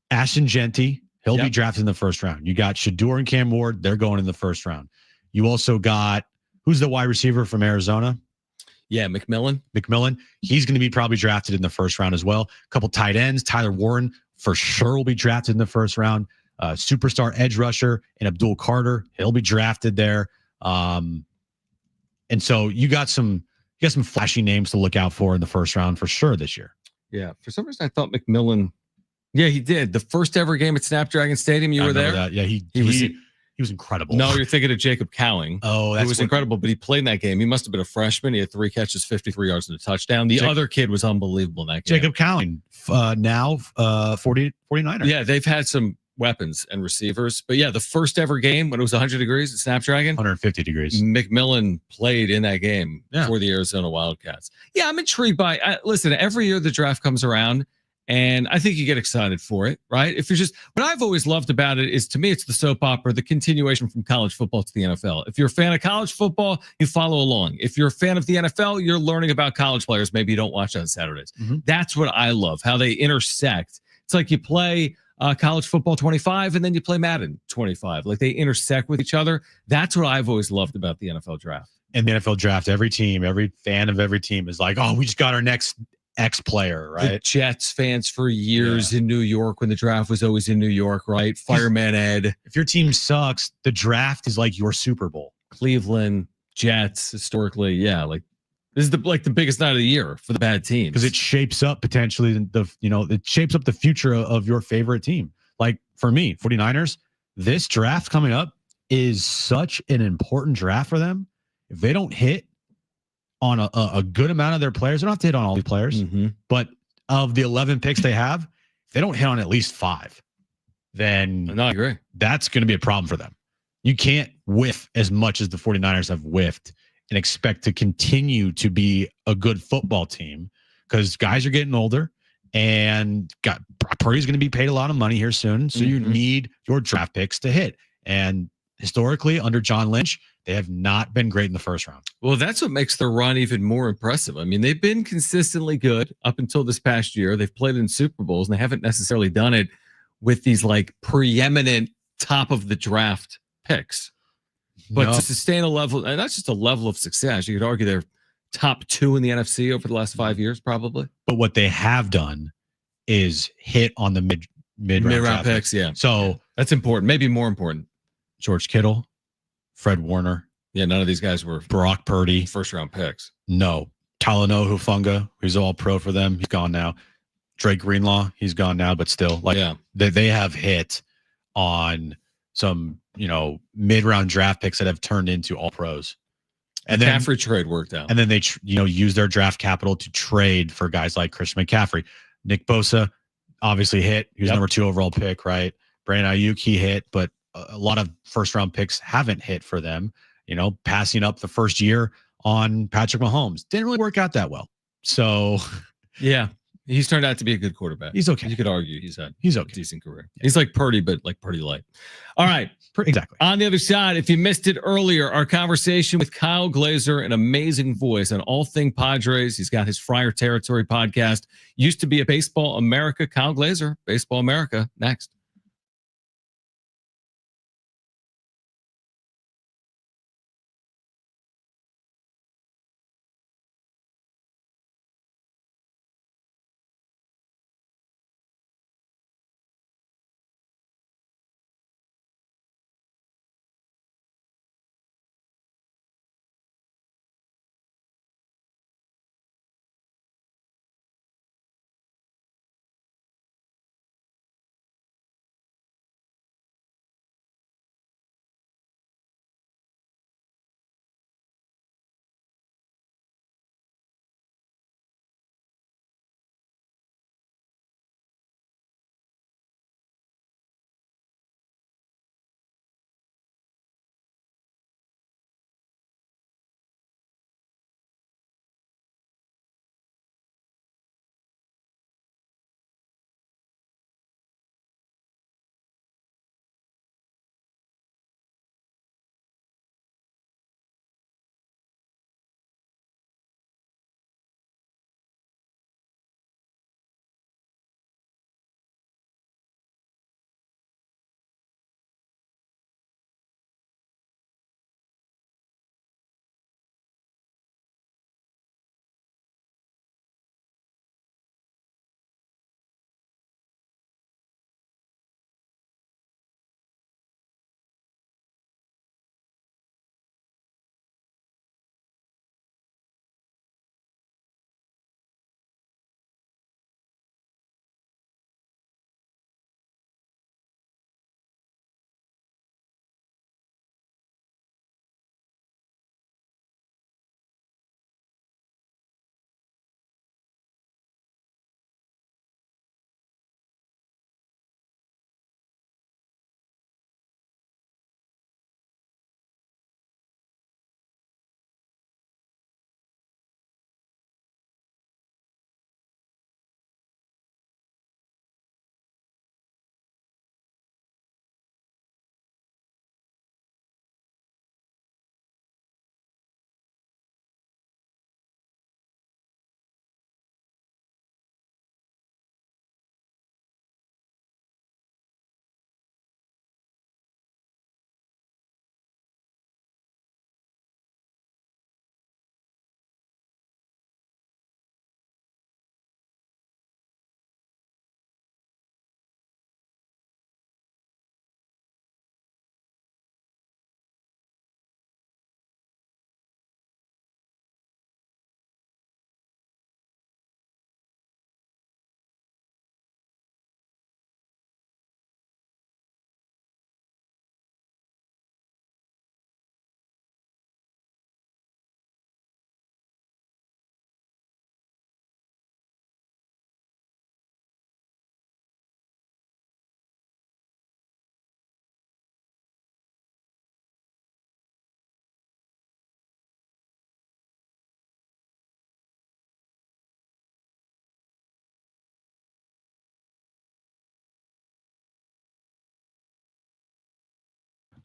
Ashton Genty. He'll be drafted in the first round. You got Shador and Cam Ward. They're going in the first round. You also got, who's the wide receiver from Arizona? Yeah, McMillan. He's going to be probably drafted in the first round as well. A couple tight ends. Tyler Warren for sure will be drafted in the first round. Superstar edge rusher and Abdul Carter. He'll be drafted there. And so you got some flashy names to look out for in the first round for sure this year. Yeah. For some reason, I thought McMillan. Yeah, he did. The first ever game at Snapdragon Stadium, you were there? That. Yeah, he was incredible. No, you're thinking of Jacob Cowing. Oh, he was incredible, but he played in that game. He must have been a freshman. He had 3 catches, 53 yards, and a touchdown. The other kid was unbelievable in that game. Jacob Cowing, now 49er. Yeah, they've had some weapons and receivers. But yeah, the first ever game when it was 100 degrees at Snapdragon. 150 degrees. McMillan played in that game for the Arizona Wildcats. Yeah, I'm intrigued by listen, every year the draft comes around, and I think you get excited for it, right? If you're what I've always loved about it is, to me, it's the soap opera, the continuation from college football to the NFL. If you're a fan of college football, you follow along. If you're a fan of the NFL, you're learning about college players. Maybe you don't watch on Saturdays. That's what I love, how they intersect. It's like you play college football 25 and then you play Madden 25. Like, they intersect with each other. That's what I've always loved about the NFL draft. And the NFL draft, every fan of every team is like, oh, we just got our next X player, right? The Jets fans for years in New York, when the draft was always in New York, right? Fireman Ed. If your team sucks, the draft is like your Super Bowl. Cleveland, Jets, historically, like this is the biggest night of the year for the bad teams, because it shapes up potentially it shapes up the future of your favorite team. Like, for me, 49ers, this draft coming up is such an important draft for them. If they don't hit on a good amount of their players, they don't have to hit on all these players, but of the 11 picks they have, if they don't hit on at least 5, then I agree. That's going to be a problem for them. You can't whiff as much as the 49ers have whiffed and expect to continue to be a good football team, because guys are getting older and Purdy's going to be paid a lot of money here soon. So you need your draft picks to hit. And historically, under John Lynch, they have not been great in the first round. Well, that's what makes their run even more impressive. I mean, they've been consistently good up until this past year. They've played in Super Bowls, and they haven't necessarily done it with these like preeminent top of the draft picks. But No. to sustain a level, and that's just a level of success. You could argue they're top 2 in the NFC over the last 5 years, probably. But what they have done is hit on the mid-round Round picks, yeah. So That's important, maybe more important. George Kittle, Fred Warner, Yeah, none of these guys were Brock Purdy. first round picks. No. Talanoa Hufanga, who's all pro for them. He's gone now. Drake Greenlaw, he's gone now, but still, like, Yeah. they have hit on some, mid-round draft picks that have turned into all pros. And then McCaffrey trade worked out. And then they, use their draft capital to trade for guys like Christian McCaffrey. Nick Bosa obviously hit. He was number 2 overall pick, right? Brandon Ayuk, he hit, but a lot of first round picks haven't hit for them. Passing up the first year on Patrick Mahomes didn't really work out that well. So yeah, he's turned out to be a good quarterback. He's okay. You could argue he's had He's a okay. decent career. He's like Purdy, but like Purdy light. All right. Exactly. On the other side, if you missed it earlier, our conversation with Kyle Glazer, an amazing voice on all thing Padres. He's got his Friar Territory podcast. Used to be a Baseball America. Kyle Glazer, Baseball America. Next.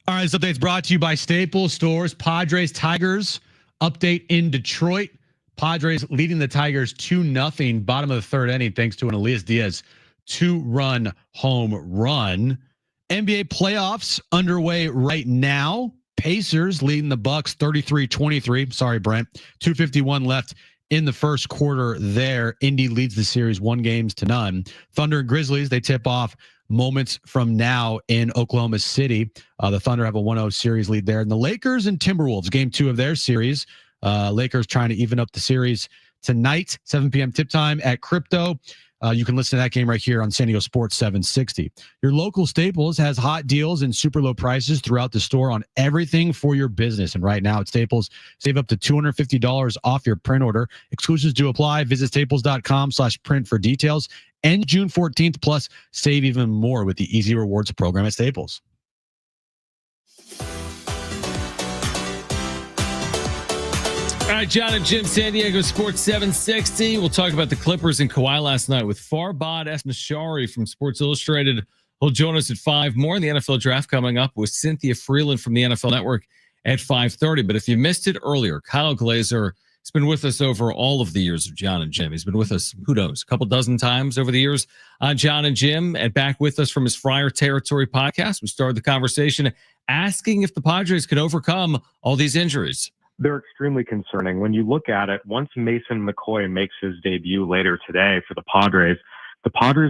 All right, this update's brought to you by Staples Stores. Padres, Tigers update in Detroit. Padres leading the Tigers 2-0, bottom of the third inning, thanks to an Elias Diaz 2-run home run. NBA playoffs underway right now. Pacers leading the Bucks 33-23. Sorry, Brent. 2:51 left in the first quarter there. Indy leads the series 1-0. Thunder and Grizzlies, they tip off moments from now in Oklahoma City. The Thunder have a 1-0 series lead there. And the Lakers and Timberwolves, game 2 of their series. Lakers trying to even up the series tonight, 7 p.m. tip time at Crypto. You can listen to that game right here on San Diego Sports 760. Your local Staples has hot deals and super low prices throughout the store on everything for your business. And right now at Staples, save up to $250 off your print order. Exclusions do apply. Visit staples.com/print for details. And June 14th, plus save even more with the Easy Rewards program at Staples. All right, Jon and Jim, San Diego Sports 760. We'll talk about the Clippers and Kawhi last night with Farbad Esmashari from Sports Illustrated. He'll join us at 5. More in the NFL draft coming up with Cynthia Freeland from the NFL Network at 5:30. But if you missed it earlier, Kyle Glazer has been with us over all of the years of Jon and Jim. He's been with us, who knows, a couple dozen times over the years on Jon and Jim, and back with us from his Friar Territory podcast. We started the conversation asking if the Padres could overcome all these injuries. They're extremely concerning. When you look at it, once Mason McCoy makes his debut later today for the Padres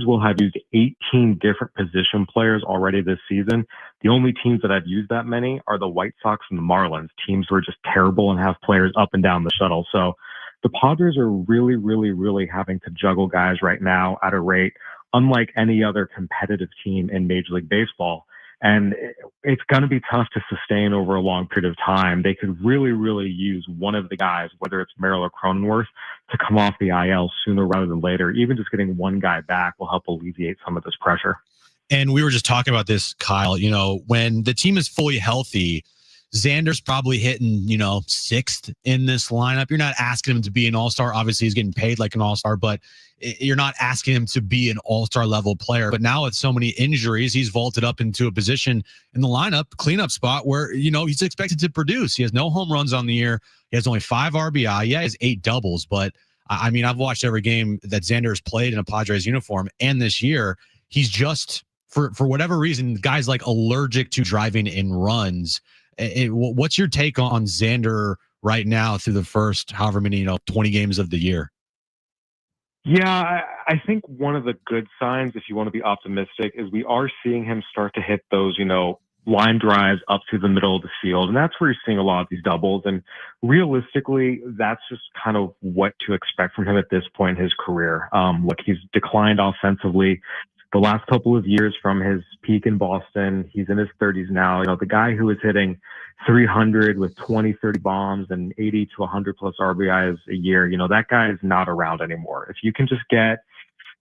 will have used 18 different position players already this season. The only teams that have used that many are the White Sox and the Marlins, teams who are just terrible and have players up and down the shuttle. So the Padres are really, really, really having to juggle guys right now at a rate unlike any other competitive team in Major League Baseball. And it's going to be tough to sustain over a long period of time. They could really, really use one of the guys, whether it's Merrill or Cronenworth, to come off the IL sooner rather than later. Even just getting one guy back will help alleviate some of this pressure. And we were just talking about this, Kyle. You know, when the team is fully healthy, Xander's probably hitting, 6th in this lineup. You're not asking him to be an all-star. Obviously, he's getting paid like an all-star, but you're not asking him to be an all-star level player. But now with so many injuries, he's vaulted up into a position in the lineup, cleanup spot where, he's expected to produce. He has no home runs on the year. He has only 5 RBI. Yeah, he has 8 doubles. But, I've watched every game that Xander has played in a Padres uniform. And this year, he's just, for whatever reason, the guy's like allergic to driving in runs. What's your take on Xander right now through the first however many 20 games of the year? Yeah, I think one of the good signs, if you want to be optimistic, is we are seeing him start to hit those, line drives up to the middle of the field. And that's where you're seeing a lot of these doubles. And realistically, that's just kind of what to expect from him at this point in his career. Look, he's declined offensively the last couple of years from his peak in Boston. He's in his 30s now. The guy who is hitting 300 with 20, 30 bombs and 80 to 100 plus RBIs a year, that guy is not around anymore. If you can just get,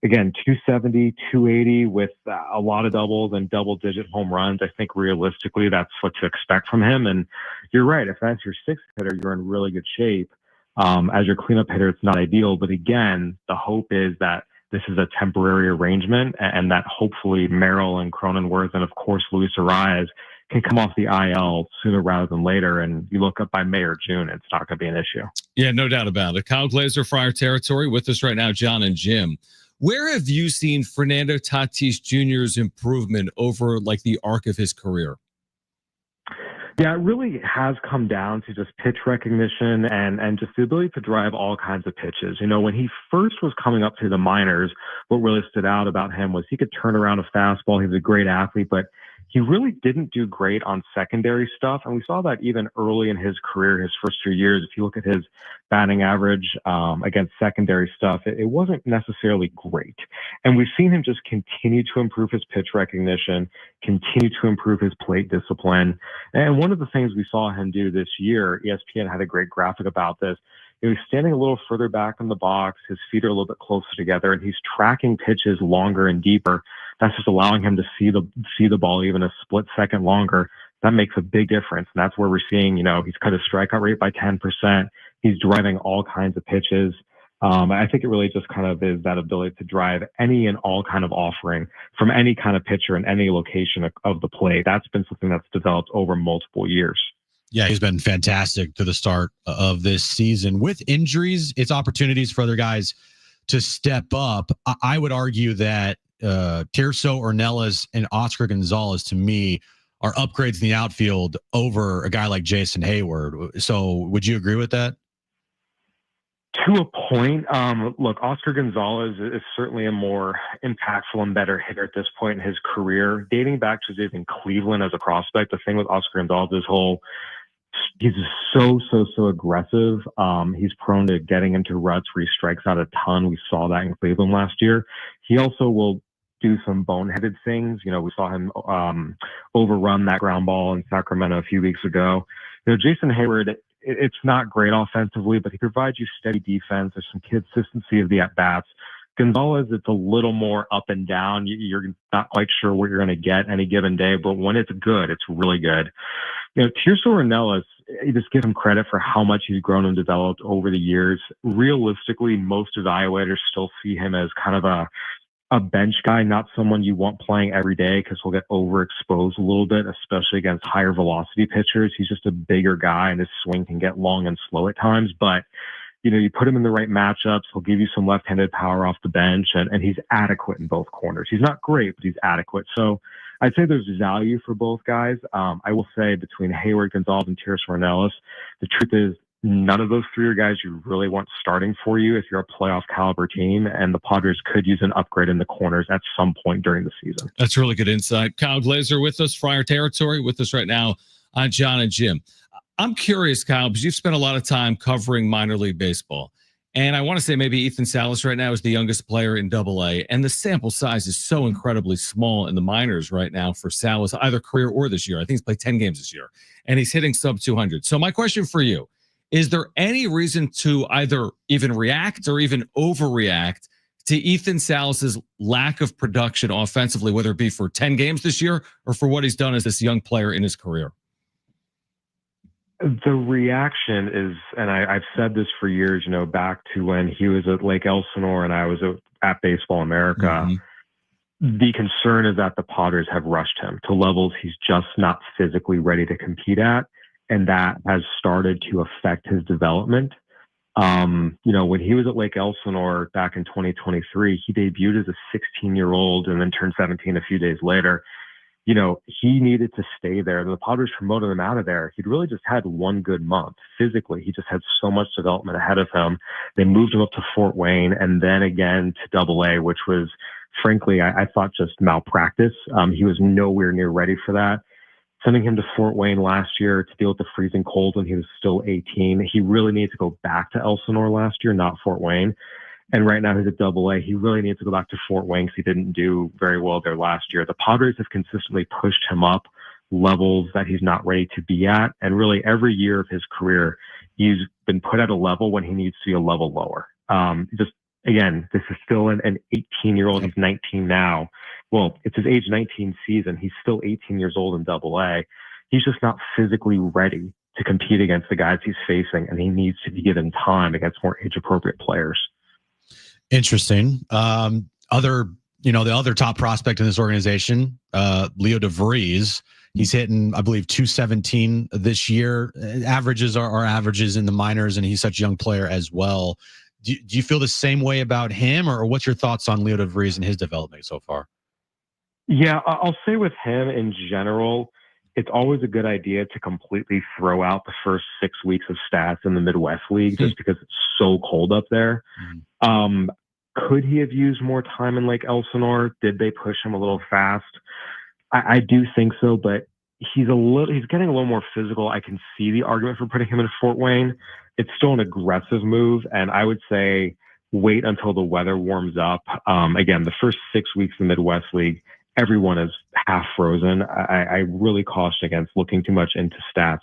again, 270, 280 with a lot of doubles and double-digit home runs, I think realistically that's what to expect from him. And you're right. If that's your 6th hitter, you're in really good shape. As your cleanup hitter, it's not ideal. But again, the hope is that this is a temporary arrangement and that hopefully Merrill and Cronenworth and, of course, Luis Arias can come off the IL sooner rather than later. And you look up by May or June, it's not going to be an issue. Yeah, no doubt about it. Kyle Glazer, Friar Territory, with us right now, Jon and Jim. Where have you seen Fernando Tatis Jr.'s improvement over the arc of his career? Yeah, it really has come down to just pitch recognition and just the ability to drive all kinds of pitches. When he first was coming up to the minors, what really stood out about him was he could turn around a fastball. He was a great athlete, but he really didn't do great on secondary stuff. And we saw that even early in his career, his first 2 years. If you look at his batting average against secondary stuff, it wasn't necessarily great. And we've seen him just continue to improve his pitch recognition, continue to improve his plate discipline. And one of the things we saw him do this year, ESPN had a great graphic about this. He's standing a little further back in the box. His feet are a little bit closer together, and he's tracking pitches longer and deeper. That's just allowing him to see the ball even a split second longer. That makes a big difference. And that's where we're seeing, he's cut his strikeout rate by 10%. He's driving all kinds of pitches. I think it really just kind of is that ability to drive any and all kind of offering from any kind of pitcher in any location of the plate. That's been something that's developed over multiple years. Yeah, he's been fantastic to the start of this season. With injuries, it's opportunities for other guys to step up. I would argue that Tirso Ornelas and Oscar Gonzalez, to me, are upgrades in the outfield over a guy like Jason Hayward. So would you agree with that? To a point, look, Oscar Gonzalez is certainly a more impactful and better hitter at this point in his career. Dating back to his days in Cleveland as a prospect, the thing with Oscar Gonzalez is he's so aggressive. He's prone to getting into ruts where he strikes out a ton. We saw that in Cleveland last year. He also will do some boneheaded things. You know, we saw him overrun that ground ball in Sacramento a few weeks ago. You know, Jason Hayward, it's not great offensively, but he provides you steady defense. There's some consistency of the at-bats. Gonzalez, it's a little more up and down. You're not quite sure what you're going to get any given day, but when it's good, it's really good. You know, Tirso Ornelas, you just give him credit for how much he's grown and developed over the years. Realistically, most evaluators still see him as kind of a bench guy, not someone you want playing every day because he'll get overexposed a little bit, especially against higher velocity pitchers. He's just a bigger guy and his swing can get long and slow at times. But, you know, you put him in the right matchups, he'll give you some left-handed power off the bench, and he's adequate in both corners. He's not great, but he's adequate. So I'd say there's value for both guys. I will say between Hayward, Gonzalez, and Tirso Ornelas, the truth is none of those three are guys you really want starting for you if you're a playoff caliber team, and the Padres could use an upgrade in the corners at some point during the season. That's really good insight. Kyle Glazer with us, Friar Territory, with us right now on Jon and Jim. I'm curious, Kyle, because you've spent a lot of time covering minor league baseball. And I want to say maybe Ethan Salas right now is the youngest player in Double-A, and the sample size is so incredibly small in the minors right now for Salas, either career or this year. I think he's played 10 games this year, and he's hitting sub 200. So my question for you, is there any reason to either even react or even overreact to Ethan Salas's lack of production offensively, whether it be for 10 games this year or for what he's done as this young player in his career? The reaction is, and I've said this for years, you know, back to when he was at Lake Elsinore and I was at Baseball America. Mm-hmm. The concern is that the Padres have rushed him to levels he's just not physically ready to compete at. And that has started to affect his development. You know, when he was at Lake Elsinore back in 2023, he debuted as a 16-year-old and then turned 17 a few days later. You know, he needed to stay there. The Padres promoted him out of there. He'd really just had one good month. Physically, he just had so much development ahead of him. They moved him up to Fort Wayne and then again to Double-A, which was, frankly, I thought just malpractice. He was nowhere near ready for that. Sending him to Fort Wayne last year to deal with the freezing cold when he was still 18. He really needs to go back to Elsinore last year, not Fort Wayne. And right now he's at Double-A. He really needs to go back to Fort Wayne because he didn't do very well there last year. The Padres have consistently pushed him up levels that he's not ready to be at. And really every year of his career, he's been put at a level when he needs to be a level lower. Again, this is still an 18-year-old. He's 19 now. Well, it's his age 19 season. He's still 18 years old in Double-A. He's just not physically ready to compete against the guys he's facing, and he needs to be given time against more age-appropriate players. Interesting. The other top prospect in this organization, Leo DeVries, he's hitting, I believe, 217 this year. Averages are averages in the minors, and he's such a young player as well. Do you feel the same way about him, or what's your thoughts on Leo DeVries and his development so far? Yeah, I'll say with him in general, it's always a good idea to completely throw out the first 6 weeks of stats in the Midwest League just because it's so cold up there. Mm-hmm. Could he have used more time in Lake Elsinore? Did they push him a little fast? I do think so, but he's getting a little more physical. I can see the argument for putting him in Fort Wayne. It's still an aggressive move, and I would say wait until the weather warms up. Again, the first 6 weeks in the Midwest League, everyone is half frozen. I really caution against looking too much into stats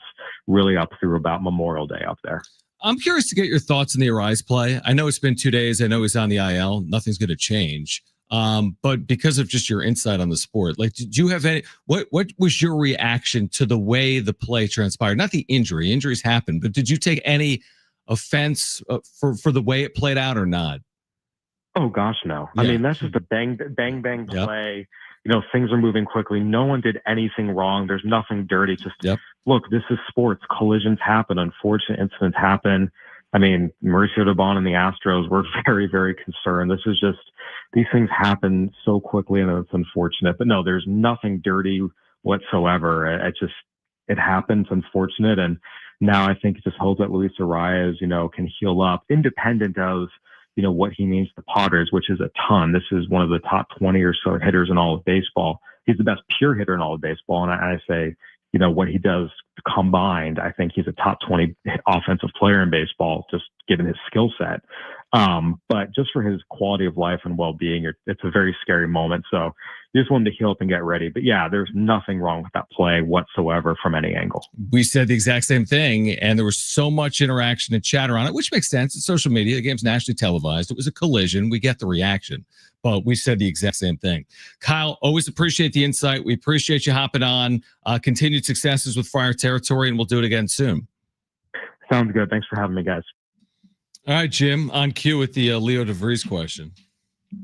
really up through about Memorial Day up there. I'm curious to get your thoughts on the Arise play. I know it's been 2 days. I know he's on the IL. Nothing's going to change. But because of just your insight on the sport, like, did you have any, what was your reaction to the way the play transpired? Not the injury. Injuries happen, but did you take any offense for the way it played out or not? Oh gosh, no. Yeah. I mean, that's just a bang play. Yep. You know, things are moving quickly. No one did anything wrong. There's nothing dirty. Just Look, this is sports. Collisions happen. Unfortunate incidents happen. I mean, Mauricio Dubon and the Astros were very, very concerned. This is just, these things happen so quickly and it's unfortunate. But no, there's nothing dirty whatsoever. It happens, unfortunate. And now I think it just holds that Luis Arias, can heal up independent of, what he means to the Padres, which is a ton. This is one of the top 20 or so hitters in all of baseball. He's the best pure hitter in all of baseball. And I say, what he does combined, I think he's a top 20 offensive player in baseball, just given his skill set. But just for his quality of life and well-being, it's a very scary moment. So you just want him to heal up and get ready. But yeah, there's nothing wrong with that play whatsoever from any angle. We said the exact same thing, and there was so much interaction and chatter on it, which makes sense. It's social media. The game's nationally televised. It was a collision. We get the reaction, but we said the exact same thing. Kyle, always appreciate the insight. We appreciate you hopping on. Continued successes with Friar Territory, and we'll do it again soon. Sounds good. Thanks for having me, guys. All right, Jim, on cue with the Leo DeVries question.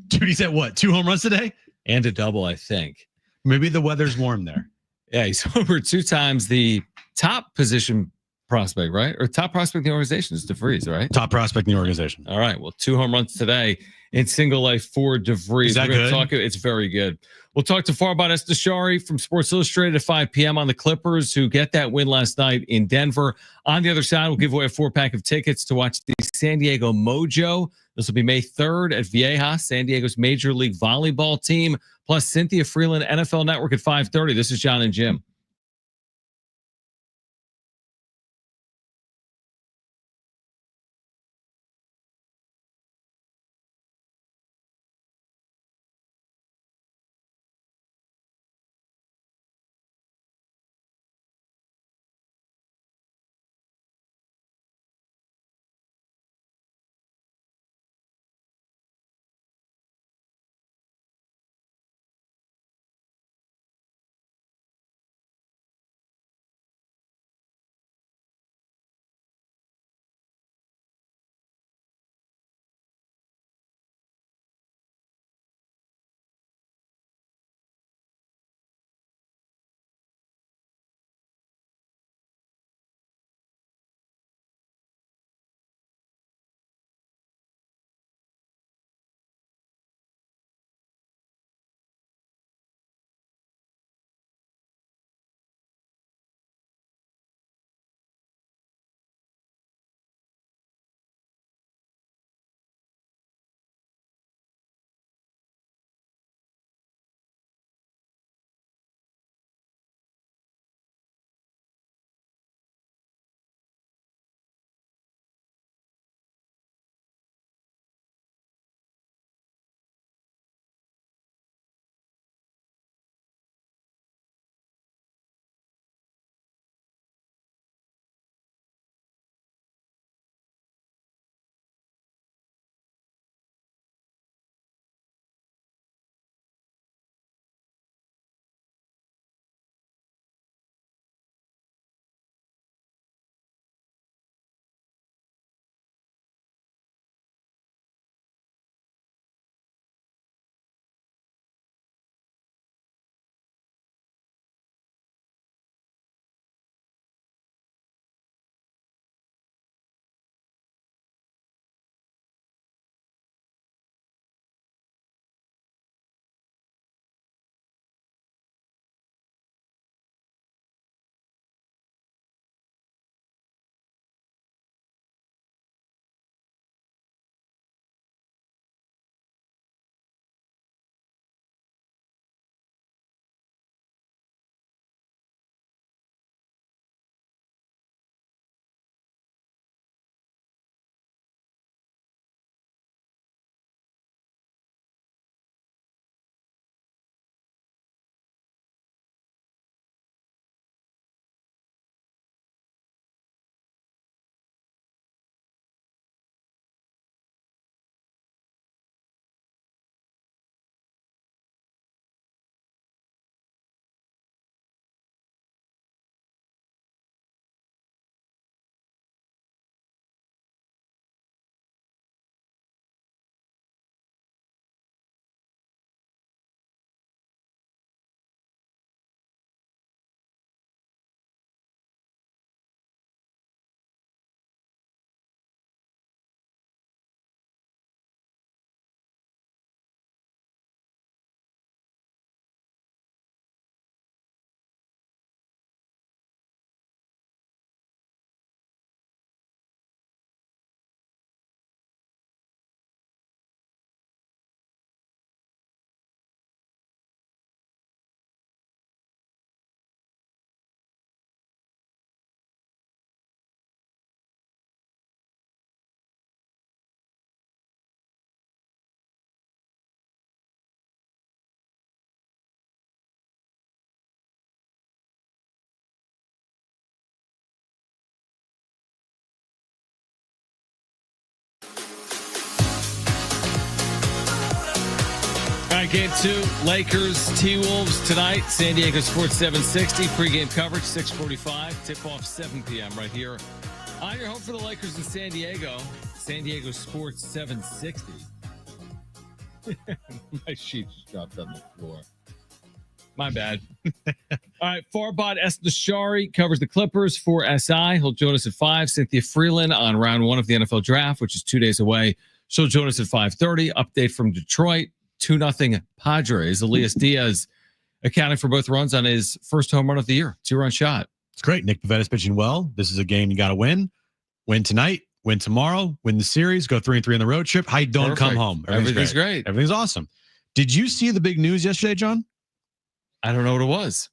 Dude, he's at what? 2 home runs today? And a double, I think. Maybe the weather's warm there. Yeah, he's over 2 times the top position prospect, right? Or top prospect in the organization is DeVries, right? Top prospect in the organization. All right. Well, 2 home runs today in single life for DeVries. Is that good? It's very good. We'll talk to Farbod Esteshari from Sports Illustrated at 5 p.m. on the Clippers, who get that win last night in Denver. On the other side, we'll give away a 4-pack of tickets to watch the San Diego Mojo. This will be May 3rd at Viejas, San Diego's Major League Volleyball team, plus Cynthia Freeland, NFL Network at 5:30. This is Jon and Jim. right, game 2, Lakers, T-Wolves tonight, San Diego Sports 760, pregame coverage 6:45, tip-off 7 p.m. right here on your home for the Lakers in San Diego Sports 760. My sheet just dropped on the floor. My bad. All right, Farbod Esnashari covers the Clippers for SI. He'll join us at 5. Cynthia Freeland on round 1 of the NFL draft, which is 2 days away. She'll join us at 5:30. Update from Detroit, 2-0 Padres. Elias Diaz accounting for both runs on his first home run of the year. 2-run shot. It's great. Nick Pavetta's pitching well. This is a game you got to win. Win tonight, win tomorrow, win the series, go 3-3 on the road trip. How you doing? Come home. Everything's great. Everything's awesome. Did you see the big news yesterday, John? I don't know what it was.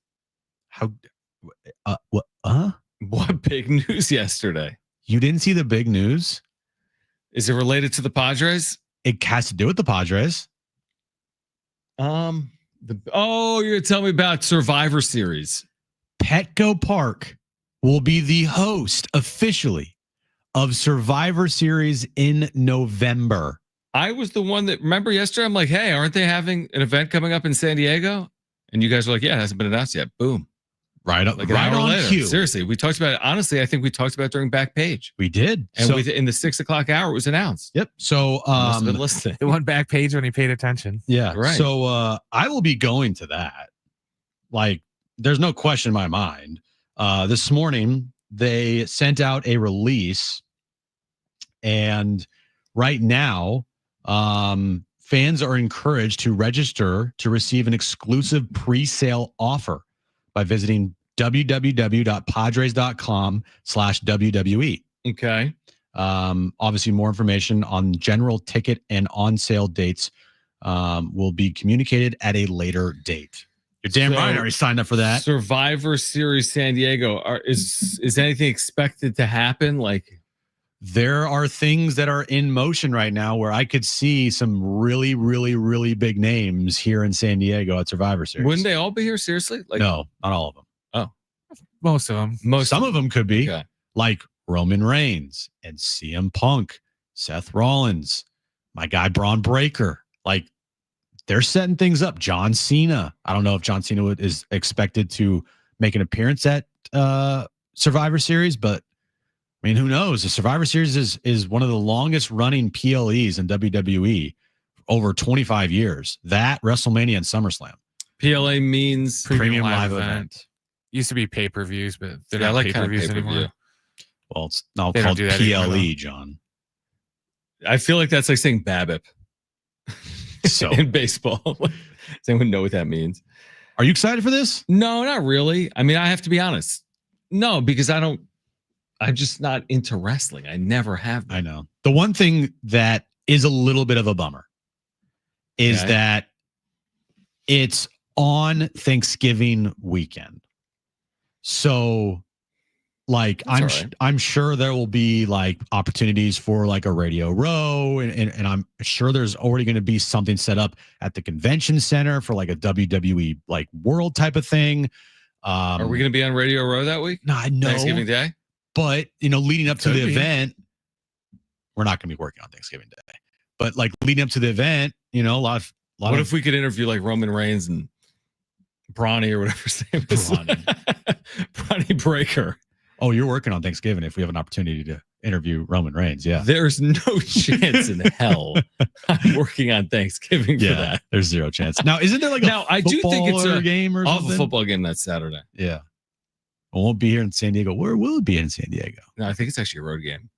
What big news yesterday? You didn't see the big news? Is it related to the Padres? It has to do with the Padres. You're gonna tell me about Survivor Series. Petco Park will be the host officially of Survivor Series in November. I was the one that, remember yesterday, I'm like, hey, aren't they having an event coming up in San Diego? And you guys were like, yeah, it hasn't been announced yet. Boom. Right up, like right on later. cue. Seriously, we talked about it. Honestly, I think we talked about it during Backpage. We did. And in the 6 o'clock hour, it was announced. Yep. So must have been listening. It went Backpage when he paid attention. Yeah. Right. So I will be going to that. Like, there's no question in my mind. This morning, they sent out a release. And right now, fans are encouraged to register to receive an exclusive pre-sale offer by visiting www.padres.com/WWE. Okay. Obviously, more information on general ticket and on-sale dates will be communicated at a later date. You're damn right. I already signed up for that. Survivor Series San Diego. Is anything expected to happen? Like, there are things that are in motion right now where I could see some really, really, really big names here in San Diego at Survivor Series. Wouldn't they all be here? Seriously? Like, no, not all of them. Oh, most of them. Some of them could be okay. Like Roman Reigns and CM Punk, Seth Rollins, my guy Braun Breaker. Like, they're setting things up. John Cena. I don't know if John Cena is expected to make an appearance at Survivor Series, but I mean, who knows? The Survivor Series is one of the longest running PLEs in WWE, over 25 years. That, WrestleMania, and SummerSlam. PLA means Premium Live Event. Used to be pay-per-views, but they're I not like kind of pay-per-views pay-per-view. anymore. Well, it's now They don't called do that PLE, anymore, John. I feel like that's like saying BABIP So, in baseball. Does anyone know what that means? are you excited for this? No, not really. I mean, I have to be honest. No, because I'm just not into wrestling. I never have been. I know. The one thing that is a little bit of a bummer is that it's on Thanksgiving weekend. So, like, I'm sure there will be like opportunities for like a Radio Row, and I'm sure there's already going to be something set up at the convention center for like a WWE like world type of thing. Are we going to be on Radio Row that week? No, Thanksgiving Day? But, leading up to the event, we're not going to be working on Thanksgiving Day. But like leading up to the event, a lot What if we could interview like Roman Reigns and Bronny or whatever his name is? Bronny Breaker. Oh, you're working on Thanksgiving if we have an opportunity to interview Roman Reigns. Yeah. There's no chance in hell I'm working on Thanksgiving for that. There's zero chance. Now, isn't there like I do think it's a game or something? A football game that Saturday. Yeah. It won't be here in San Diego. Where will it be in San Diego? No, I think it's actually a road game.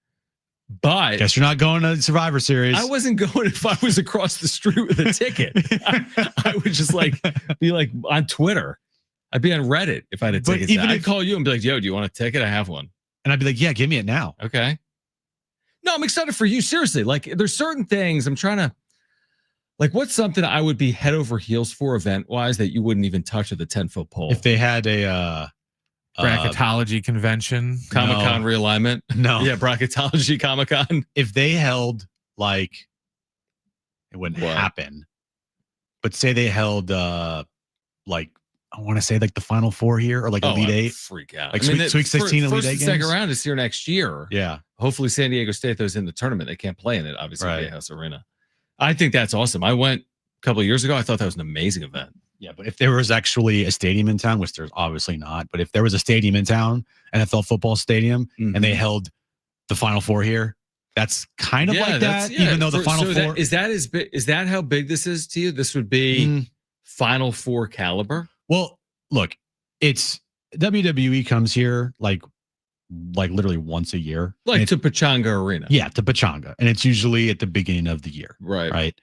But guess you're not going to the Survivor Series. I wasn't going if I was across the street with a ticket. I would just be like on Twitter. I'd be on Reddit if I had a ticket. Even I'd call you and be like, yo, do you want a ticket? I have one. And I'd be like, yeah, give me it now. Okay. No, I'm excited for you. Seriously. Like, there's certain things I'm trying to, like, what's something I would be head over heels for event wise that you wouldn't even touch with a 10-foot pole? If they had a bracketology convention, Comic-Con realignment. No. Yeah, bracketology Comic-Con. If they held it wouldn't happen. But say they held I want to say like the Final Four here or like Elite Eight. Freak out. Like Sweet 16 Elite first Eight and games. second round is here next year. Yeah. Hopefully San Diego State, those in the tournament. They can't play in it, obviously, right. House Arena. I think that's awesome. I went couple of years ago. I thought that was an amazing event. Yeah, but if there was actually a stadium in town, which there's obviously not, but if there was a stadium in town, NFL football stadium, and they held the Final Four here, that's kind of like that. Even though the Final Four is that how big this is to you? This would be Final Four caliber. Well, look, it's WWE comes here like literally once a year, like to Pechanga Arena. Yeah, to Pechanga, and it's usually at the beginning of the year, right?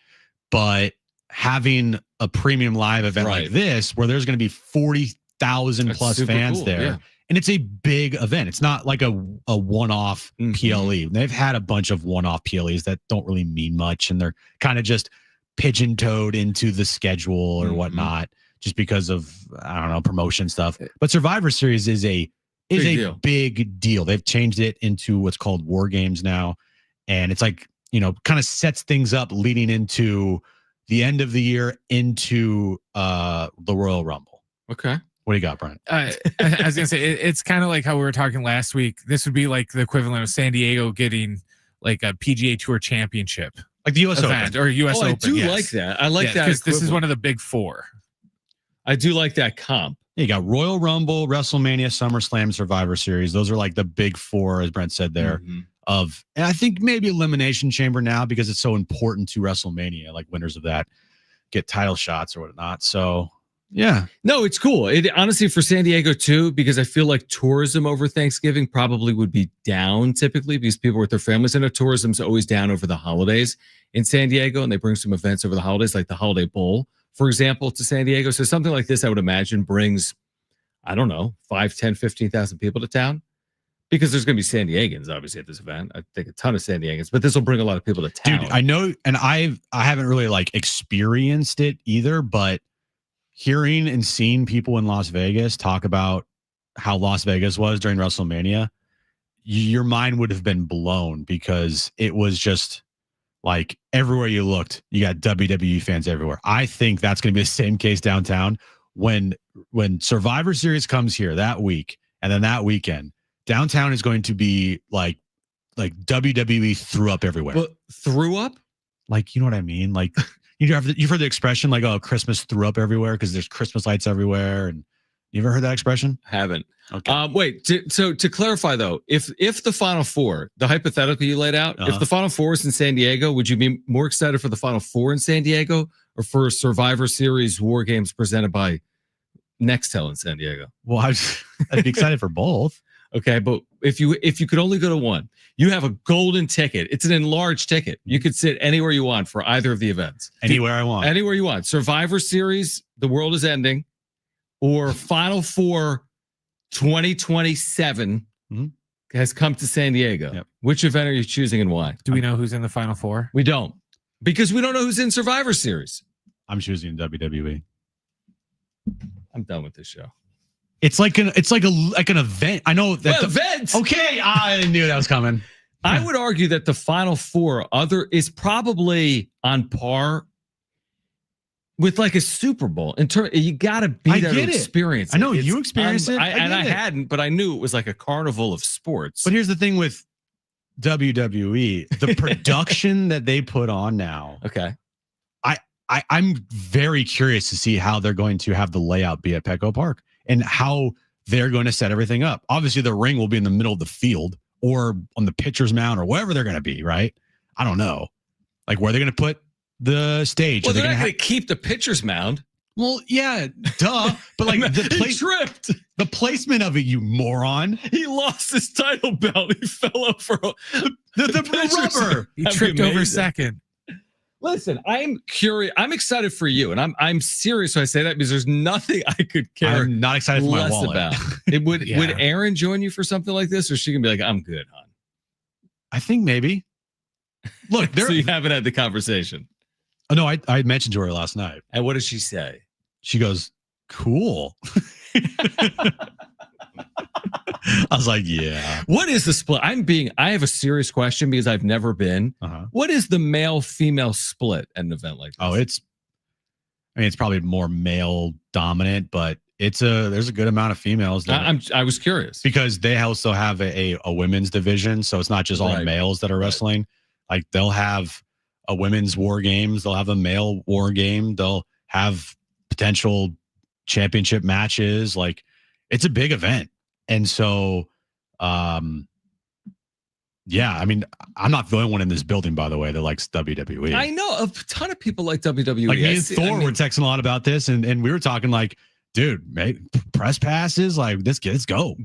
But having a premium live event like this, where there's going to be 40,000 plus fans there, and it's a big event. It's not like a one-off PLE. They've had a bunch of one-off PLEs that don't really mean much, and they're kind of just pigeon-toed into the schedule or whatnot, just because of, I don't know, promotion stuff. But Survivor Series is a big deal. They've changed it into what's called War Games now, and it's like, kind of sets things up leading into the end of the year into the Royal Rumble. Okay. What do you got, Brian? I was gonna say it's kind of like how we were talking last week. This would be like the equivalent of San Diego getting like a PGA Tour championship, like the U.S. event Open or U.S. Open. I do like that. I like that because this is one of the big four. I do like that comp. You got Royal Rumble, WrestleMania, SummerSlam, Survivor Series. Those are like the big four, as Brent said there. And I think maybe Elimination Chamber now, because it's so important to WrestleMania, like winners of that get title shots or whatnot. So yeah, no, it's cool. It honestly for San Diego too, because I feel like tourism over Thanksgiving probably would be down typically because people with their families. I know tourism's always down over the holidays in San Diego, and they bring some events over the holidays, like the Holiday Bowl, for example, to San Diego. So something like this, I would imagine, brings, I don't know, 5, 10, 15,000 people to town. Because there's going to be San Diegans, obviously, at this event. I think a ton of San Diegans, but this will bring a lot of people to town. Dude, I know, and I haven't really like experienced it either, but hearing and seeing people in Las Vegas talk about how Las Vegas was during WrestleMania, your mind would have been blown, because it was just like everywhere you looked, you got WWE fans everywhere. I think that's going to be the same case downtown when Survivor Series comes here that week, and then that weekend. Downtown is going to be like WWE threw up everywhere. Well, threw up? Like, you know what I mean? Like you've heard the expression like, oh, Christmas threw up everywhere because there's Christmas lights everywhere. And you ever heard that expression? Haven't. Okay. Wait, so to clarify though, if the Final Four, the hypothetical you laid out, if the Final Four is in San Diego, would you be more excited for the Final Four in San Diego or for Survivor Series War Games presented by Nextel in San Diego? Well, I'd be excited for both. Okay, but if you could only go to one, you have a golden ticket. It's an enlarged ticket. You could sit anywhere you want for either of the events. Anywhere I want. Anywhere you want. Survivor Series, The World is Ending, or Final Four 2027 has come to San Diego. Yep. Which event are you choosing and why? Do we know who's in the Final Four? We don't. Because we don't know who's in Survivor Series. I'm choosing WWE. I'm done with this show. It's like an event. I know that event. Okay, I knew that was coming. I would argue that the Final Four is probably on par with like a Super Bowl. You got to be there to experience it. I know you experienced it, I hadn't, but I knew it was like a carnival of sports. But here's the thing with WWE: the production that they put on now. Okay, I'm very curious to see how they're going to have the layout be at Petco Park. And how they're going to set everything up. Obviously, the ring will be in the middle of the field or on the pitcher's mound or wherever they're going to be, right? I don't know. Like, where they're going to put the stage. Well, they're not going to keep the pitcher's mound. Well, yeah, duh. But like he tripped. The placement of it, you moron. He lost his title belt. He fell over the rubber. He tripped over second. Listen, I'm curious. I'm excited for you, and I'm serious when I say that because there's nothing I could care. I'm not excited for my wallet. About. Would Aaron join you for something like this, or is she gonna be like, "I'm good, hon"? I think maybe. Look, so you haven't had the conversation. Oh no, I mentioned to her last night. And what does she say? She goes, "Cool." I was like, yeah. What is the split? I have a serious question because I've never been. What is the male-female split at an event like this? Oh, it's probably more male dominant, but there's a good amount of females. I was curious because they also have a women's division, so it's not just all males that are wrestling. Like they'll have a women's war games. They'll have a male war game. They'll have potential championship matches. Like, it's a big event. And so, yeah, I mean, I'm not the only one in this building, by the way, that likes WWE. I know a ton of people like WWE. Like, me and Thor were texting a lot about this, and we were talking like, dude, press passes, like, let's go.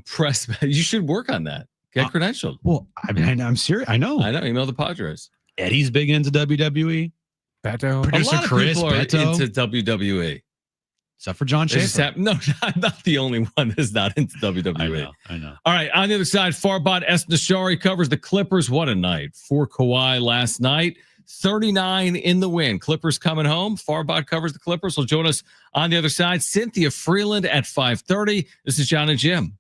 You should work on that. Get credentialed. Well, I mean, I'm serious. I know. Email the Padres. Eddie's big into WWE. Beto. Producer A lot of Chris people are Beto. into WWE. Except for John Schaefer. No, I'm not the only one that's not into WWE. I know. All right, on the other side, Farbod Esnashari covers the Clippers. What a night for Kawhi last night. 39 in the win. Clippers coming home. Farbod covers the Clippers. Will join us on the other side. Cynthia Freeland at 5:30. This is Jon and Jim.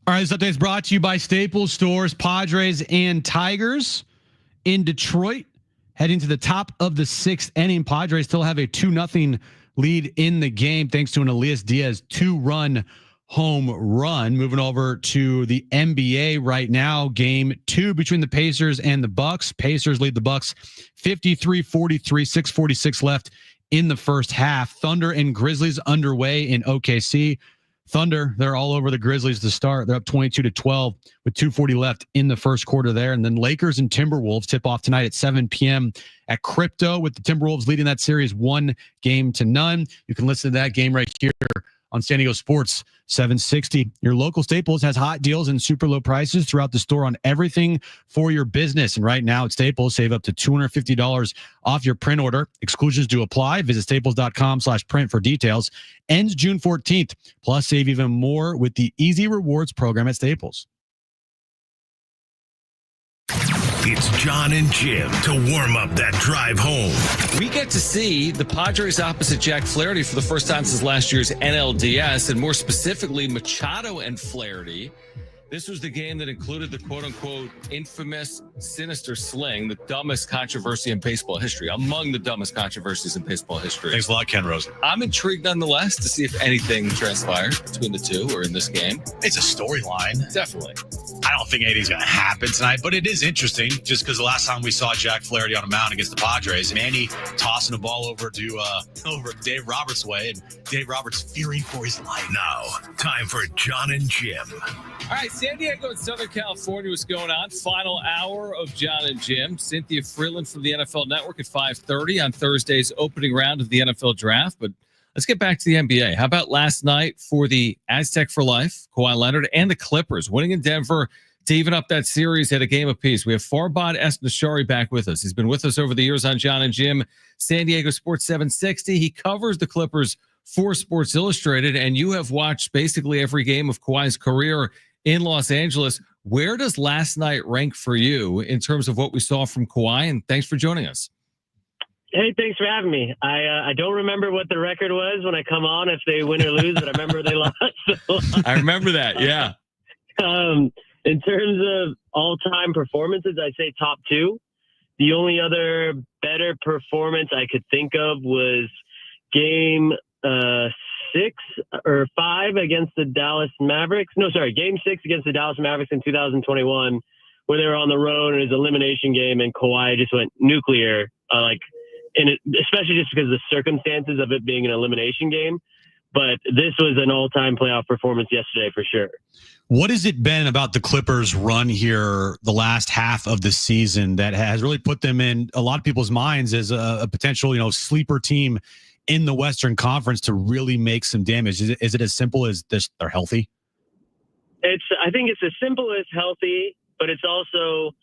All right, this update is brought to you by Staples Stores, Padres and Tigers in Detroit. Heading to the top of the 6th inning, Padres still have a 2-0 lead in the game thanks to an Elias Diaz 2-run home run. Moving over to the NBA right now, game 2 between the Pacers and the Bucks. Pacers lead the Bucks 53-43, 6:46 left in the first half. Thunder and Grizzlies underway in OKC. Thunder, they're all over the Grizzlies to start. They're up 22-12 with 2:40 left in the first quarter there. And then Lakers and Timberwolves tip off tonight at 7 p.m. at Crypto, with the Timberwolves leading that series 1-0. You can listen to that game right here on San Diego Sports 760. Your local Staples has hot deals and super low prices throughout the store on everything for your business. And right now at Staples, save up to $250 off your print order. Exclusions do apply. Visit staples.com/print for details. Ends June 14th. Plus, save even more with the Easy Rewards program at Staples. It's Jon and Jim to warm up that drive home. We get to see the Padres opposite Jack Flaherty for the first time since last year's NLDS, and more specifically, Machado and Flaherty. This was the game that included the quote-unquote infamous sinister sling, the dumbest controversy in baseball history, among the dumbest controversies in baseball history. Thanks a lot, Ken Rosen. I'm intrigued nonetheless to see if anything transpires between the two or in this game. It's a storyline. Definitely. I don't think anything's going to happen tonight, but it is interesting just because the last time we saw Jack Flaherty on a mound against the Padres, Manny tossing the ball over Dave Roberts' way, and Dave Roberts fearing for his life. Now, time for Jon and Jim. All right, San Diego and Southern California, what's going on? Final hour of Jon and Jim. Cynthia Freeland from the NFL Network at 5:30 on Thursday's opening round of the NFL Draft. But let's get back to the NBA. How about last night for the Aztec for Life, Kawhi Leonard, and the Clippers winning in Denver to even up that series at a game apiece? We have Farbad Esnashari back with us. He's been with us over the years on Jon and Jim, San Diego Sports 760. He covers the Clippers for Sports Illustrated, and you have watched basically every game of Kawhi's career in Los Angeles. Where does last night rank for you in terms of what we saw from Kawhi? And thanks for joining us. Hey, thanks for having me. I don't remember what the record was when I come on, if they win or lose, but I remember they lost. So. I remember that, yeah. In terms of all-time performances, I'd say top 2. The only other better performance I could think of was game 6 or 5 against the Dallas Mavericks. No, sorry, game 6 against the Dallas Mavericks in 2021, where they were on the road in his elimination game, and Kawhi just went nuclear, especially just because of the circumstances of it being an elimination game. But this was an all-time playoff performance yesterday for sure. What has it been about the Clippers' run here the last half of the season that has really put them in a lot of people's minds as a potential, sleeper team in the Western Conference to really make some damage? Is it as simple as this? They're healthy? I think it's as simple as healthy, but it's also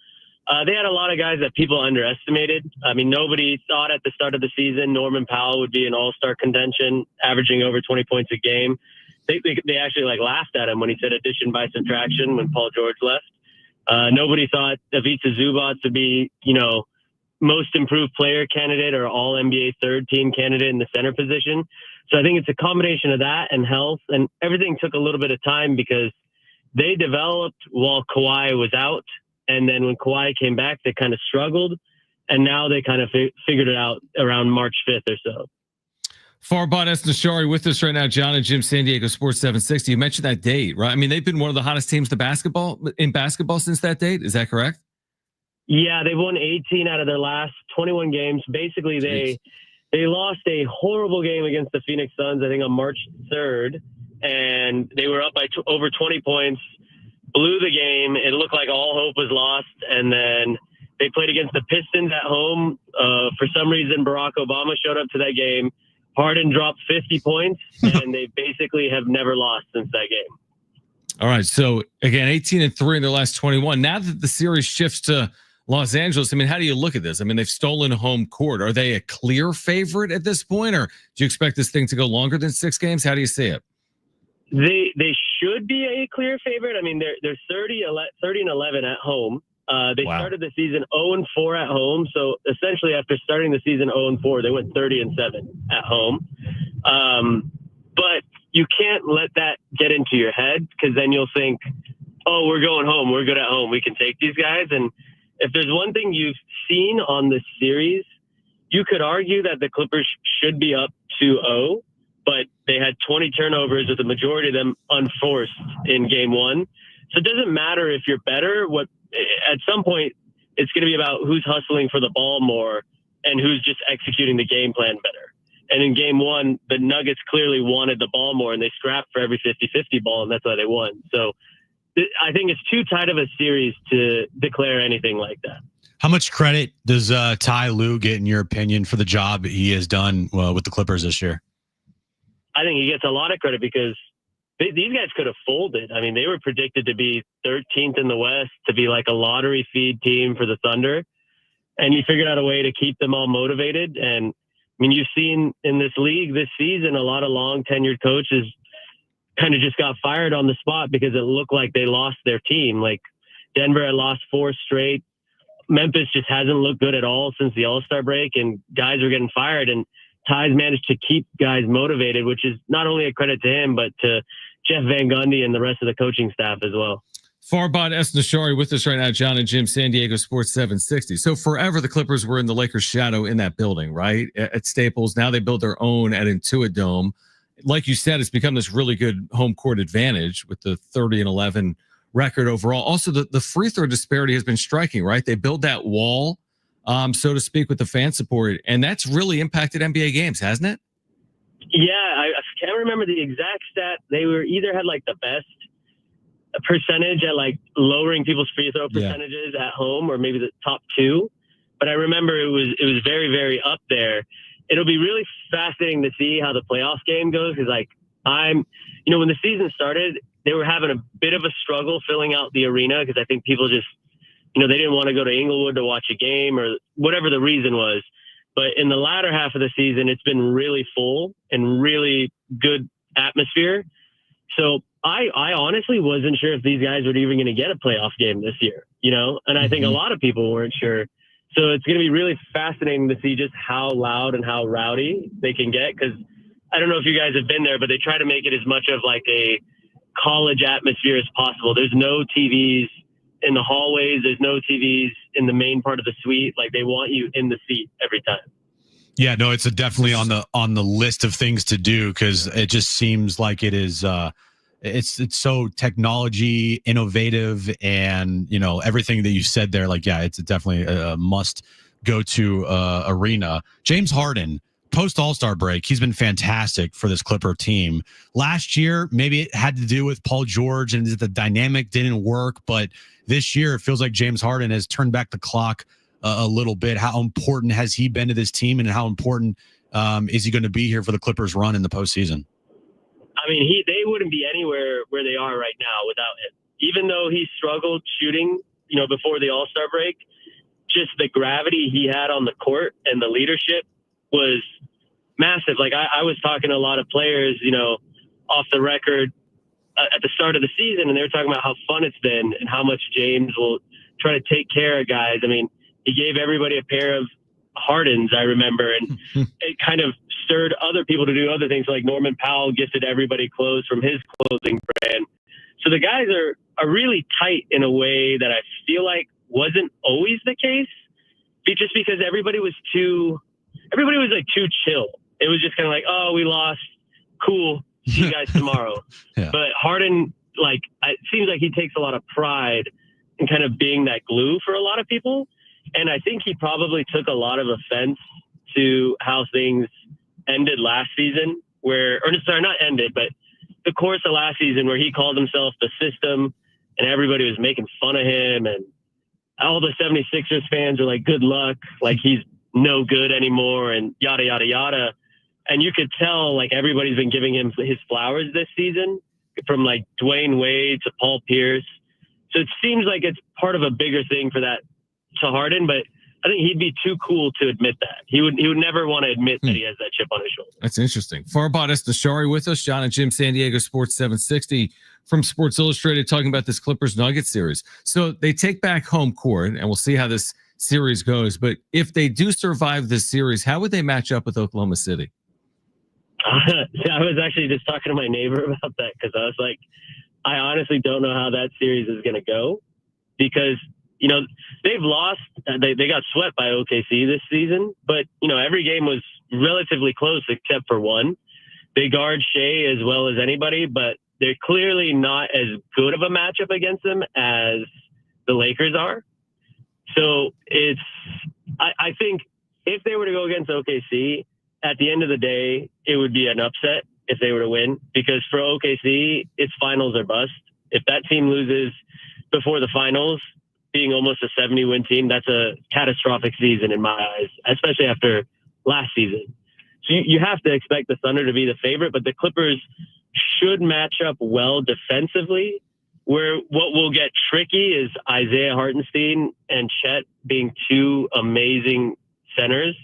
they had a lot of guys that people underestimated. I mean, nobody thought at the start of the season Norman Powell would be in all-star contention, averaging over 20 points a game. They actually laughed at him when he said addition by subtraction when Paul George left. Nobody thought Ivica Zubac would be, most improved player candidate or all NBA third team candidate in the center position. So I think it's a combination of that and health, and everything took a little bit of time because they developed while Kawhi was out. And then when Kawhi came back, they kind of struggled, and now they kind of figured it out around March 5th or so. Farbad Esnashari with us right now, Jon and Jim, San Diego Sports 760. You mentioned that date, right? I mean, they've been one of the hottest teams in basketball since that date. Is that correct? Yeah, they've won 18 out of their last 21 games. Basically, they lost a horrible game against the Phoenix Suns, I think on March 3rd, and they were up by over 20 points, blew the game. It looked like all hope was lost, and then they played against the Pistons at home. For some reason, Barack Obama showed up to that game. Harden dropped 50 points, and they basically have never lost since that game. All right, so again, 18-3 in their last 21. Now that the series shifts to Los Angeles, I mean, how do you look at this? I mean, they've stolen home court. Are they a clear favorite at this point, or do you expect this thing to go longer than 6 games? How do you see it? They should be a clear favorite. I mean, they're 30-11 at home. They started the season 0-4 at home. So essentially, after starting the season 0-4, they went 30-7 at home. But you can't let that get into your head, because then you'll think oh, we're going home. We're good at home. We can take these guys. And if there's one thing you've seen on this series, you could argue that the Clippers should be up 2-0, but they had 20 turnovers with the majority of them unforced in game one. So it doesn't matter if you're better. At some point, it's going to be about who's hustling for the ball more and who's just executing the game plan better. And in game one, the Nuggets clearly wanted the ball more, and they scrapped for every 50-50 ball, and that's why they won. So I think it's too tight of a series to declare anything like that. How much credit does Ty Lue get, in your opinion, for the job he has done with the Clippers this year? I think he gets a lot of credit because these guys could have folded. I mean, they were predicted to be 13th in the West, to be like a lottery feed team for the Thunder. And he figured out a way to keep them all motivated. And I mean, you've seen in this league this season, a lot of long tenured coaches kind of just got fired on the spot because it looked like they lost their team. Like Denver had lost 4 straight. Memphis just hasn't looked good at all since the All-Star break, and guys are getting fired. And Ty's managed to keep guys motivated, which is not only a credit to him, but to Jeff Van Gundy and the rest of the coaching staff as well. Farbod Esnashari with us right now, Jon and Jim, San Diego Sports 760. So forever the Clippers were in the Lakers' shadow in that building, right? At Staples. Now they build their own at Intuit Dome. Like you said, it's become this really good home court advantage with the 30-11 record overall. Also, the free throw disparity has been striking, right? They build that wall, so to speak, with the fan support, and that's really impacted NBA games, hasn't it? Yeah, I can't remember the exact stat. They were either had like the best percentage at like lowering people's free throw percentages at home, or maybe the top 2. But I remember it was very, very up there. It'll be really fascinating to see how the playoff game goes, because like when the season started, they were having a bit of a struggle filling out the arena because I think people just, they didn't want to go to Inglewood to watch a game or whatever the reason was. But in the latter half of the season, it's been really full and really good atmosphere. So I honestly wasn't sure if these guys were even going to get a playoff game this year, and I think a lot of people weren't sure. So it's going to be really fascinating to see just how loud and how rowdy they can get. Because I don't know if you guys have been there, but they try to make it as much of like a college atmosphere as possible. There's no TVs in the hallways. There's no TVs in the main part of the suite. Like they want you in the seat every time. Yeah, no, it's definitely on the list of things to do, because it just seems like it is. It's so technology innovative, and everything that you said there. Like, yeah, it's definitely a must go to arena. James Harden, post All-Star break, he's been fantastic for this Clipper team. Last year, maybe it had to do with Paul George and the dynamic didn't work, but this year it feels like James Harden has turned back the clock a little bit. How important has he been to this team, and how important is he going to be here for the Clippers run in the postseason? I mean, they wouldn't be anywhere where they are right now without him. Even though he struggled shooting, before the All-Star break, just the gravity he had on the court and the leadership was massive. Like I was talking to a lot of players, off the record at the start of the season, and they were talking about how fun it's been and how much James will try to take care of guys. I mean, he gave everybody a pair of Hardens, I remember, and it kind of stirred other people to do other things. Like Norman Powell gifted everybody clothes from his clothing brand. So the guys are really tight in a way that I feel like wasn't always the case, just because everybody was like too chill. It was just kind of like, oh, we lost. Cool. See you guys tomorrow. Yeah. But Harden, it seems like he takes a lot of pride in kind of being that glue for a lot of people. And I think he probably took a lot of offense to how things ended last season, not ended, but the course of last season, where he called himself the system and everybody was making fun of him. And all the 76ers fans are like, good luck. Like he's no good anymore and yada, yada, yada. And you could tell like everybody's been giving him his flowers this season, from like Dwayne Wade to Paul Pierce. So it seems like it's part of a bigger thing for that to Harden, but I think he'd be too cool to admit that. He would never want to admit that he has that chip on his shoulder. That's interesting. Farbod Esnashari with us, Jon and Jim, San Diego Sports 760 from Sports Illustrated, talking about this Clippers Nuggets series. So they take back home court, and we'll see how this series goes. But if they do survive this series, how would they match up with Oklahoma City? I was actually just talking to my neighbor about that, because I was like, I honestly don't know how that series is going to go because, you know, they've lost. They got swept by OKC this season, but, you know, every game was relatively close except for one. They guard Shea as well as anybody, but they're clearly not as good of a matchup against them as the Lakers are. So I think if they were to go against OKC, at the end of the day, it would be an upset if they were to win, because for OKC, it's finals or bust. If that team loses before the finals, being almost a 70-win team, that's a catastrophic season in my eyes, especially after last season. So you have to expect the Thunder to be the favorite, but the Clippers should match up well defensively. Where what will get tricky is Isaiah Hartenstein and Chet being two amazing centers.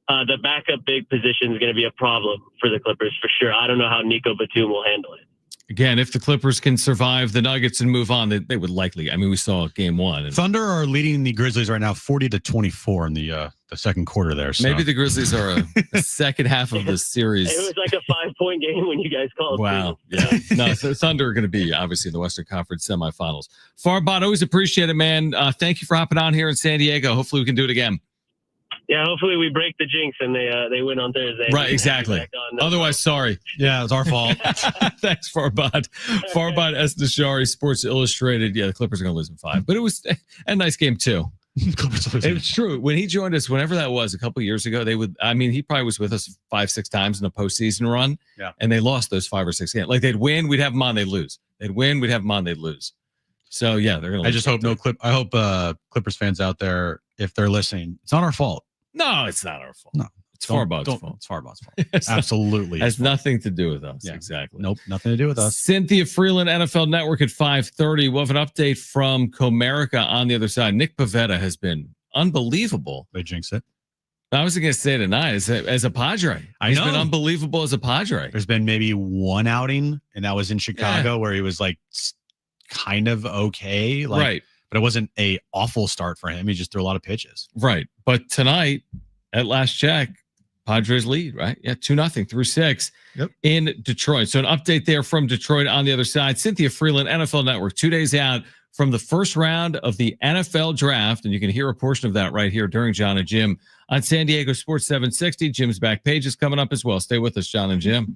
The backup big position is going to be a problem for the Clippers for sure. I don't know how Nico Batum will handle it. Again, if the Clippers can survive the Nuggets and move on, they would likely. I mean, we saw game one. Thunder are leading the Grizzlies right now, 40-24 in the second quarter. There, so. Maybe the Grizzlies are a second half of the series. It was like a 5-point game when you guys called. Wow. Yeah. No, so Thunder are going to be obviously in the Western Conference semifinals. Farbod, always appreciate it, man. Thank you for hopping on here in San Diego. Hopefully we can do it again. Yeah, hopefully we break the jinx and they win on Thursday. Right, exactly. Otherwise, sorry. Yeah, it's our fault. Thanks, Farbod. Farbod Esnashari, Sports Illustrated. Yeah, the Clippers are going to lose in 5, but it was a nice game too. It's true. When he joined us, whenever that was, a couple of years ago, he probably was with us 5-6 times in a postseason run. Yeah. And they lost those 5 or 6 games. Like they'd win, we'd have them on, they'd lose. They'd win, we'd have them on, they'd lose. So yeah, they're going to. I just hope I hope Clippers fans out there, if they're listening, it's not our fault. No, it's not our fault. No, it's Farbod's fault. It's Farbod's fault. Absolutely. Has nothing to do with us. Yeah. Exactly. Nope. Nothing to do with us. Cynthia Freeland, NFL Network at 5:30. We'll have an update from Comerica on the other side. Nick Pivetta has been unbelievable. They jinxed it. I was going to say tonight as a Padre. He's been unbelievable as a Padre. There's been maybe one outing, and that was in Chicago where he was like kind of okay. Right. But it wasn't a awful start for him. He just threw a lot of pitches. Right. But tonight, at last check, Padres lead, right? Yeah, 2-0 through 6 in Detroit. So an update there from Detroit on the other side. Cynthia Freeland, NFL Network, 2 days out from the first round of the NFL draft. And you can hear a portion of that right here during Jon and Jim on San Diego Sports 760. Jim's back page is coming up as well. Stay with us, Jon and Jim.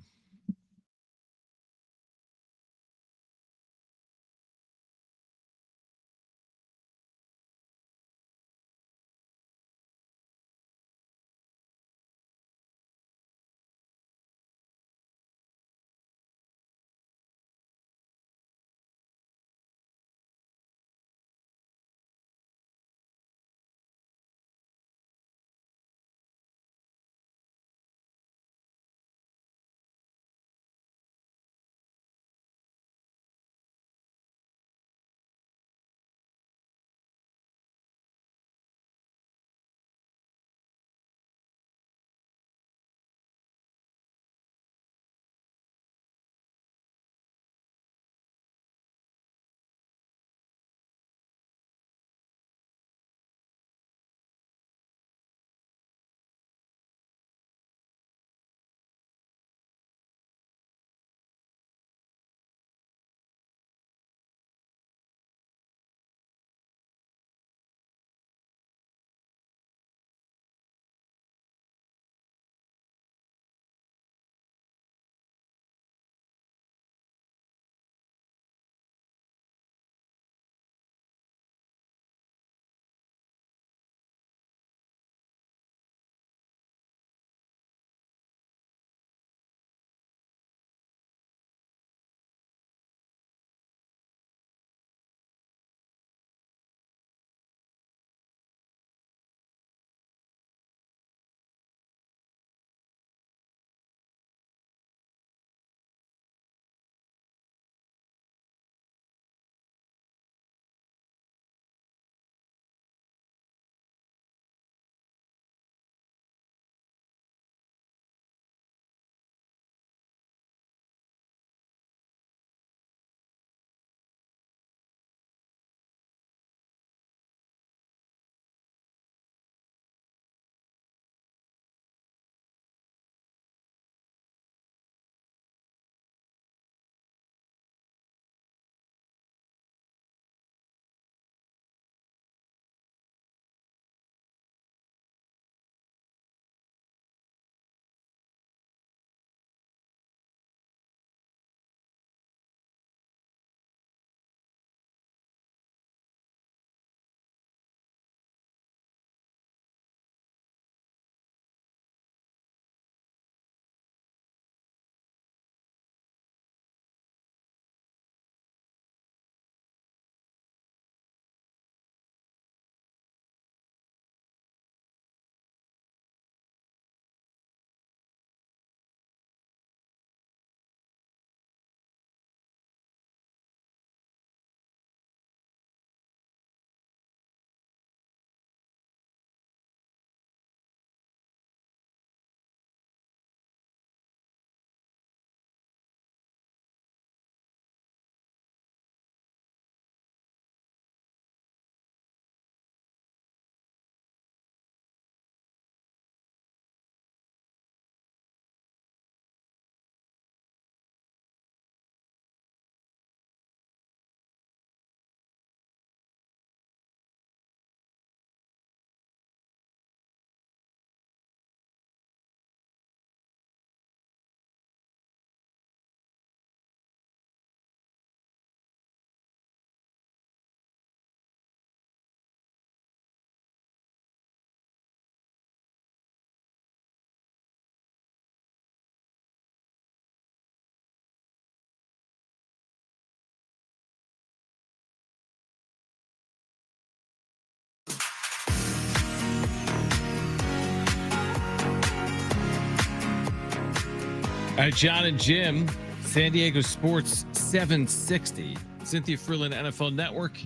All right, Jon and Jim, San Diego Sports 760. Cynthia Freeland, NFL Network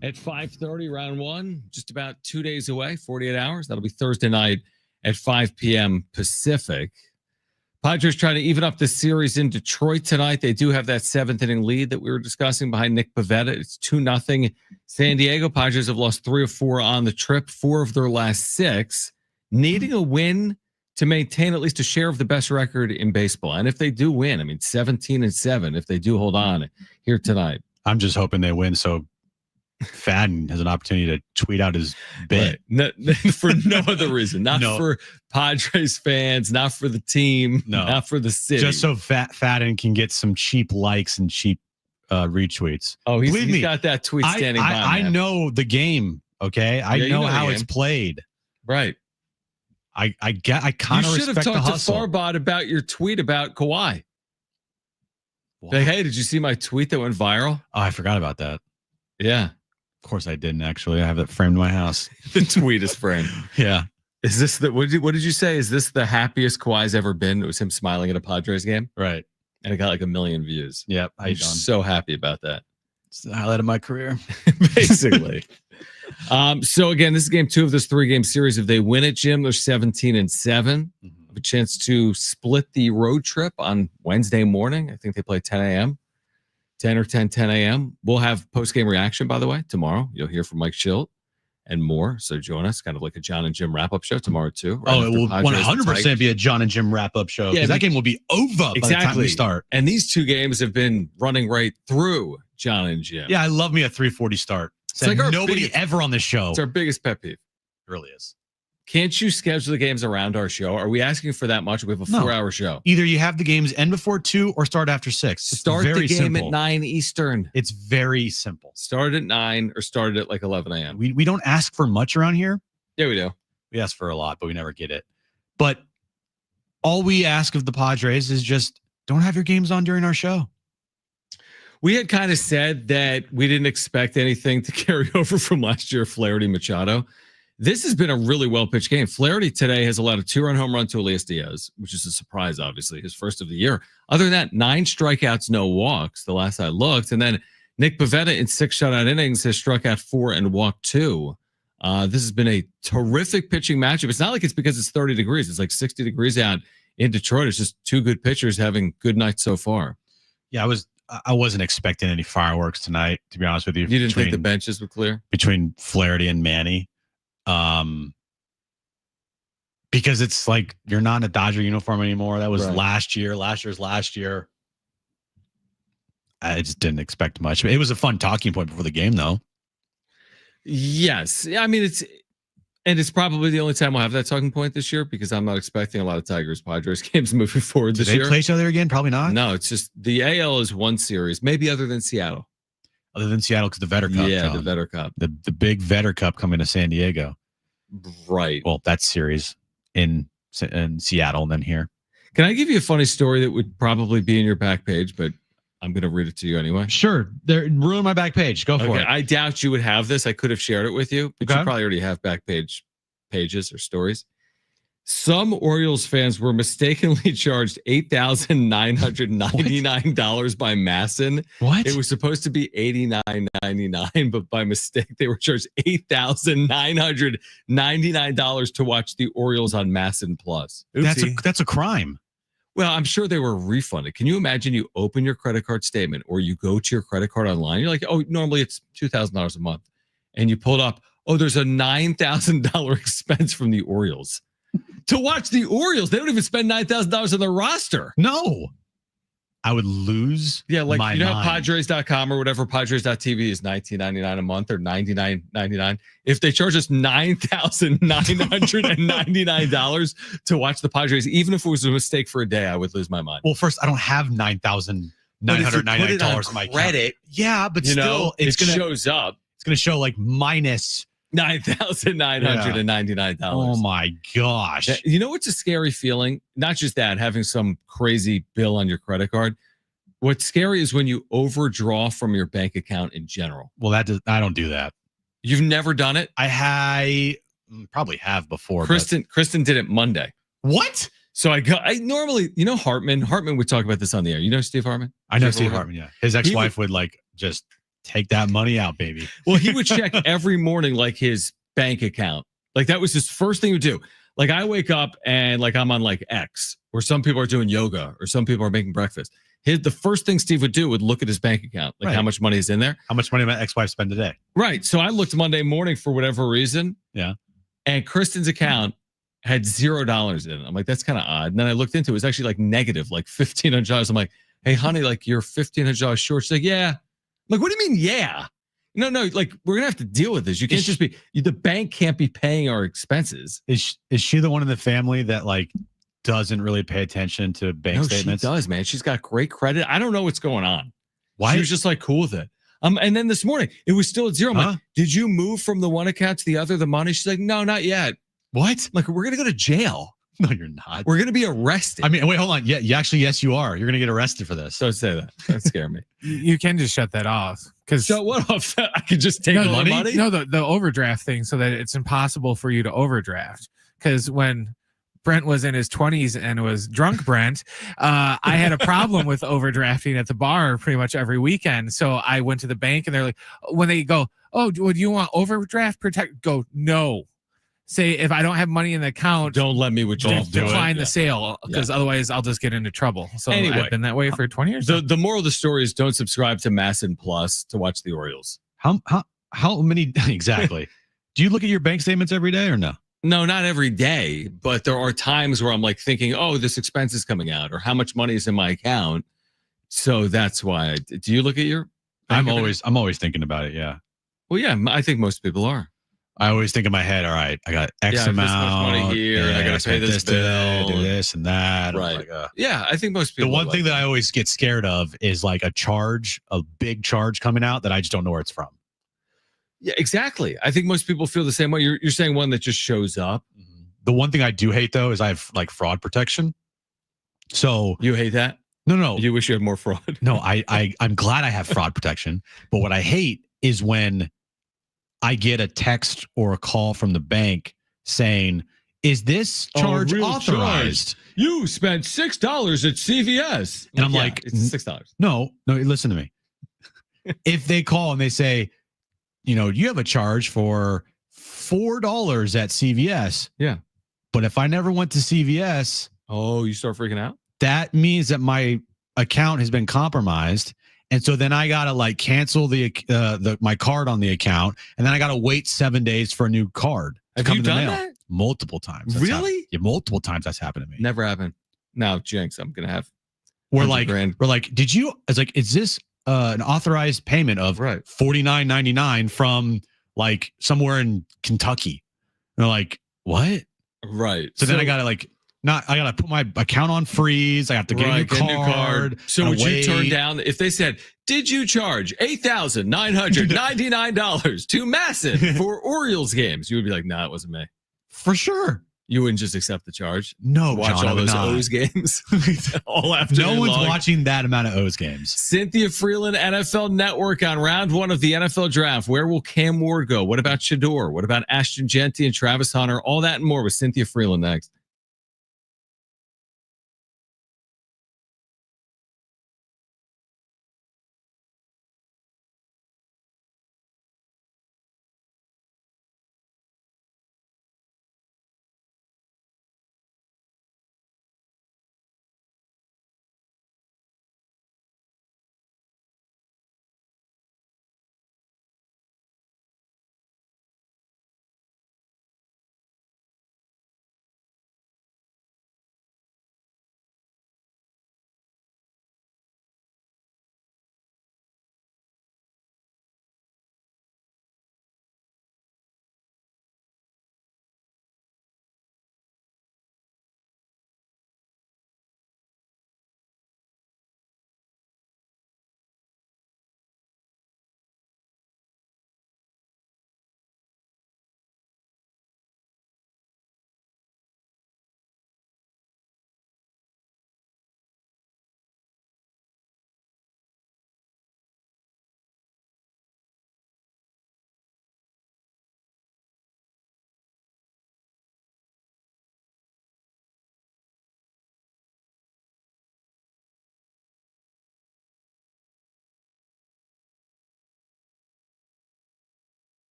at 5:30, round one, just about 2 days away, 48 hours. That'll be Thursday night at 5 p.m. Pacific. Padres trying to even up the series in Detroit tonight. They do have that seventh inning lead that we were discussing behind Nick Pivetta. It's 2-0 San Diego. Padres have lost 3 of 4 on the trip, 4 of their last 6, needing a win to maintain at least a share of the best record in baseball. And if they do win, 17-7, if they do hold on here tonight. I'm just hoping they win so Fadden has an opportunity to tweet out his bid. Right. No, for no other reason. Not for Padres fans, not for the team, not for the city. Just so Fadden can get some cheap likes and cheap retweets. Oh, he's got that tweet standing by. I know the game, okay? I know how it's played. Right. I kind of respect the hustle. You should have talked to Farbod about your tweet about Kawhi. Like, hey, did you see my tweet that went viral? Oh, I forgot about that. Yeah. Of course I didn't, actually. I have it framed in my house. The tweet is framed. Yeah. Is this what did you say? Is this the happiest Kawhi's ever been? It was him smiling at a Padres game? Right. And it got like 1 million views. Yep. I'm so happy about that. It's the highlight of my career. Basically. So again, this is game 2 of this 3-game series. If they win it, Jim, they're 17-7. Have a chance to split the road trip on Wednesday morning. I think they play 10 a.m. 10 or 10 a.m. We'll have post-game reaction, by the way, tomorrow. You'll hear from Mike Schilt and more. So join us, kind of like a Jon and Jim wrap-up show tomorrow, too. Right, it will 100% be a Jon and Jim wrap-up show. Because that game will be over by the time we start. And these 2 games have been running right through Jon and Jim. Yeah, I love me a 3:40 start. It's like nobody ever on this show. It's our biggest pet peeve. It really is. Can't you schedule the games around our show? Are we asking for that much? We have a 4-hour show. Either you have the games end before 2 or start after 6. Start the game at 9 Eastern. It's very simple. Start at 9 or start at like 11 a.m. We don't ask for much around here. Yeah, we do. We ask for a lot, but we never get it. But all we ask of the Padres is just don't have your games on during our show. We had kind of said that we didn't expect anything to carry over from last year, Flaherty Machado. This has been a really well-pitched game. Flaherty today has allowed a 2-run home run to Elias Diaz, which is a surprise, obviously, his first of the year. Other than that, 9 strikeouts, no walks, the last I looked. And then Nick Pivetta in 6 shutout innings has struck out 4 and walked 2. This has been a terrific pitching matchup. It's not like it's because it's 30 degrees. It's like 60 degrees out in Detroit. It's just 2 good pitchers having good nights so far. Yeah, I wasn't expecting any fireworks tonight, to be honest with you. You didn't think the benches were clear? Between Flaherty and Manny. Because it's like you're not in a Dodger uniform anymore. That was last year. Last year. I just didn't expect much. It was a fun talking point before the game, though. Yes. I mean, it's probably the only time we'll have that talking point this year because I'm not expecting a lot of Tigers-Padres games moving forward this year. Do they play each other again? Probably not. No, it's just the AL is one series, maybe other than Seattle. Other than Seattle, because the Vetter Cup. Yeah, the Vetter Cup. The big Vetter Cup coming to San Diego. Right. Well, that series in Seattle and then here. Can I give you a funny story that would probably be in your back page, but I'm going to read it to you anyway? Sure. Ruin my back page. Go for it. I doubt you would have this. I could have shared it with you, but you probably already have back pages or stories. Some Orioles fans were mistakenly charged $8,999 by Masson. What? It was supposed to be $89.99, but by mistake they were charged $8,999 to watch the Orioles on Masson Plus. That's a crime. Well, I'm sure they were refunded. Can you imagine you open your credit card statement or you go to your credit card online? You're like, oh, normally it's $2,000 a month. And you pull it up. Oh, there's a $9,000 expense from the Orioles. To watch the Orioles, they don't even spend $9,000 on their roster. No. I would lose. Yeah, like my you know, mind. Padres.com or whatever, Padres.tv is $19.99 a month or $99.99. If they charge us $9,999 to watch the Padres, even if it was a mistake for a day, I would lose my mind. Well, first, I don't have $9,999 in my credit. Yeah, but still, it shows up. It's going to show like minus $9,999. Oh my gosh. You know what's a scary feeling? Not just that, having some crazy bill on your credit card. What's scary is when you overdraw from your bank account in general. Well, I don't do that. You've never done it? I probably have before. Kristen did it Monday. What? So I normally, Hartman would talk about this on the air. You know Steve Hartman? I know Steve Hartman, yeah. His ex-wife would like just take that money out, baby. Well, he would check every morning like his bank account. Like that was his first thing he would do. Like I wake up and like I'm on like X, or some people are doing yoga, or some people are making breakfast. The first thing Steve would do would look at his bank account, like how much money is in there. How much money my ex-wife spend today? Right. So I looked Monday morning for whatever reason. Yeah. And Kristen's account had $0 in it. I'm like, that's kind of odd. And then I looked into it. It was actually like negative, like $1,500. I'm like, hey, honey, like you're $1,500 short. She's like, yeah. I'm like, what do you mean, yeah? No, like we're gonna have to deal with this. You can't the bank can't be paying our expenses. Is she the one in the family that like doesn't really pay attention to bank statements? She does, man. She's got great credit. I don't know what's going on. Why? She was just like cool with it. And then this morning it was still at zero. I'm like, did you move from the one account to the other, the money? She's like, no, not yet. What? Like, we're gonna go to jail. No, you're not. We're gonna be arrested. I mean, wait, hold on. Yeah, yes, you are. You're gonna get arrested for this. Don't say that. That scare me. You can just shut that off. Shut what off? I could just take all the money? No, the overdraft thing, so that it's impossible for you to overdraft. Because when Brent was in his 20s and was drunk Brent, I had a problem with overdrafting at the bar pretty much every weekend. So I went to the bank and they're like, when they go, oh, do you want overdraft protect? Go, no. Say if I don't have money in the account, don't let me withdraw. Decline the sale, because otherwise I'll just get into trouble. So anyway, I've been that way for 20 years. The moral of the story is don't subscribe to Masson Plus to watch the Orioles. How many exactly? Do you look at your bank statements every day or no? No, not every day, but there are times where I'm like thinking, oh, this expense is coming out, or how much money is in my account. So that's why. Do you look at your? I'm always thinking about it. Yeah. Well, yeah, I think most people are. I always think in my head, all right, I got X amount this much money here, and I got to pay this bill, do this and that. Right. Yeah, I think most people. The one thing that I always get scared of is like a big charge coming out that I just don't know where it's from. Yeah, exactly. I think most people feel the same way. You're saying one that just shows up. The one thing I do hate though is I have like fraud protection. So you hate that? No. You wish you had more fraud. No, I'm glad I have fraud protection. But what I hate is when I get a text or a call from the bank saying, is this charge authorized? You spent $6 at CVS. And I'm like, it's $6. No, listen to me. If they call and they say, you have a charge for $4 at CVS. Yeah. But if I never went to CVS. Oh, you start freaking out? That means that my account has been compromised. And so then I gotta like cancel my card on the account, and then I gotta wait 7 days for a new card. Have you done that? Multiple times. Really? Yeah, multiple times that's happened to me. Never happened. Now, jinx, I'm gonna have. We're like, did you? It's like, is this an authorized payment of $49.99 from like somewhere in Kentucky? And they're like, what? Right. So then I gotta like. I gotta put my account on freeze. I have to get a new card. So would you turn down if they said, "Did you charge $8,999 to Masson for Orioles games?" You would be like, "Nah, it wasn't me." For sure. You wouldn't just accept the charge. No, watch John, all those O's games all afternoon. No one's watching that amount of O's games. Cynthia Freeland, NFL Network on round 1 of the NFL draft. Where will Cam Ward go? What about Shador? What about Ashton Genty and Travis Hunter? All that and more with Cynthia Freeland next.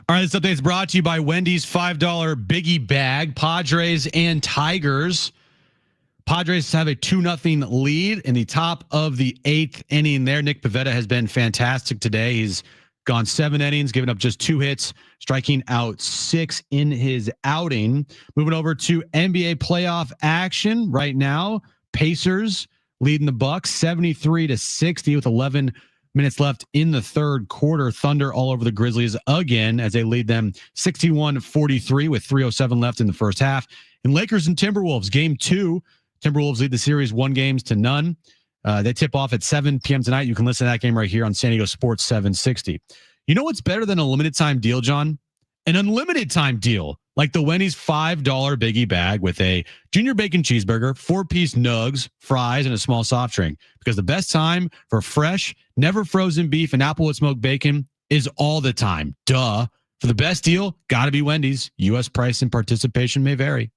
All right, this update is brought to you by Wendy's $5 Biggie Bag. Padres and Tigers. Padres have a 2-0 lead in the top of the 8th inning there. Nick Pivetta has been fantastic today. He's gone 7 innings, given up just 2 hits, striking out 6 in his outing. Moving over to NBA playoff action right now. Pacers leading the Bucks 73-60 with 11 minutes left in the third quarter. Thunder all over the Grizzlies again as they lead them 61-43 with 3:07 left in the first half. And Lakers and Timberwolves, game 2. Timberwolves lead the series 1-0. They tip off at 7 p.m. tonight. You can listen to that game right here on San Diego Sports 760. You know what's better than a limited time deal, John? An unlimited time deal, like the Wendy's $5 Biggie Bag with a junior bacon cheeseburger, 4-piece nugs, fries, and a small soft drink. Because the best time for fresh, never frozen beef and Applewood smoked bacon is all the time. Duh. For the best deal, gotta be Wendy's. U.S. price and participation may vary.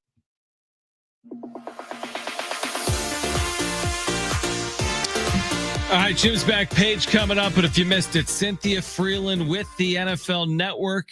All right, Jim's back page coming up, but if you missed it, Cynthia Freeland with the NFL Network.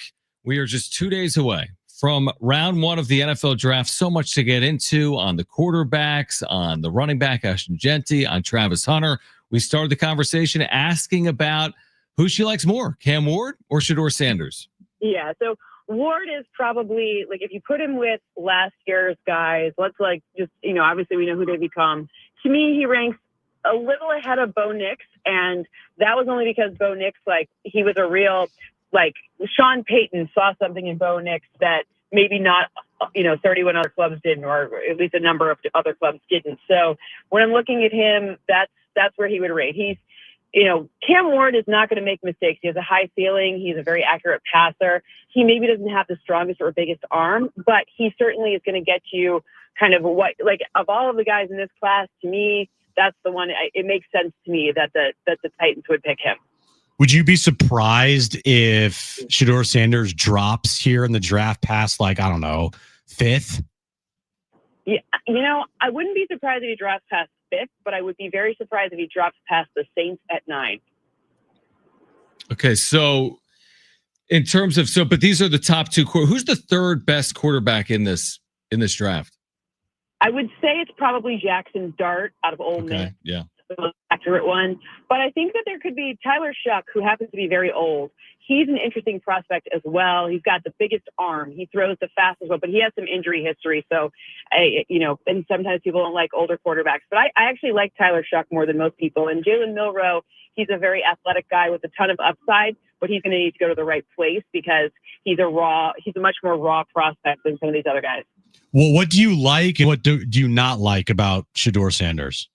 We are just 2 days away from round 1 of the NFL draft. So much to get into on the quarterbacks, on the running back, Ashton Genty, on Travis Hunter. We started the conversation asking about who she likes more, Cam Ward or Shedeur Sanders? Yeah, so Ward is probably, like, if you put him with last year's guys, let's, like, just, you know, obviously we know who they become. To me, he ranks a little ahead of Bo Nix, and that was only because Bo Nix, like, he was a real, like, Sean Payton saw something in Bo Nix that maybe not, 31 other clubs didn't, or at least a number of other clubs didn't. So when I'm looking at him, that's where he would rate. He's, Cam Ward is not going to make mistakes. He has a high ceiling. He's a very accurate passer. He maybe doesn't have the strongest or biggest arm, but he certainly is going to get you kind of what, like, of all of the guys in this class, to me, that's the one. It makes sense to me that the Titans would pick him. Would you be surprised if Shedeur Sanders drops here in the draft past, like, I don't know, 5th? Yeah, I wouldn't be surprised if he drops past 5th, but I would be very surprised if he drops past the Saints at 9. Okay, so in terms of but these are the top 2. Who's the third best quarterback in this draft? I would say it's probably Jackson Dart out of Ole Miss. Yeah. The most accurate one. But I think that there could be Tyler Shuck, who happens to be very old. He's an interesting prospect as well. He's got the biggest arm. He throws the fastest one, but he has some injury history. So, and sometimes people don't like older quarterbacks. But I actually like Tyler Shuck more than most people. And Jalen Milroe, he's a very athletic guy with a ton of upside, but he's going to need to go to the right place because he's a much more raw prospect than some of these other guys. Well, what do you like and what do you not like about Shedeur Sanders?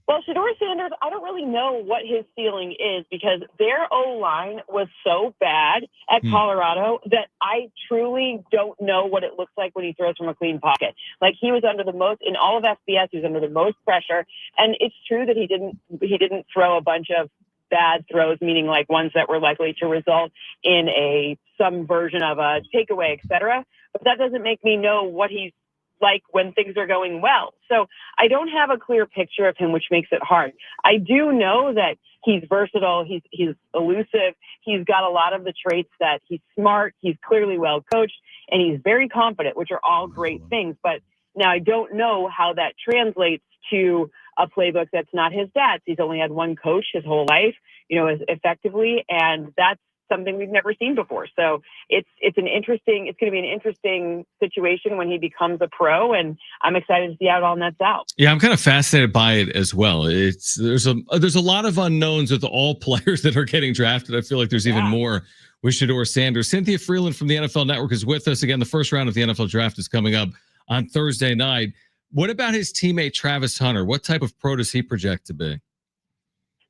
Well, Shedeur Sanders, I don't really know what his ceiling is because their O-line was so bad at Colorado that I truly don't know what it looks like when he throws from a clean pocket. Like, he was under the most, in all of FBS, he was under the most pressure. And it's true that he didn't throw a bunch of bad throws, meaning like ones that were likely to result in some version of a takeaway, et cetera. But that doesn't make me know what he's like when things are going well. So I don't have a clear picture of him, which makes it hard. I do know that he's versatile. He's elusive. He's got a lot of the traits that he's smart. He's clearly well coached, and he's very confident, which are all great things. But now I don't know how that translates to a playbook that's not his dad's. He's only had one coach his whole life, effectively, and that's something we've never seen before. So it's going to be an interesting situation when he becomes a pro, and I'm excited to see how it all nets out. Yeah, I'm kind of fascinated by it as well. There's a lot of unknowns with all players that are getting drafted. I feel like there's even more with Shedeur Sanders. Cynthia Freeland from the NFL Network is with us again. The first round of the NFL draft is coming up on Thursday night. What about his teammate Travis Hunter? What type of pro does he project to be?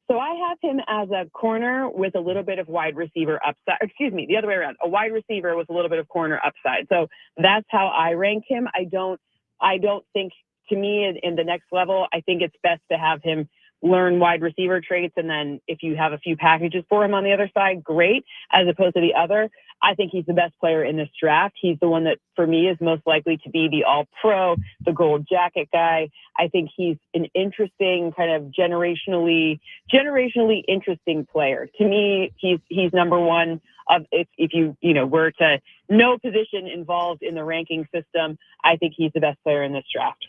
So I have him as a corner with a little bit of wide receiver upside. Excuse me, the other way around. A wide receiver with a little bit of corner upside. So that's how I rank him. I don't think, to me, in the next level, I think it's best to have him learn wide receiver traits, and then if you have a few packages for him on the other side, great, as opposed to the other. I think he's the best player in this draft. He's the one that, for me, is most likely to be the all-pro, the gold jacket guy. I think he's an interesting, kind of generationally interesting player. To me, he's number one if you were to no position involved in the ranking system, I think he's the best player in this draft.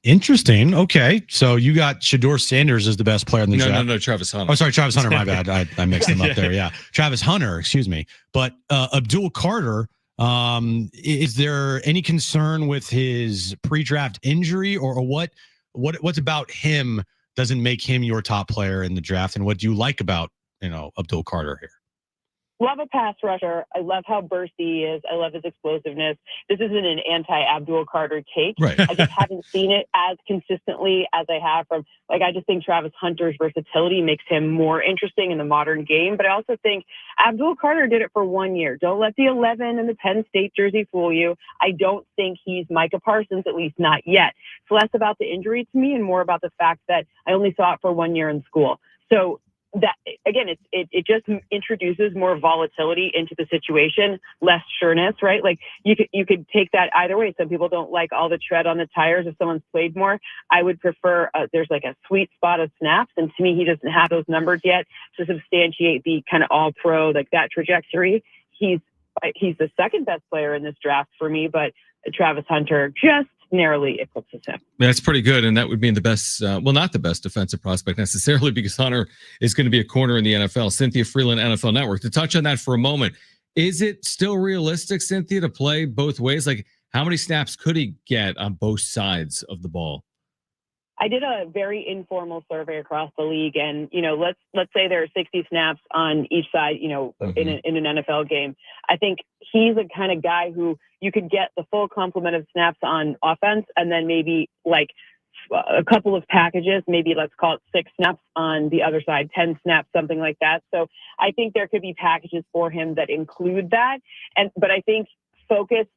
Interesting. Okay. So you got Shedeur Sanders as the best player in the draft. No, Travis Hunter. Oh, sorry, Travis Hunter. My bad. I mixed them up there. Yeah. Travis Hunter, excuse me. But Abdul Carter, is there any concern with his pre-draft injury or what's about him doesn't make him your top player in the draft? And what do you like about, Abdul Carter here? Love a pass rusher. I love how bursty he is. I love his explosiveness. This isn't an anti-Abdul Carter take. Right. I just haven't seen it as consistently as I have from, I just think Travis Hunter's versatility makes him more interesting in the modern game. But I also think Abdul Carter did it for 1 year. Don't let the 11 and the Penn State jersey fool you. I don't think he's Micah Parsons, at least not yet. It's less about the injury to me and more about the fact that I only saw it for 1 year in school. So that again, it just introduces more volatility into the situation, less sureness, right? Like you could take that either way. Some people don't like all the tread on the tires if someone's played more. I would prefer there's like a sweet spot of snaps, and to me, he doesn't have those numbers yet to substantiate the kind of all pro like that trajectory. He's the second best player in this draft for me, but Travis Hunter just narrowly eclipses him. That's pretty good, and that would mean the best, not the best defensive prospect necessarily, because Hunter is going to be a corner in the NFL. Cynthia Freeland, NFL Network. To touch on that for a moment, is it still realistic, Cynthia, to play both ways? Like, how many snaps could he get on both sides of the ball? I did a very informal survey across the league, and let's say there are 60 snaps on each side. In an NFL game, I think he's the kind of guy who you could get the full complement of snaps on offense, and then maybe like a couple of packages, maybe let's call it 6 snaps on the other side, 10 snaps, something like that. So I think there could be packages for him that include that, but I think focused,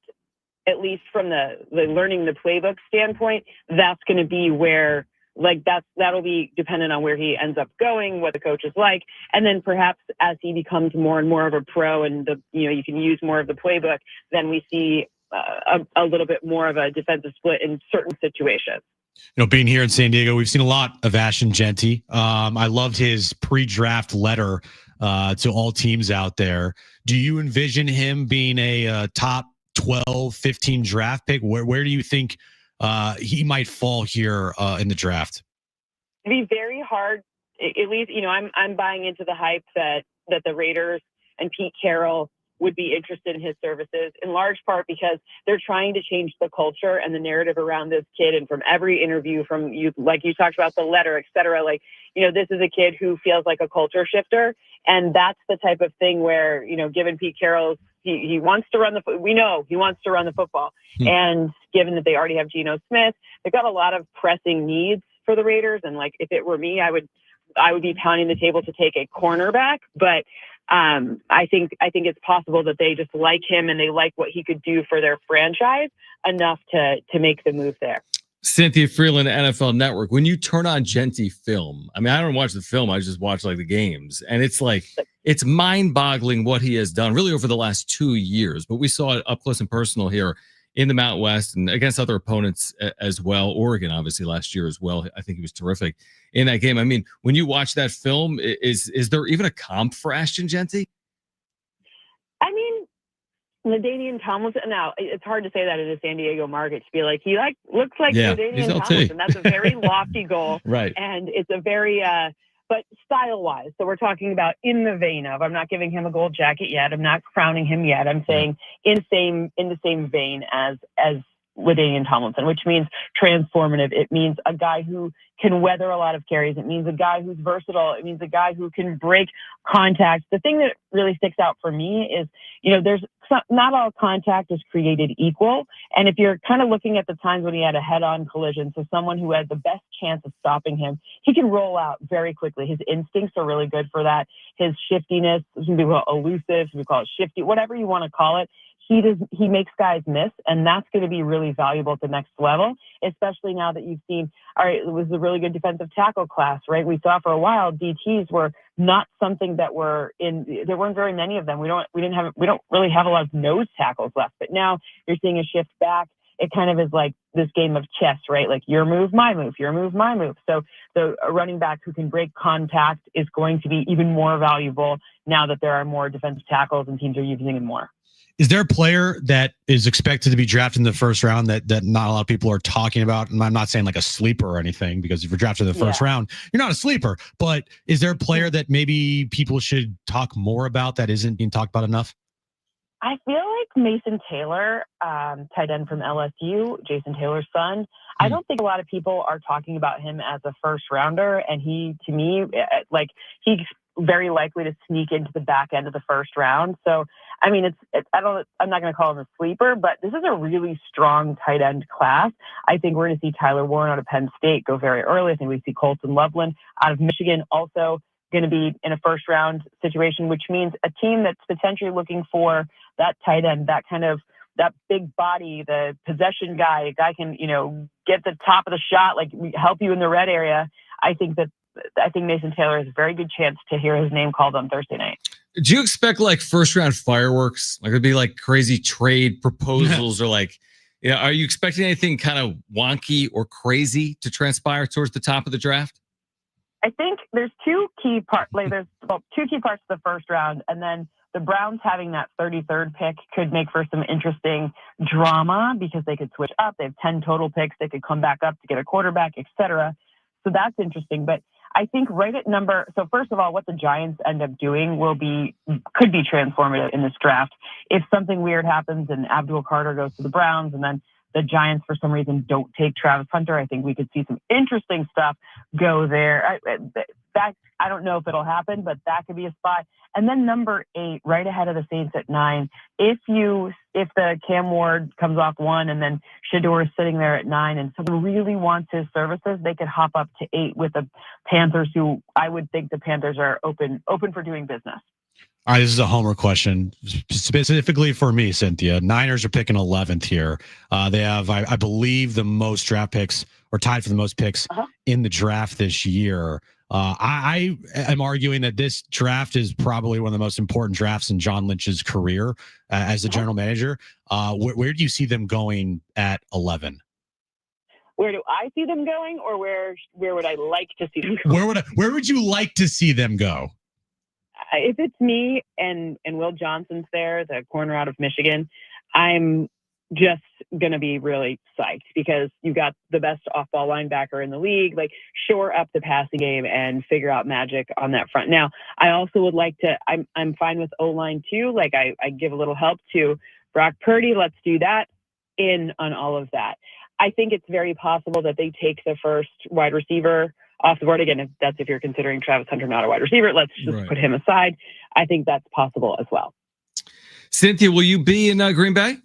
at least from the learning the playbook standpoint, that's going to be where that'll be dependent on where he ends up going, what the coach is like. And then perhaps as he becomes more and more of a pro and you can use more of the playbook, then we see a little bit more of a defensive split in certain situations. Being here in San Diego, we've seen a lot of Ashton Jeanty. I loved his pre-draft letter to all teams out there. Do you envision him being a top 12, 15 draft pick? Where do you think he might fall here in the draft? It'd be very hard. At least, I'm buying into the hype that the Raiders and Pete Carroll would be interested in his services, in large part because they're trying to change the culture and the narrative around this kid. And from every interview, from you, like you talked about the letter, et cetera, this is a kid who feels like a culture shifter. And that's the type of thing where, given Pete Carroll's, he wants to run we know he wants to run the football. And given that they already have Geno Smith, they've got a lot of pressing needs for the Raiders. And if it were me, I would be pounding the table to take a cornerback. But I think it's possible that they just like him and they like what he could do for their franchise enough to make the move there. Cynthia Freeland, NFL Network. When you turn on Jeanty film, I don't watch the film. I just watch the games, and it's mind-boggling what he has done really over the last 2 years. But we saw it up close and personal here in the Mountain West and against other opponents as well. Oregon, obviously, last year as well. I think he was terrific in that game. When you watch that film, is there even a comp for Ashton Jeanty? LaDainian Tomlinson. Now, it's hard to say that in a San Diego market to be like, he looks like LaDainian Tomlinson. That's a very lofty goal. Right. And it's a very, but style-wise. So we're talking about in the vein of, I'm not giving him a gold jacket yet. I'm not crowning him yet. I'm saying in the same vein as LaDainian Tomlinson, which means transformative. It means a guy who can weather a lot of carries. It means a guy who's versatile. It means a guy who can break contact. The thing that really sticks out for me is, there's not all contact is created equal. And if you're kind of looking at the times when he had a head-on collision, so someone who had the best chance of stopping him, he can roll out very quickly. His instincts are really good for that. His shiftiness, some people call it elusive, some people call it shifty, whatever you want to call it. He makes guys miss, and that's going to be really valuable at the next level, especially now that you've seen, all right, it was a really good defensive tackle class, right? We saw for a while DTs were not something that were there weren't very many of them. We don't really have a lot of nose tackles left, but now you're seeing a shift back. it kind of is like this game of chess, right? Like your move, my move, your move, my move. So a running back who can break contact is going to be even more valuable now that there are more defensive tackles and teams are using him more. Is there a player that is expected to be drafted in the first round that not a lot of people are talking about? And I'm not saying like a sleeper or anything, because if you're drafted in the first round, you're not a sleeper. But is there a player that maybe people should talk more about that isn't being talked about enough? I feel like Mason Taylor, tight end from LSU, Jason Taylor's son. I don't think a lot of people are talking about him as a first rounder. And he, to me, like he's very likely to sneak into the back end of the first round. So, I mean, I'm not going to call him a sleeper, but this is a really strong tight end class. I think we're going to see Tyler Warren out of Penn State go very early. I think we see Colton Loveland out of Michigan also going to be in a first round situation, which means a team that's potentially looking for that tight end, that kind of that big body, the possession guy, a guy can, get the top of the shot, like help you in the red area. I think Mason Taylor has a very good chance to hear his name called on Thursday night. Do you expect like first round fireworks? Like it'd be like crazy trade proposals or like, are you expecting anything kind of wonky or crazy to transpire towards the top of the draft? I think there's two key parts. Like there's two key parts to the first round, and then the Browns having that 33rd pick could make for some interesting drama because they could switch up. They have 10 total picks. They could come back up to get a quarterback, etc. So that's interesting. But I think right at so first of all, what the Giants end up doing could be transformative in this draft. If something weird happens and Abdul Carter goes to the Browns and then the Giants, for some reason, don't take Travis Hunter, I think we could see some interesting stuff go there. I don't know if it'll happen, but that could be a spot. And then number 8, right ahead of the Saints at 9. If the Cam Ward comes off 1 and then Shedeur is sitting there at 9 and someone really wants his services, they could hop up to 8 with the Panthers, who I would think the Panthers are open for doing business. All right, this is a homer question specifically for me, Cynthia. Niners are picking 11th here. They have, I believe, the most draft picks, or tied for the most picks in the draft this year. I am arguing that this draft is probably one of the most important drafts in John Lynch's career as the general manager. Where do you see them going at 11? Where do I see them going, or where would I like to see them go? Where would you like to see them go? If it's me and Will Johnson's there, the corner out of Michigan, I'm just going to be really psyched because you got the best off-ball linebacker in the league. Like, shore up the passing game and figure out magic on that front. Now, I also would like to, I'm fine with O-line too. Like, I give a little help to Brock Purdy. Let's do that in on all of that. I think it's very possible that they take the first wide receiver off the board. Again, if you're considering Travis Hunter not a wide receiver, let's just put him aside. I think that's possible as well. Cynthia, will you be in Green Bay?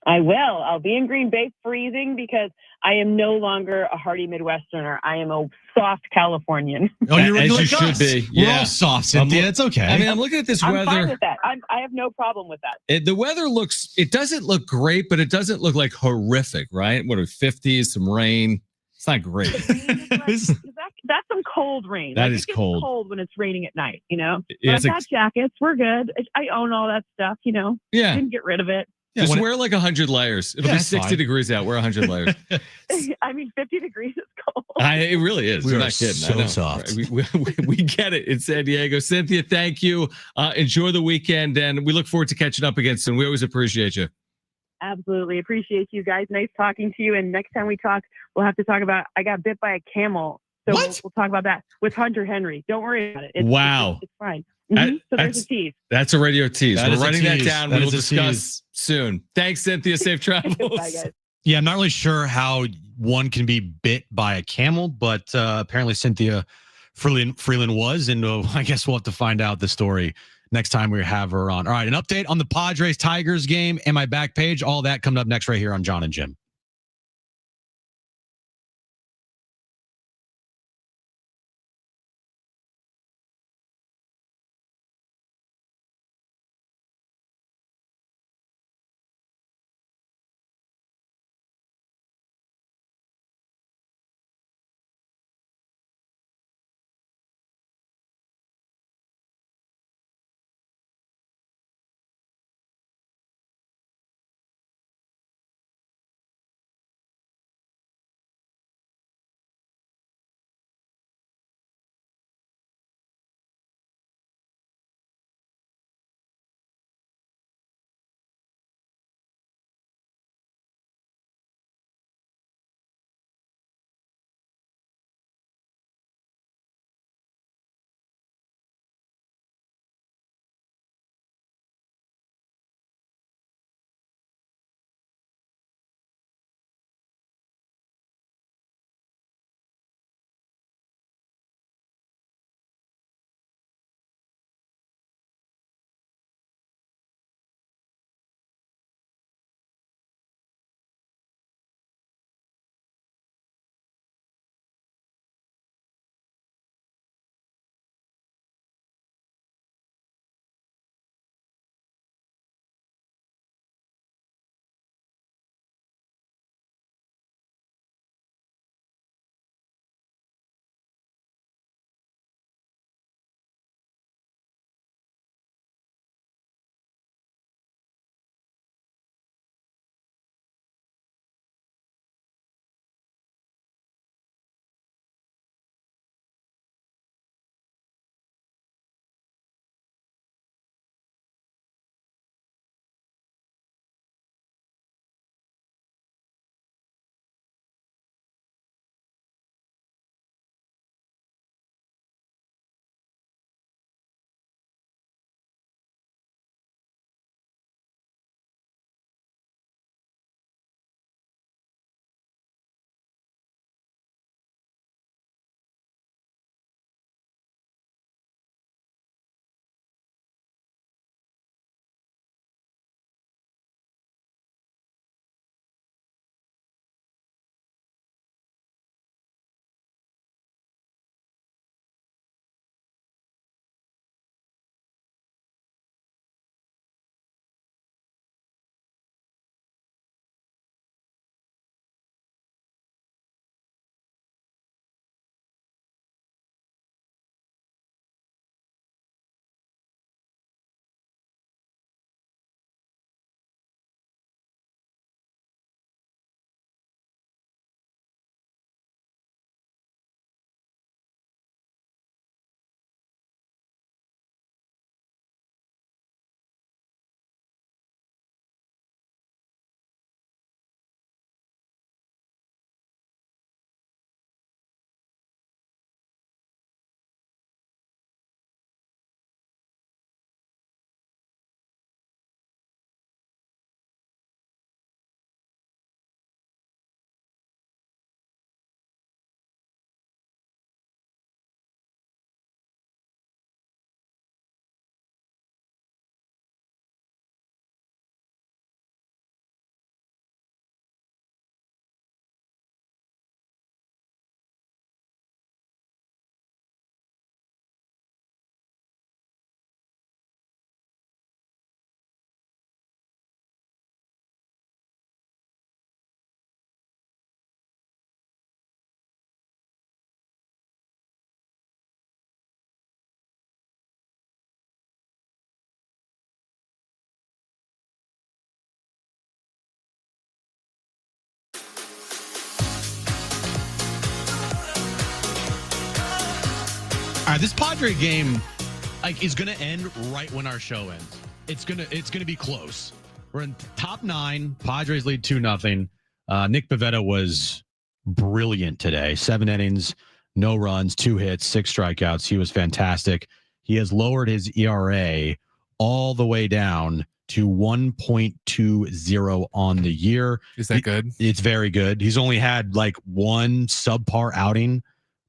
I will. I'll be in Green Bay freezing because I am no longer a hardy Midwesterner. I am a soft Californian. Oh, you're as like you should be. Yeah, we're all soft, Cynthia. It's okay. I mean, I'm looking at this weather. I'm fine with that. I have no problem with that. The weather it doesn't look great, but it doesn't look like horrific, right? What are 50s, some rain? It's not great. That's some cold rain. That like, is it gets cold. Cold when it's raining at night, Yeah, I've got jackets. We're good. I own all that stuff, Yeah. Didn't get rid of it. Yeah, just wear like 100 layers. It'll be 60 degrees out. Wear 100 layers. I mean, 50 degrees is cold. It really is. We We're are not kidding. so I know. soft. We get it in San Diego. Cynthia, thank you. Enjoy the weekend, and we look forward to catching up again soon. We always appreciate you. Absolutely. Appreciate you guys. Nice talking to you. And next time we talk, we'll have to talk about, I got bit by a camel. So we'll talk about that with Hunter Henry. Don't worry about it. It's fine. So there's a tease. That's a radio tease. We're writing that down. We will discuss soon. Thanks, Cynthia. Safe travels. Bye, guys. Yeah, I'm not really sure how one can be bit by a camel, but apparently Cynthia Freeland was, and I guess we'll have to find out the story next time we have her on. All right, an update on the Padres-Tigers game and my back page. All that coming up next right here on Jon and Jim. All right, this Padre game is going to end right when our show ends. It's gonna be close. We're in top 9. Padres lead 2-0. Nick Pivetta was brilliant today. 7 innings, no runs, 2 hits, 6 strikeouts. He was fantastic. He has lowered his ERA all the way down to 1.20 on the year. Is that good? It's very good. He's only had one subpar outing,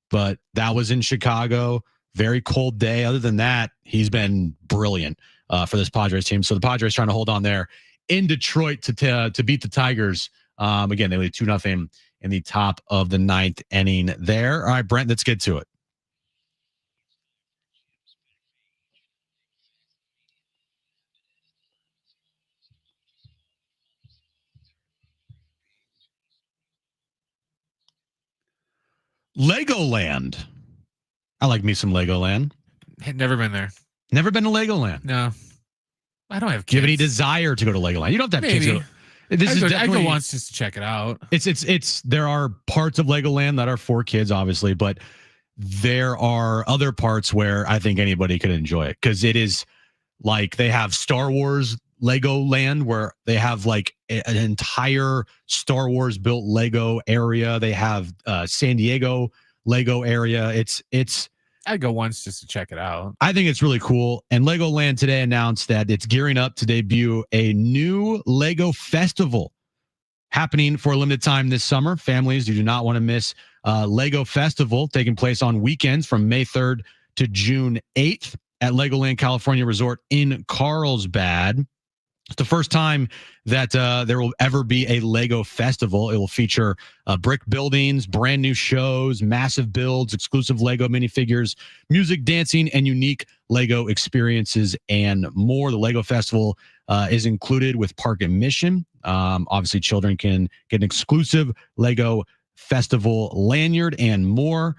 but that was in Chicago. Very cold day. Other than that, he's been brilliant for this Padres team. So the Padres trying to hold on there in Detroit to beat the Tigers. Again, they lead 2-0 in the top of the 9th inning there. All right, Brent, let's get to it. Legoland. I like me some Legoland. Had never been there. Never been to Legoland. No. I don't have kids. Do you have any desire to go to Legoland? You don't have to have kids. I go once just to check it out. It's there are parts of Legoland that are for kids, obviously, but there are other parts where I think anybody could enjoy it, because it is they have Star Wars Legoland, where they have an entire Star Wars built Lego area. They have San Diego Lego area. It's I'd go once just to check it out. I think it's really cool. And Legoland today announced that it's gearing up to debut a new Lego festival happening for a limited time this summer. Families, you do not want to miss Lego Festival, taking place on weekends from May 3rd to June 8th at Legoland California Resort in Carlsbad. It's the first time that there will ever be a Lego festival. It will feature brick buildings, brand new shows, massive builds, exclusive Lego minifigures, music, dancing, and unique Lego experiences and more. The Lego festival is included with park admission. Obviously, children can get an exclusive Lego festival lanyard and more.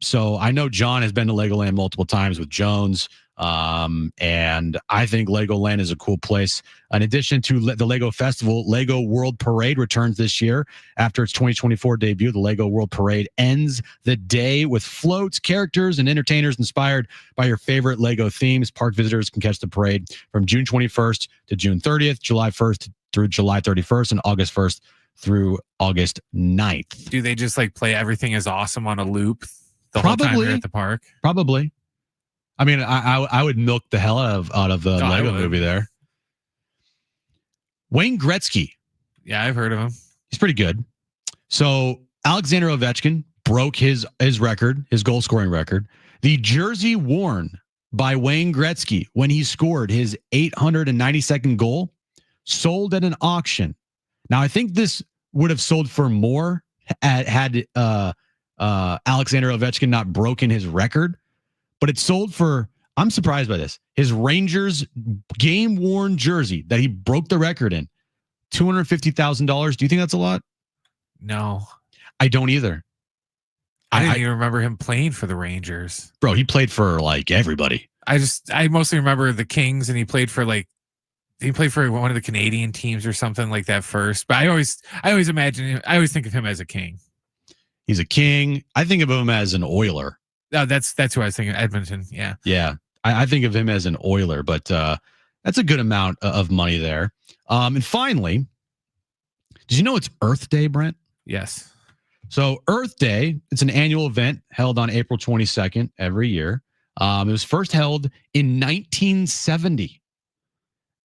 So I know John has been to Legoland multiple times with Jones. And I think Legoland is a cool place. In addition to the Lego Festival, Lego World Parade returns this year. After its 2024 debut, the Lego World Parade ends the day with floats, characters, and entertainers inspired by your favorite Lego themes. Park visitors can catch the parade from June 21st to June 30th, July 1st through July 31st, and August 1st through August 9th. Do they just play Everything Is Awesome on a loop the whole time they're at the park? Probably. I mean, I would milk the hell out of the Lego movie there. Wayne Gretzky. Yeah, I've heard of him. He's pretty good. So Alexander Ovechkin broke his record, his goal scoring record. The jersey worn by Wayne Gretzky when he scored his 892nd goal sold at an auction. Now, I think this would have sold for more had Alexander Ovechkin not broken his record. But it sold for, I'm surprised by this, his Rangers game-worn jersey that he broke the record in, $250,000. Do you think that's a lot? No. I don't either. I didn't even remember him playing for the Rangers. Bro, he played for I everybody. mostly remember the Kings, and he played for one of the Canadian teams or something like that first. But I always imagine him, I always think of him as a King. He's a King. I think of him as an Oiler. No, that's who I was thinking. Edmonton. Yeah. Yeah. I think of him as an Oiler, but that's a good amount of money there. And finally, did you know it's Earth Day, Brent? Yes. So Earth Day, it's an annual event held on April 22nd every year. It was first held in 1970.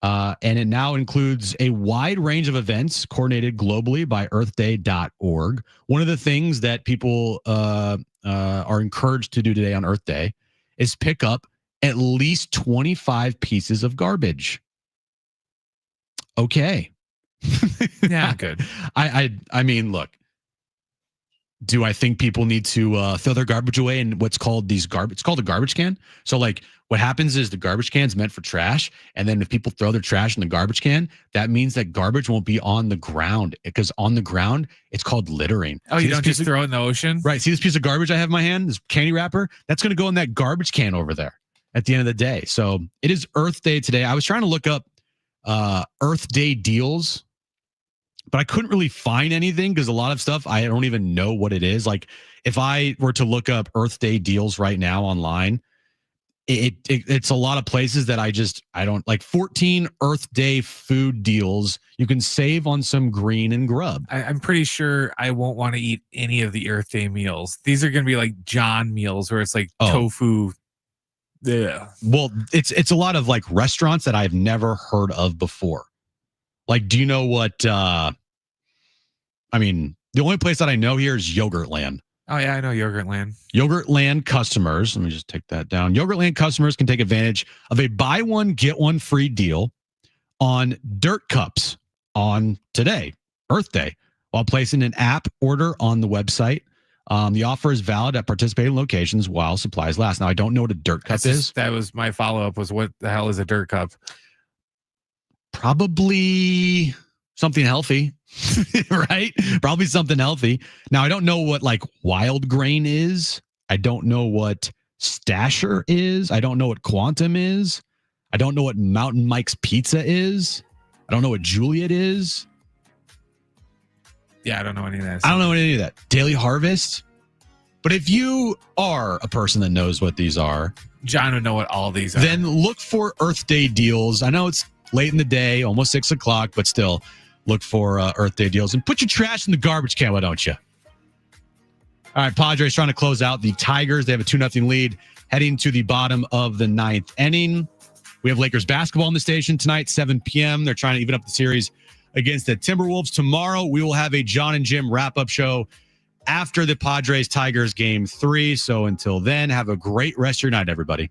And it now includes a wide range of events coordinated globally by earthday.org. One of the things that people are encouraged to do today on Earth Day is pick up at least 25 pieces of garbage. Okay. Yeah, good. I mean, look, do I think people need to throw their garbage away in what's called it's called a garbage can? So what happens is the garbage can's meant for trash. And then if people throw their trash in the garbage can, that means that garbage won't be on the ground, because on the ground, it's called littering. Oh, you don't just throw it in the ocean? Right. See this piece of garbage I have in my hand, this candy wrapper? That's going to go in that garbage can over there at the end of the day. So it is Earth Day today. I was trying to look up Earth Day deals, but I couldn't really find anything because a lot of stuff I don't even know what it is. Like if I were to look up Earth Day deals right now online, it's a lot of places that I don't like. 14 Earth Day food deals you can save on some green and grub. I'm pretty sure I won't want to eat any of the Earth Day meals. These are going to be like John meals where it's like tofu. Yeah. Well, it's a lot of like restaurants that I've never heard of before. Like, do you know what? I mean, the only place that I know here is Yogurtland. Oh, yeah, I know Yogurtland. Yogurtland customers, let me just take that down. Yogurtland customers can take advantage of a buy one, get one free deal on Dirt Cups on today, Earth Day, while placing an app order on the website. The offer is valid at participating locations while supplies last. Now, I don't know what a Dirt Cup is. That was my follow-up was what the hell is a Dirt Cup? Probably something healthy. Right? Probably something healthy. Now, I don't know what like wild grain is. I don't know what Stasher is. I don't know what Quantum is. I don't know what Mountain Mike's Pizza is. I don't know what Juliet is. Yeah, I don't know any of that. I don't know any of that. Daily Harvest. But if you are a person that knows what these are, John would know what all these are. Then look for Earth Day deals. I know it's late in the day, almost 6 o'clock, but still. Look for Earth Day deals and put your trash in the garbage can, why don't you? All right, Padres trying to close out the Tigers. They have a 2-0 lead heading to the bottom of the 9th inning. We have Lakers basketball on the station tonight, 7 p.m. They're trying to even up the series against the Timberwolves. Tomorrow, we will have a Jon and Jim wrap-up show after the Padres-Tigers game 3. So until then, have a great rest of your night, everybody.